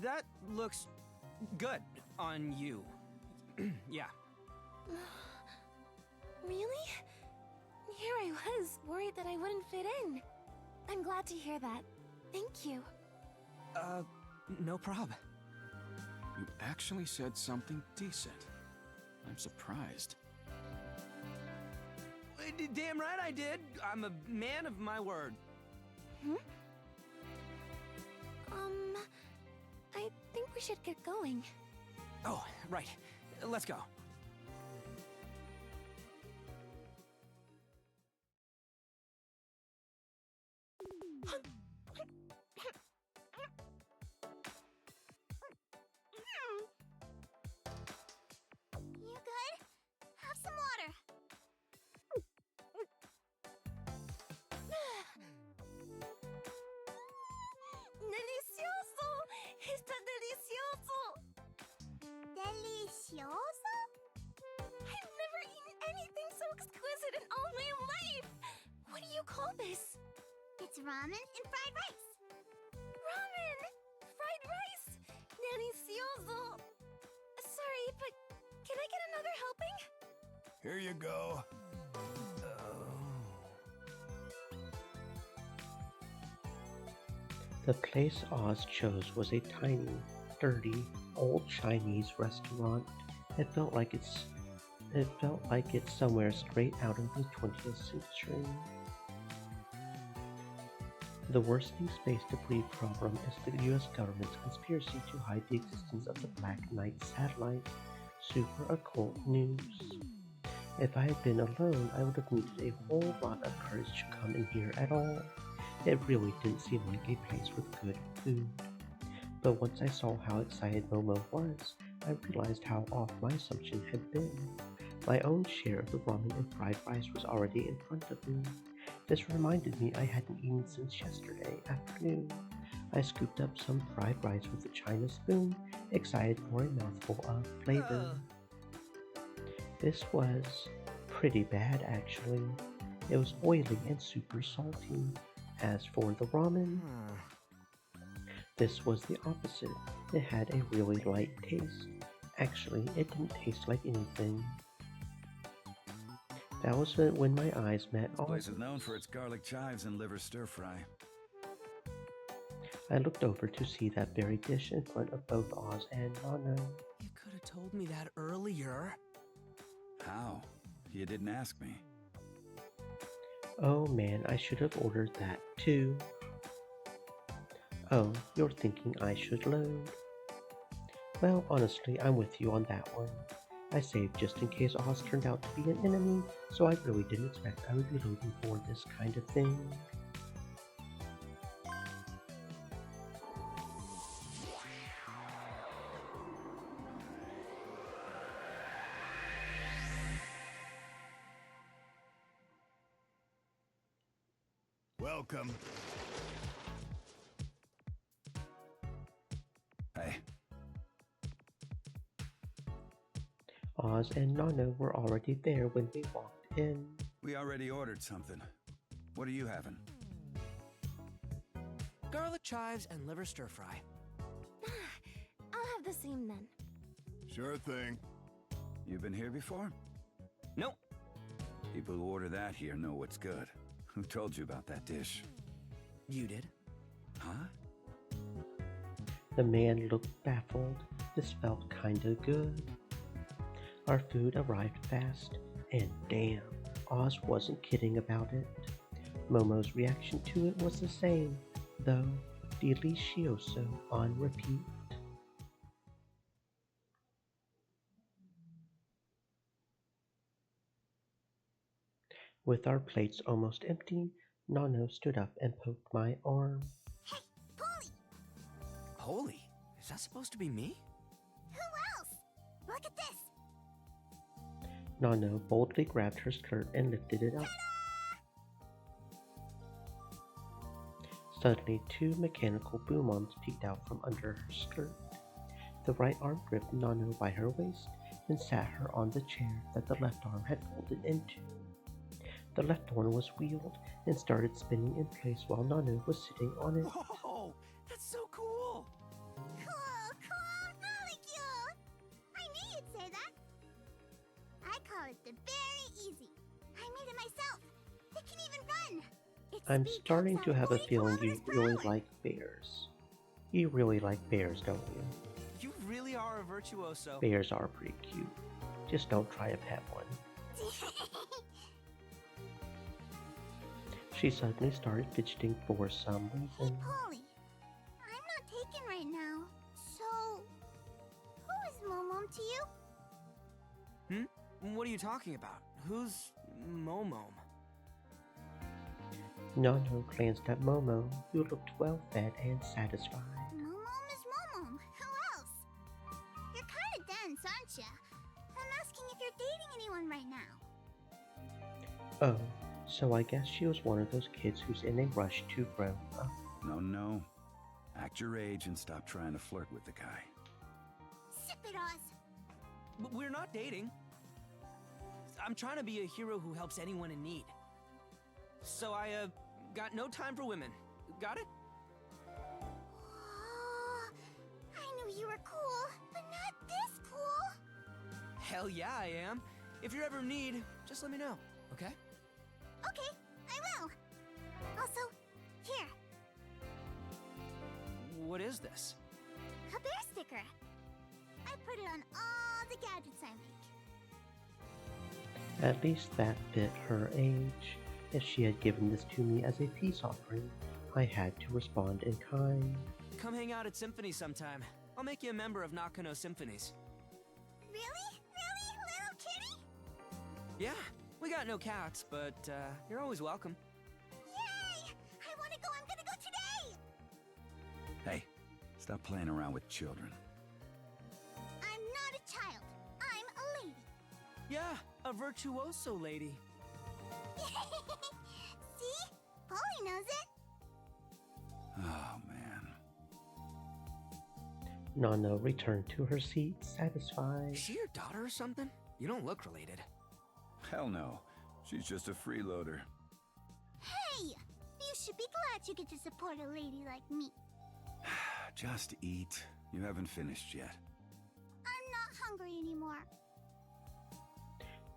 That looks good on you. Yeah. Really? Here I was, worried that I wouldn't fit in. I'm glad to hear that. Thank you. No prob. You actually said something decent. I'm surprised. Damn right I did. I'm a man of my word. I think we should get going. Oh, right. Let's go. You good? Have some water. Delicioso! Está delicioso! Delicioso? I've never eaten anything so exquisite in all my life! What do you call this? It's ramen and fried rice. Ramen! Fried rice! Delicioso! Sorry, but can I get another helping? Here you go. The place Oz chose was a tiny, dirty, old Chinese restaurant. It felt like it's somewhere straight out of the 20th century. The worsening space debris problem is the US government's conspiracy to hide the existence of the Black Knight satellite. Super occult news. If I had been alone, I would have needed a whole lot of courage to come in here at all. It really didn't seem like a place with good food. But once I saw how excited Momo was, I realized how off my assumption had been. My own share of the ramen and fried rice was already in front of me. This reminded me I hadn't eaten since yesterday afternoon. I scooped up some fried rice with a china spoon, excited for a mouthful of flavor. This was pretty bad, actually. It was oily and super salty. As for the ramen, this was the opposite. It had a really light taste. Actually, it didn't taste like anything. That was when my eyes met This place Oz. is known for its garlic chives and liver stir-fry. I looked over to see that very dish in front of both Oz and Nano. You could have told me that earlier. How? You didn't ask me. Oh man, I should have ordered that too. Oh, you're thinking I should load. Well, honestly, I'm with you on that one. I saved just in case Oz turned out to be an enemy, so I really didn't expect I would be loading for this kind of thing. Welcome. Hey. Oz and Nano were already there when we walked in. We already ordered something. What are you having? Garlic chives and liver stir fry. I'll have the same then. Sure thing. You been here before? Nope. People who order that here know what's good. Who told you about that dish? You did. Huh? The man looked baffled. This felt kinda good. Our food arrived fast, and damn, Oz wasn't kidding about it. Momo's reaction to it was the same, though delicioso on repeat. With our plates almost empty, Nano stood up and poked my arm. Hey, Polly! Holy, is that supposed to be me? Who else? Look at this! Nano boldly grabbed her skirt and lifted it up. Suddenly, two mechanical boom arms peeked out from under her skirt. The right arm gripped Nano by her waist and sat her on the chair that the left arm had folded into. The left one was wheeled and started spinning in place while Nano was sitting on it. Whoa, that's so cool! Cool, really cute! I knew you'd say that. I call it the Very Easy. I made it myself. It can even run. I'm starting to have a feeling you really like bears. You really like bears, don't you? You really are a virtuoso. Bears are pretty cute. Just don't try a pet one. She suddenly started fidgeting for some Hey, reason. Polly. I'm not taken right now. So, who is Momom to you? What are you talking about? Who's Momom? Nano glanced at Momo, who looked well fed and satisfied. Momom is Momom. Who else? You're kinda dense, aren't ya? I'm asking if you're dating anyone right now. Oh, so I guess she was one of those kids who's in a rush to grow up. No. Act your age and stop trying to flirt with the guy. Sip it, Oz. But we're not dating. I'm trying to be a hero who helps anyone in need. So I, got no time for women. Got it? Oh, I knew you were cool, but not this cool. Hell yeah, I am. If you're ever in need, just let me know, okay? Okay, I will. Also, here, What is this? a bear sticker. I put it on all the gadgets I make. At least that fit her age. If she had given this to me as a peace offering, I had to respond in kind. Come hang out at Symphony sometime. I'll make you a member of Nakano Symphonies. Really? Really, little kitty? Yeah, we got no cats, but you're always welcome. Yay! I want to go. I'm gonna go today. Hey, stop playing around with children. I'm not a child. I'm a lady. Yeah, a virtuoso lady. See? Polly knows it. Oh, man. Nano returned to her seat, satisfied. Is she your daughter or something? You don't look related. Hell no. She's just a freeloader. Hey! You should be glad you get to support a lady like me. Just eat. You haven't finished yet. I'm not hungry anymore.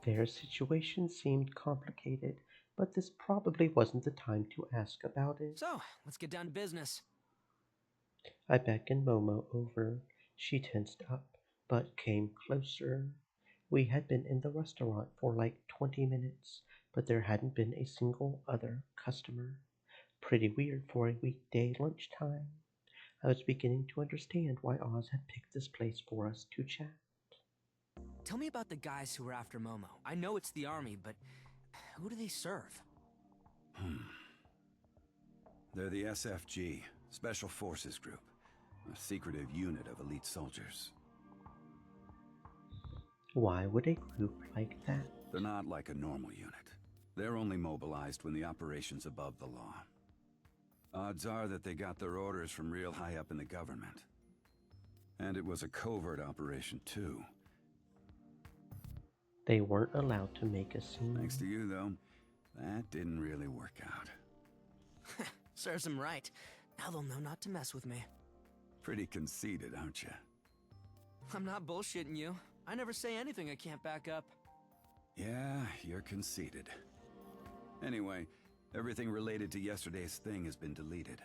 Their situation seemed complicated, but this probably wasn't the time to ask about it. So, let's get down to business. I beckoned Momo over. She tensed up, but came closer. We had been in the restaurant for like 20 minutes, but there hadn't been a single other customer. Pretty weird for a weekday lunchtime. I was beginning to understand why Oz had picked this place for us to chat. Tell me about the guys who were after Momo. I know it's the army, but who do they serve? They're the SFG, Special Forces Group, a secretive unit of elite soldiers. Why would a group like that? They're not like a normal unit. They're only mobilized when the operation's above the law. Odds are that they got their orders from real high up in the government. And it was a covert operation, too. They weren't allowed to make a scene. Thanks to you, though, that didn't really work out. Serves him right. Now they'll know not to mess with me. Pretty conceited, aren't you? I'm not bullshitting you. I never say anything I can't back up. Yeah, you're conceited. Anyway, everything related to yesterday's thing has been deleted.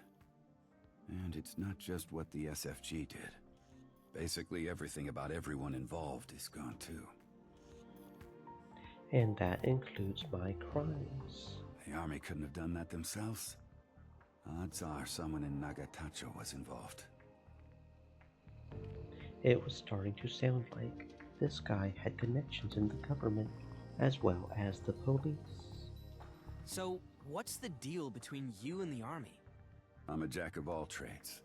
And it's not just what the SFG did. Basically everything about everyone involved is gone too. And that includes my crimes. The army couldn't have done that themselves. Odds are someone in Nagatacho was involved. It was starting to sound like this guy had connections in the government as well as the police. So, what's the deal between you and the army? I'm a jack of all trades.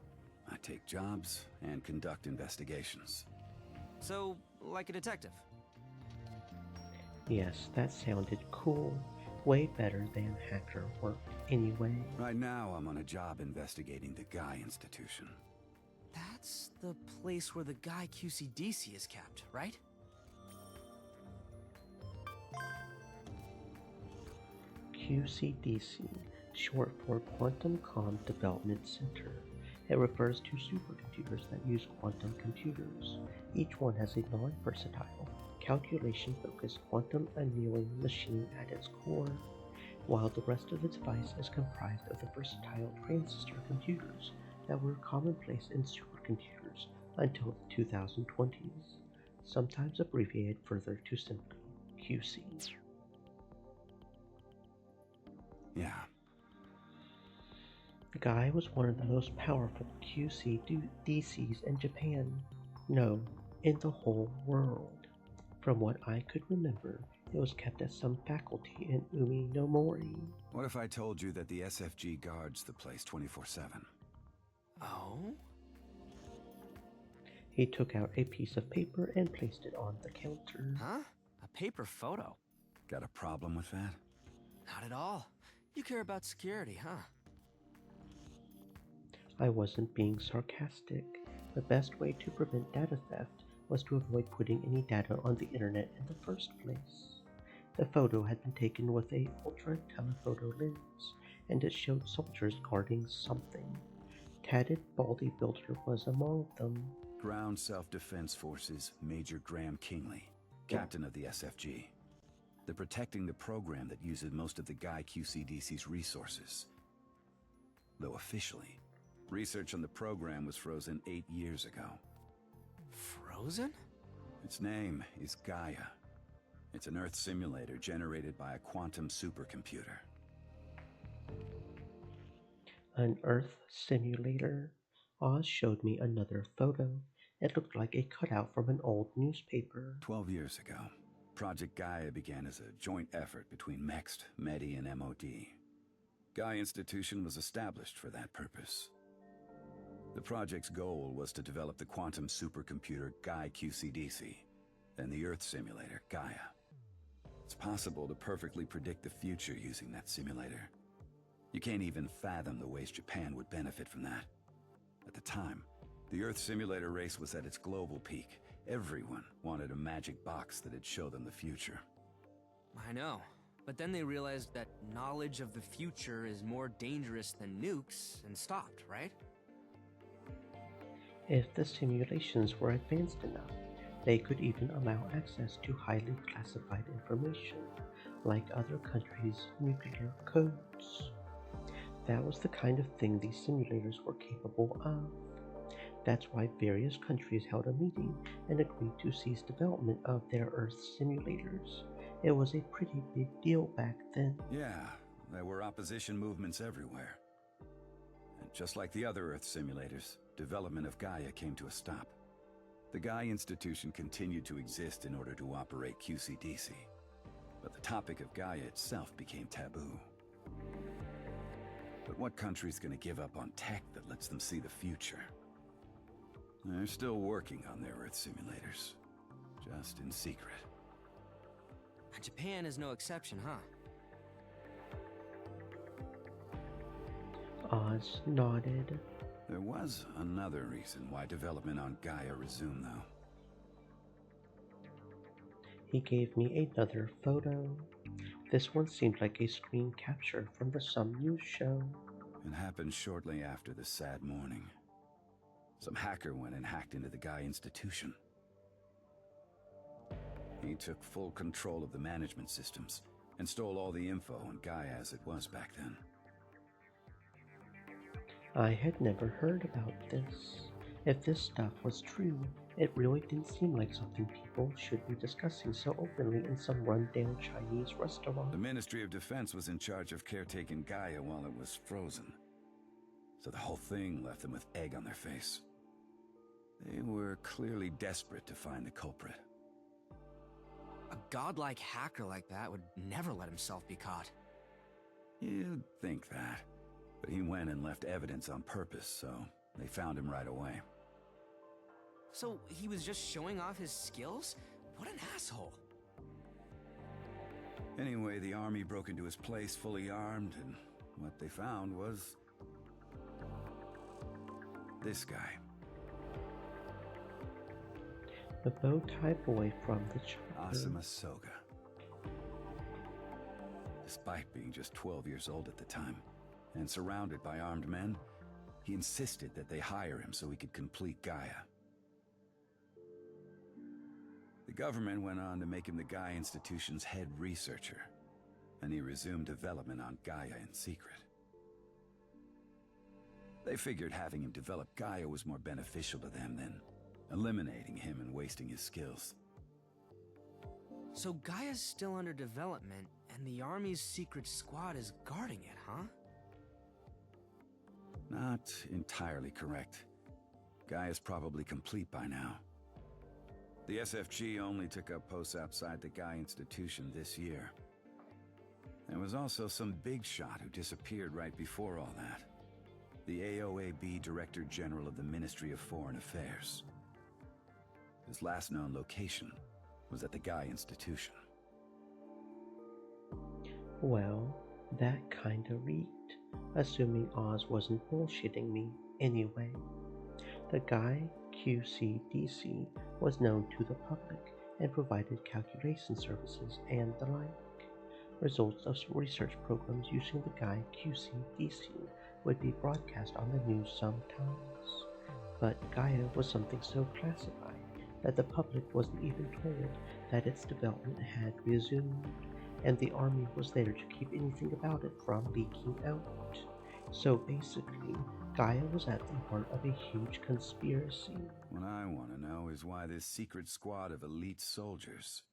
I take jobs and conduct investigations. So, like a detective? Yes, that sounded cool. Way better than hacker work anyway. Right now, I'm on a job investigating the Guy Institution. That's the place where the Guy QCDC is kept, right? QCDC, short for Quantum Com Development Center. It refers to supercomputers that use quantum computers. Each one has a non-versatile, calculation-focused quantum annealing machine at its core, while the rest of its device is comprised of the versatile transistor computers that were commonplace in supercomputers until the 2020s, sometimes abbreviated further to simply QC. Yeah. The guy was one of the most powerful QC-DCs in Japan. No, in the whole world. From what I could remember, it was kept at some faculty in Umi no Mori. What if I told you that the SFG guards the place 24/7? Oh? He took out a piece of paper and placed it on the counter. Huh? A paper photo? Got a problem with that? Not at all. You care about security, huh? I wasn't being sarcastic. The best way to prevent data theft was to avoid putting any data on the internet in the first place. The photo had been taken with a ultra telephoto lens, and it showed soldiers guarding something. Tatted Baldy Builder was among them. Ground Self-Defense Forces Major Graham Kingley, captain of the SFG. They're protecting the program that uses most of the Guy QCDC's resources. Though officially, research on the program was frozen 8 years ago. Frozen? Its name is Gaia. It's an Earth simulator generated by a quantum supercomputer. An Earth simulator? Oz showed me another photo. It looked like a cutout from an old newspaper. 12 years ago, Project Gaia began as a joint effort between MEXT, MEDI, and MOD. Gaia Institution was established for that purpose. The project's goal was to develop the quantum supercomputer Guy QCDC, and the Earth simulator, Gaia. It's possible to perfectly predict the future using that simulator. You can't even fathom the ways Japan would benefit from that. At the time, the Earth simulator race was at its global peak. Everyone wanted a magic box that'd show them the future. I know, but then they realized that knowledge of the future is more dangerous than nukes and stopped, right? If the simulations were advanced enough, they could even allow access to highly classified information, like other countries' nuclear codes. That was the kind of thing these simulators were capable of. That's why various countries held a meeting and agreed to cease development of their Earth simulators. It was a pretty big deal back then. Yeah, there were opposition movements everywhere. And just like the other Earth simulators, development of Gaia came to a stop. The Gaia Institution continued to exist in order to operate QCDC, but the topic of Gaia itself became taboo. But what country's gonna give up on tech that lets them see the future? They're still working on their Earth simulators, just in secret. Japan is no exception, huh? Oz nodded. There was another reason why development on Gaia resumed, though. He gave me another photo. This one seemed like a screen capture from some news show. It happened shortly after the sad morning. Some hacker went and hacked into the Gaia Institution. He took full control of the management systems and stole all the info on Gaia as it was back then. I had never heard about this. If this stuff was true, it really didn't seem like something people should be discussing so openly in some run-down Chinese restaurant. The Ministry of Defense was in charge of caretaking Gaia while it was frozen, so the whole thing left them with egg on their face. They were clearly desperate to find the culprit. A godlike hacker like that would never let himself be caught. You'd think that, but he went and left evidence on purpose, so they found him right away. So he was just showing off his skills? What an asshole. Anyway, the army broke into his place fully armed, and what they found was this guy. The bow-tie boy from the childhood. Asuma Soga. Despite being just 12 years old at the time, and surrounded by armed men, he insisted that they hire him so he could complete Gaia. The government went on to make him the Gaia Institution's head researcher, and he resumed development on Gaia in secret. They figured having him develop Gaia was more beneficial to them than eliminating him and wasting his skills. So Gaia's still under development, and the Army's secret squad is guarding it, huh? Not entirely correct. Gaia's probably complete by now. The SFG only took up posts outside the Gaia Institution this year. There was also some big shot who disappeared right before all that. The AOAB Director General of the Ministry of Foreign Affairs. His last known location was at the Gaia Institution. Well, that kinda reeked, assuming Oz wasn't bullshitting me anyway. The Gaia QCDC was known to the public and provided calculation services and the like. Results of research programs using the Gaia QCDC would be broadcast on the news sometimes. But Gaia was something so classified that the public wasn't even told that its development had resumed, and the army was there to keep anything about it from leaking out. So basically, Gaia was at the heart of a huge conspiracy. What I want to know is why this secret squad of elite soldiers...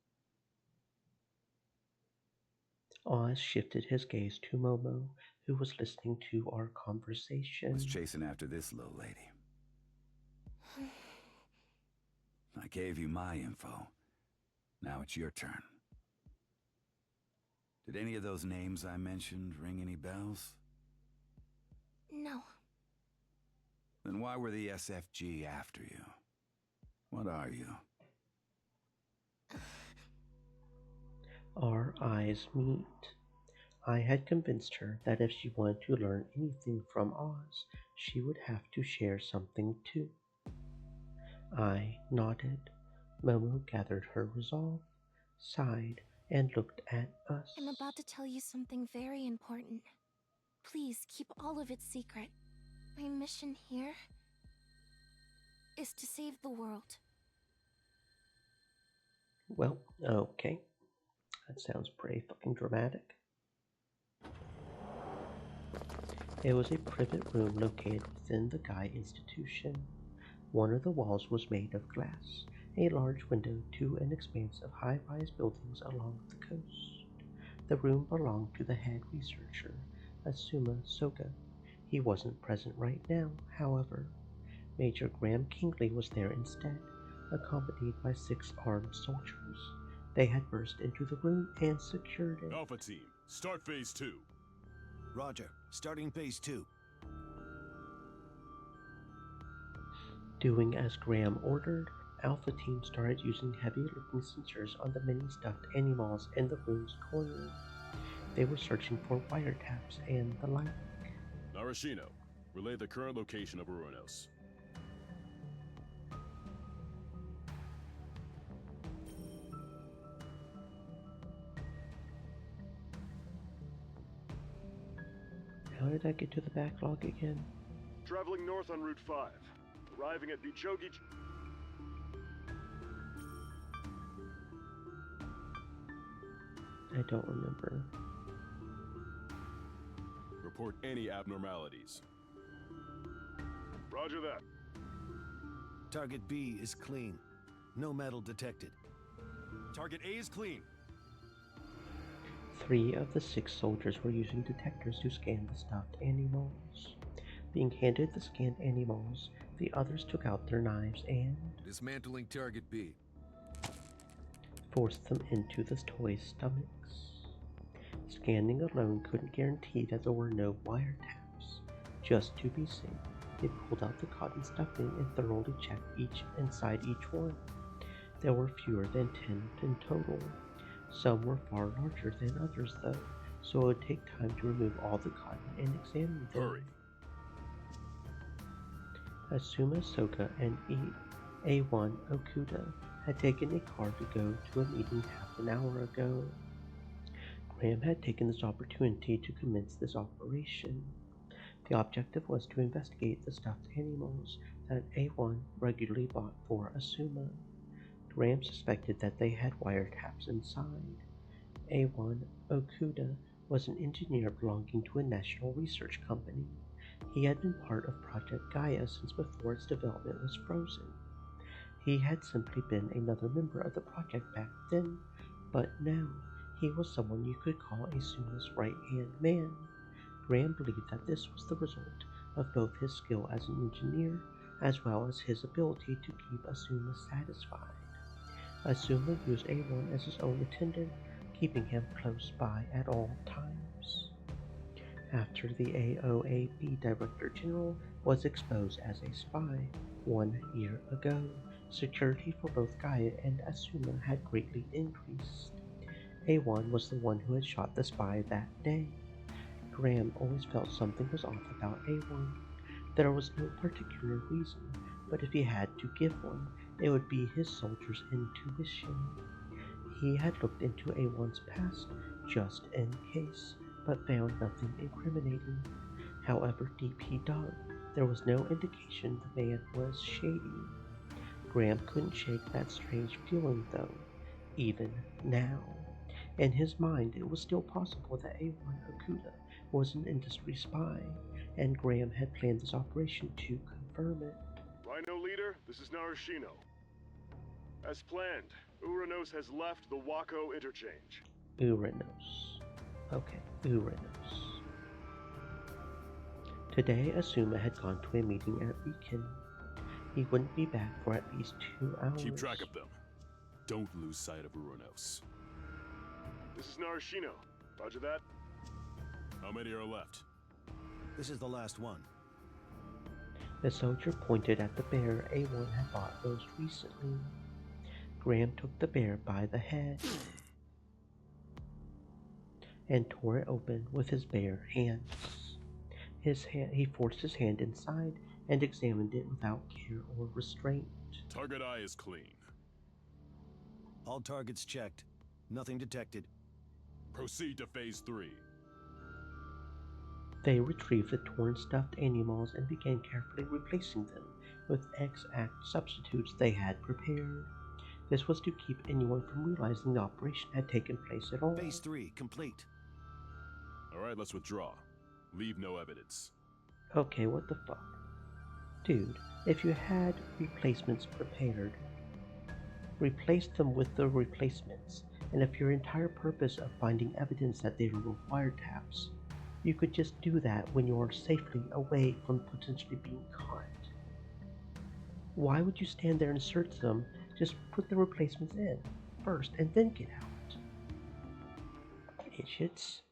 Oz shifted his gaze to Momo, who was listening to our conversation. was chasing after this little lady. I gave you my info. Now it's your turn. Did any of those names I mentioned ring any bells? No. Then why were the SFG after you? What are you? Our eyes meet. I had convinced her that if she wanted to learn anything from Oz, she would have to share something too. I nodded. Momo gathered her resolve, sighed, and looked at us. I'm about to tell you something very important. Please keep all of it secret. My mission here is to save the world. Well, okay. That sounds pretty fucking dramatic. It was a private room located within the Gaia Institution. One of the walls was made of glass, a large window to an expanse of high-rise buildings along the coast. The room belonged to the head researcher, Asuma Soga. He wasn't present right now, however. Major Graham Kingley was there instead, accompanied by 6 armed soldiers. They had burst into the room and secured it. Alpha Team, start Phase 2. Roger. Starting Phase 2. Doing as Graham ordered, Alpha Team started using heavy-looking sensors on the many stuffed animals in the room's corner. They were searching for wiretaps and the like. Narashino, relay the current location of Uranus. How did I get to the backlog again? Traveling north on Route 5. Arriving at Bichogi... I don't remember. Report any abnormalities. Roger that. Target B is clean. No metal detected. Target A is clean. 3 of the 6 soldiers were using detectors to scan the stuffed animals. Being handed the scanned animals, the others took out their knives and dismantling Target B. Forced them into the toys' stomachs. Scanning alone couldn't guarantee that there were no wiretaps. Just to be safe, they pulled out the cotton stuffing and thoroughly checked inside each one. There were fewer than 10 in total. Some were far larger than others though, so it would take time to remove all the cotton and examine them. Hurry. Asuma Soka and A1 Okuda had taken a car to go to a meeting half an hour ago. Graham had taken this opportunity to commence this operation. The objective was to investigate the stuffed animals that A1 regularly bought for Asuma. Graham suspected that they had wiretaps inside. A1 Okuda was an engineer belonging to a national research company. He had been part of Project Gaia since before its development was frozen. He had simply been another member of the project back then, but now he was someone you could call Asuma's right-hand man. Graham believed that this was the result of both his skill as an engineer as well as his ability to keep Asuma satisfied. Asuma used A1 as his own attendant, keeping him close by at all times. After the AOAB Director General was exposed as a spy 1 year ago, security for both Gaia and Asuma had greatly increased. A1 was the one who had shot the spy that day. Graham always felt something was off about A1. There was no particular reason, but if he had to give one, it would be his soldier's intuition. He had looked into A1's past just in case, but found nothing incriminating. However deep he dug, there was no indication the man was shady. Graham couldn't shake that strange feeling though, even now. In his mind, it was still possible that A1 Okuda was an industry spy, and Graham had planned this operation to confirm it. Rhino Leader, this is Narashino. As planned, Uranos has left the Wako interchange. Uranos. Okay, Uranos. Today, Asuma had gone to a meeting at Beacon. He wouldn't be back for at least 2 hours. Keep track of them. Don't lose sight of Uranos. This is Narashino. Roger that. How many are left? This is the last one. The soldier pointed at the bear A1 had bought most recently. Graham took the bear by the head and tore it open with his bare hands. He forced his hand inside and examined it without care or restraint. Target eye is clean. All targets checked. Nothing detected. Proceed to Phase 3. They retrieved the torn stuffed animals and began carefully replacing them with exact substitutes they had prepared. This was to keep anyone from realizing the operation had taken place at all. Phase 3 complete. Alright, let's withdraw. Leave no evidence. Okay, what the fuck? Dude, if you had replacements prepared, replace them with the replacements, and if your entire purpose of finding evidence that they were wiretaps, you could just do that when you are safely away from potentially being caught. Why would you stand there and search them? Just put the replacements in first and then get out. Idiots.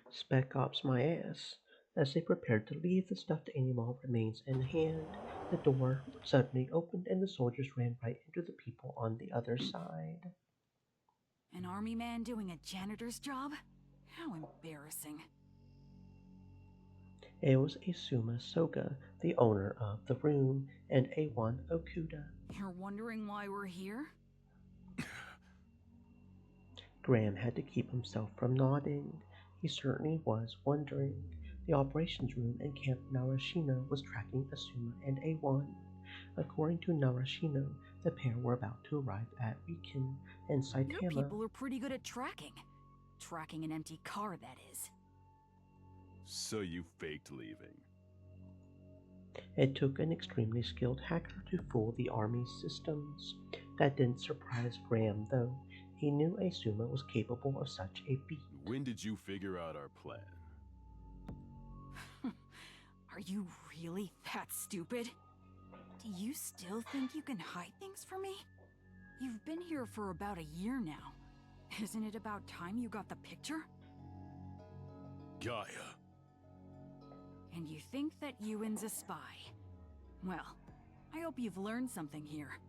Spec Ops my ass. As they prepared to leave, the stuffed animal remains in hand. The door suddenly opened and the soldiers ran right into the people on the other side. An army man doing a janitor's job? How embarrassing. It was Asuma Soga, the owner of the room, and A1 Okuda. You're wondering why we're here? Graham had to keep himself from nodding. He certainly was wondering. The operations room in Camp Narashino was tracking Asuma and A1. According to Narashino, the pair were about to arrive at Riken and Your Saitama. people are pretty good at tracking. Tracking an empty car, that is. So you faked leaving. It took an extremely skilled hacker to fool the army's systems. That didn't surprise Graham, though. He knew Asuma was capable of such a feat. When did you figure out our plan? Are you really that stupid? Do you still think you can hide things from me? You've been here for about a year now. Isn't it about time you got the picture? Gaia. And you think that Ewan's a spy. Well, I hope you've learned something here.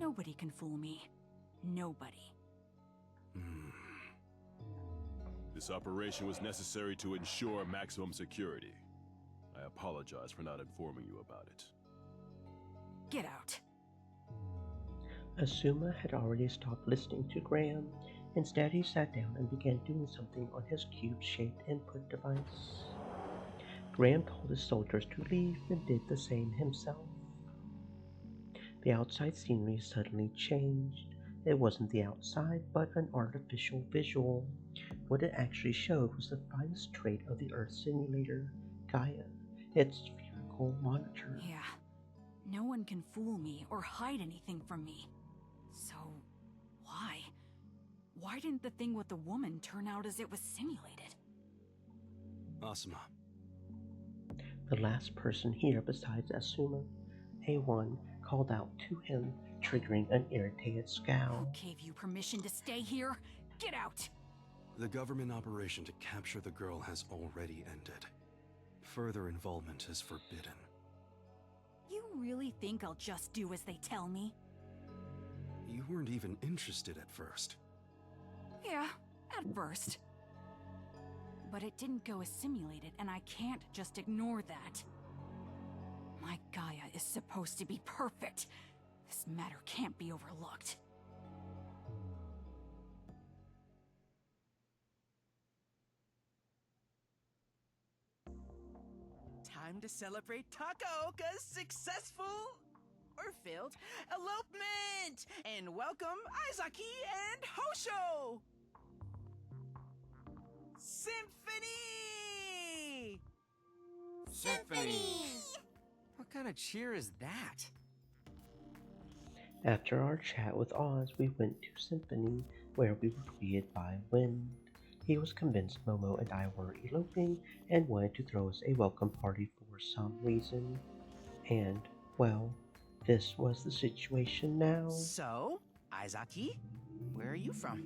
Nobody can fool me. Nobody. This operation was necessary to ensure maximum security. I apologize for not informing you about it. Get out. Asuma had already stopped listening to Graham. Instead, he sat down and began doing something on his cube-shaped input device. Graham told his soldiers to leave and did the same himself. The outside scenery suddenly changed. It wasn't the outside, but an artificial visual. What it actually showed was the finest trait of the Earth simulator, Gaia, its spherical monitor. Yeah. No one can fool me or hide anything from me. So, why? Why didn't the thing with the woman turn out as it was simulated? Asuma. The last person here besides Asuma, A1, called out to him, triggering an irritated scowl. Who gave you permission to stay here? Get out! The government operation to capture the girl has already ended. Further involvement is forbidden. You really think I'll just do as they tell me? You weren't even interested at first. Yeah, at first. But it didn't go as simulated, and I can't just ignore that. My Gaia is supposed to be perfect. This matter can't be overlooked. Time to celebrate Takaoka's successful or failed elopement! And welcome Izaki and Hosho! Symphony! Symphony! What kind of cheer is that? After our chat with Oz, we went to Symphony, where we were greeted by Wind. He was convinced Momo and I were eloping and wanted to throw us a welcome party for some reason. And, well, this was the situation now. So, Izaki, where are you from?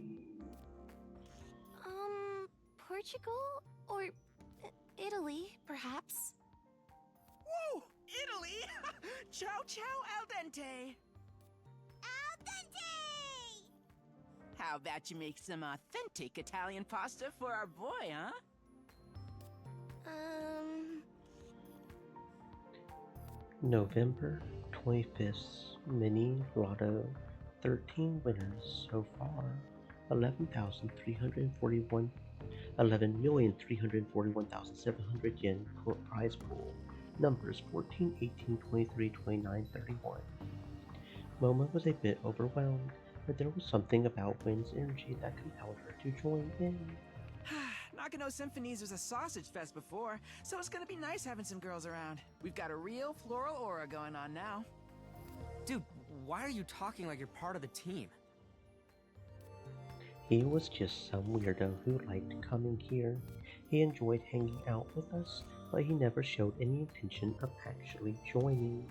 Portugal? Or Italy, perhaps? Whoa! Italy! Ciao ciao al dente! Al dente! How about you make some authentic Italian pasta for our boy, huh? November 25th, Mini Lotto. 13 winners so far. 11,341,700 yen prize pool. Numbers 14, 18, 23, 29, 31. Momo was a bit overwhelmed, but there was something about Win's energy that compelled her to join in. Nakano Symphonies was a sausage fest before, so it's gonna be nice having some girls around. We've got a real floral aura going on now. Dude, why are you talking like you're part of the team? He was just some weirdo who liked coming here. He enjoyed hanging out with us, but he never showed any intention of actually joining.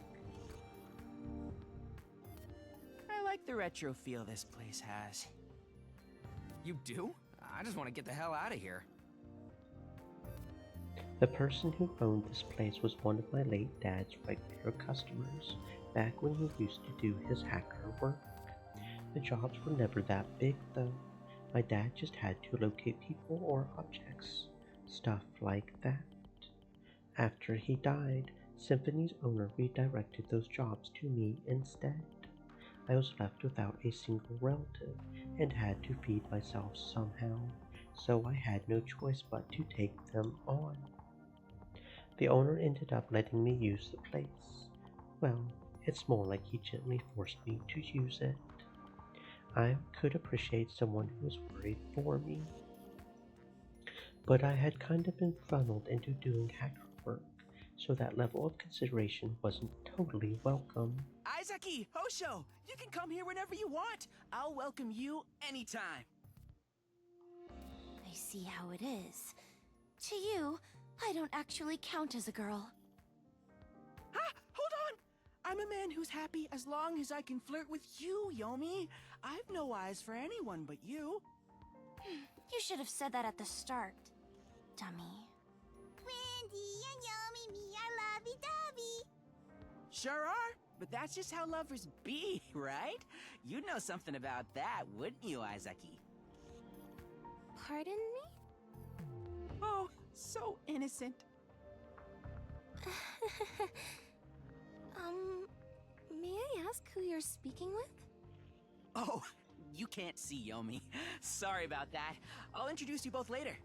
I like the retro feel this place has. You do? I just want to get the hell out of here. The person who owned this place was one of my late dad's regular customers, back when he used to do his hacker work. The jobs were never that big, though. My dad just had to locate people or objects, stuff like that. After he died, Symphony's owner redirected those jobs to me instead. I was left without a single relative and had to feed myself somehow. so I had no choice but to take them on. The owner ended up letting me use the place. Well, it's more like he gently forced me to use it. I could appreciate someone who was worried for me. But I had kind of been funneled into doing hacker work, so that level of consideration wasn't totally welcome. Izaki, Hosho, you can come here whenever you want. I'll welcome you anytime. I see how it is. To you, I don't actually count as a girl. Ah, hold on! I'm a man who's happy as long as I can flirt with you, Yomi. I've no eyes for anyone but you. You should have said that at the start, dummy. Wendy and Yomi me are lovey-dovey. Sure are, but that's just how lovers be, right? You'd know something about that, wouldn't you, Izaki? Pardon me? Oh, so innocent. May I ask who you're speaking with? Oh, you can't see Yomi. Sorry about that. I'll introduce you both later.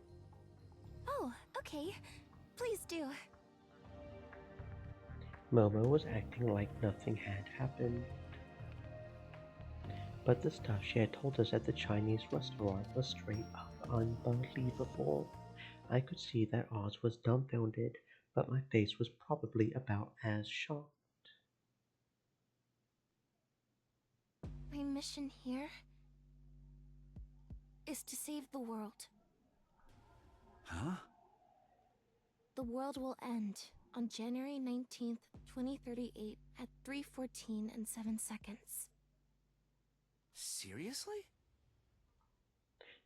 Oh, okay. Please do. Momo was acting like nothing had happened. But the stuff she had told us at the Chinese restaurant was straight up unbelievable. I could see that Oz was dumbfounded, but my face was probably about as shocked. My mission here is to save the world. Huh? The world will end on January 19th, 2038 at 3:14 and 7 seconds. Seriously?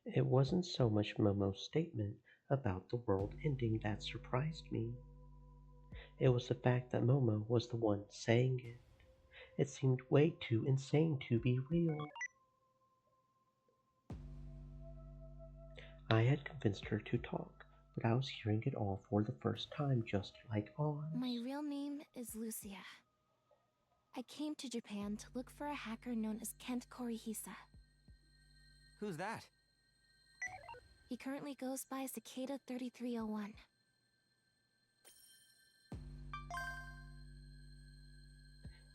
It wasn't so much Momo's statement about the world ending that surprised me. It was the fact that Momo was the one saying it. It seemed way too insane to be real. I had convinced her to talk, but I was hearing it all for the first time, just like Oz. My real name is Lucia. I came to Japan to look for a hacker known as Kent Korihisa. Who's that? He currently goes by Cicada 3301.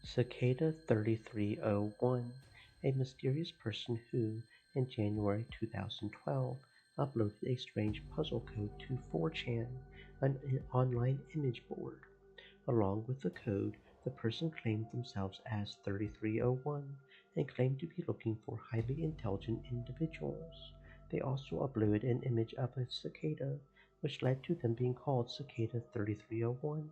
Cicada 3301, a mysterious person who, in January 2012, uploaded a strange puzzle code to 4chan, an online image board. Along with the code, the person claimed themselves as 3301 and claimed to be looking for highly intelligent individuals. They also uploaded an image of a cicada, which led to them being called Cicada 3301.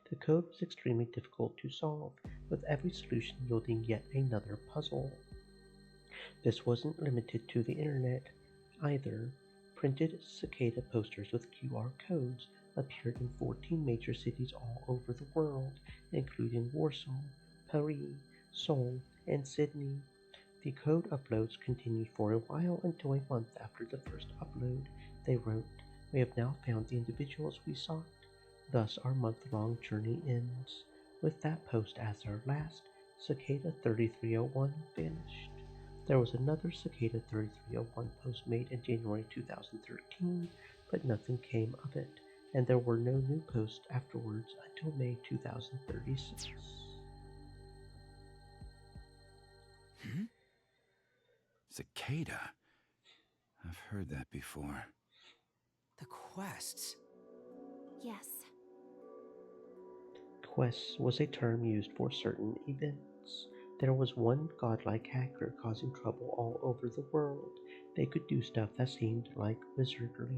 The code was extremely difficult to solve, with every solution yielding yet another puzzle. This wasn't limited to the internet either. Printed cicada posters with QR codes appeared in 14 major cities all over the world, including Warsaw, Paris, Seoul, and Sydney. The code uploads continued for a while until a month after the first upload. They wrote, "We have now found the individuals we sought. Thus our month-long journey ends." With that post as our last, Cicada 3301 vanished. There was another Cicada 3301 post made in January 2013, but nothing came of it, and there were no new posts afterwards until May 2036. Cicada? I've heard that before. The quests. Yes. Quests was a term used for certain events. There was one godlike hacker causing trouble all over the world. They could do stuff that seemed like wizardry.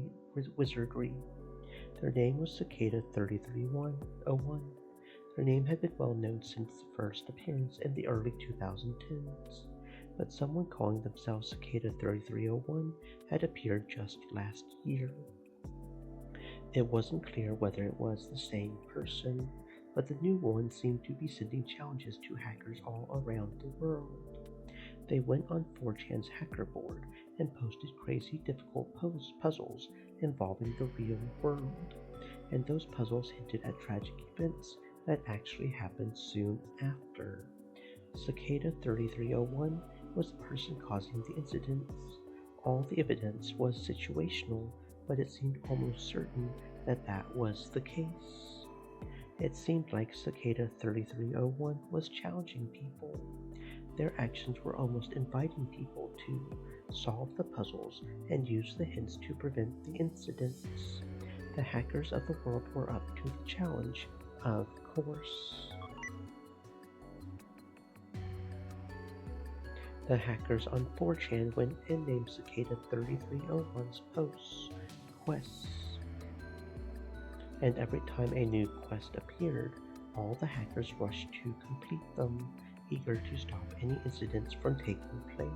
Their name was Cicada 3301. Their name had been well known since the first appearance in the early 2010s, but someone calling themselves Cicada 3301 had appeared just last year. It wasn't clear whether it was the same person, but the new one seemed to be sending challenges to hackers all around the world. They went on 4chan's hacker board and posted crazy difficult puzzles involving the real world, and those puzzles hinted at tragic events that actually happened soon after. Cicada 3301 was the person causing the incidents. All the evidence was situational, but it seemed almost certain that that was the case. It seemed like Cicada 3301 was challenging people. Their actions were almost inviting people to solve the puzzles and use the hints to prevent the incidents. The hackers of the world were up to the challenge, of course. The hackers on 4chan went and named Cicada 3301's posts quests. And every time a new quest appeared, all the hackers rushed to complete them, eager to stop any incidents from taking place.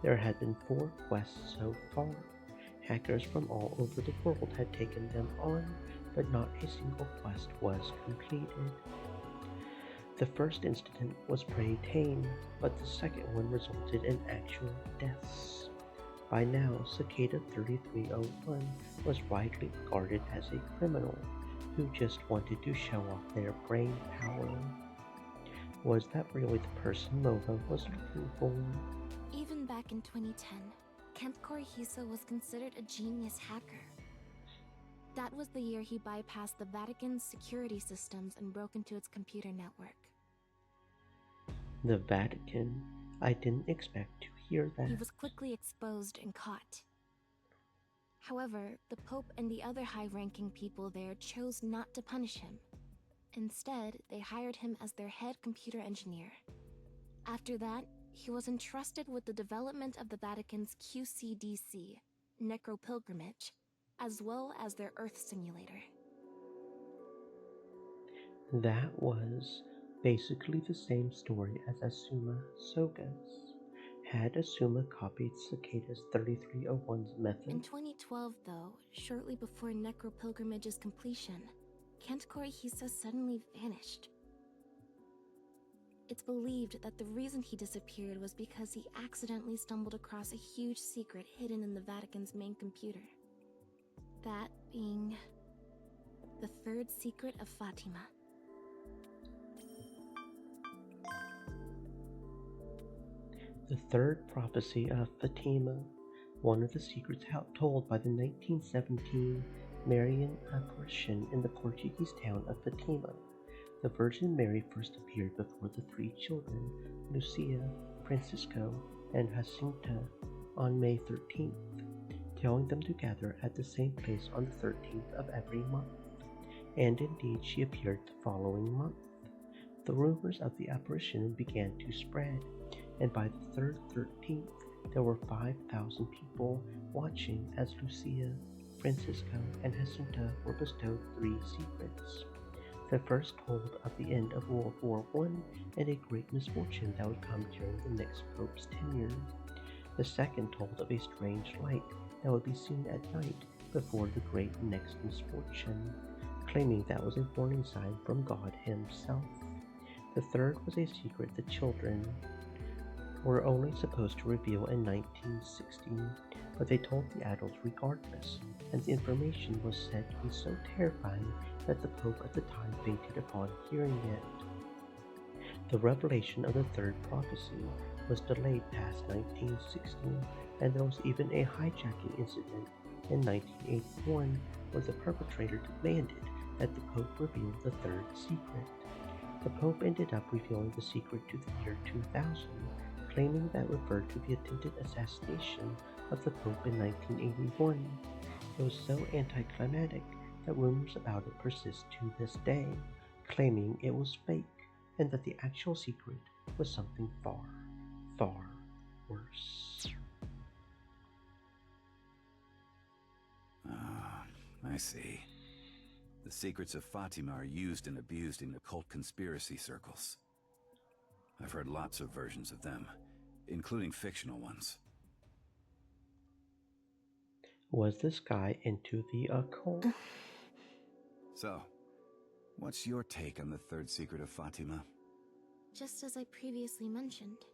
There had been 4 quests so far. Hackers from all over the world had taken them on, but not a single quest was completed. The first incident was pretty tame, but the second one resulted in actual deaths. By now, Cicada 3301 was widely regarded as a criminal who just wanted to show off their brain power. Was that really the person Mova was looking for? Even back in 2010, Kent Korihisa was considered a genius hacker. That was the year he bypassed the Vatican's security systems and broke into its computer network. The Vatican? I didn't expect to hear that. He was quickly exposed and caught. However, the Pope and the other high-ranking people there chose not to punish him. Instead, they hired him as their head computer engineer. After that, he was entrusted with the development of the Vatican's QCDC, Necropilgrimage, as well as their Earth simulator. That was basically the same story as Asuma Soga's. Had Asuma copied Cicada's 3301's method? In 2012, though, shortly before Necropilgrimage's completion, Kent Korihisa suddenly vanished. It's believed that the reason he disappeared was because he accidentally stumbled across a huge secret hidden in the Vatican's main computer. That being the third secret of Fatima. The third prophecy of Fatima, one of the secrets told by the 1917 Marian apparition in the Portuguese town of Fatima. The Virgin Mary first appeared before the 3 children, Lucia, Francisco, and Jacinta, on May 13th, telling them to gather at the same place on the 13th of every month. And indeed she appeared the following month. The rumors of the apparition began to spread, and by the 13th, there were 5,000 people watching as Lucia, Francisco, and Jacinta were bestowed 3 secrets. The first told of the end of World War I and a great misfortune that would come during the next Pope's tenure. The second told of a strange light that would be seen at night before the great next misfortune, claiming that was a warning sign from God himself. The third was a secret the children were only supposed to reveal in 1960, but they told the adults regardless, and the information was said to be so terrifying that the Pope at the time fainted upon hearing it. The revelation of the third prophecy was delayed past 1960, and there was even a hijacking incident in 1981 where the perpetrator demanded that the Pope reveal the third secret. The Pope ended up revealing the secret to the year 2000, claiming that referred to the attempted assassination of the Pope in 1981. It was so anticlimactic that rumors about it persist to this day, claiming it was fake and that the actual secret was something far, far worse. Ah, I see. The secrets of Fatima are used and abused in occult conspiracy circles. I've heard lots of versions of them, including fictional ones. Was this guy into the occult? So, what's your take on the third secret of Fatima? Just as I previously mentioned,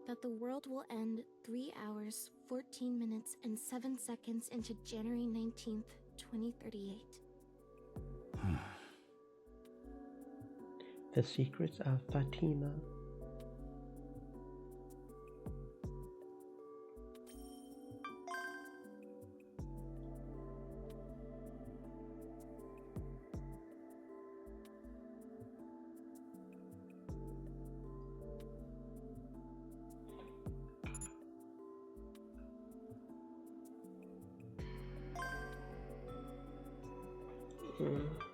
that the world will end 3 hours, 14 minutes, and 7 seconds into January 19th, 2038. The secrets of Fatima. Hmm.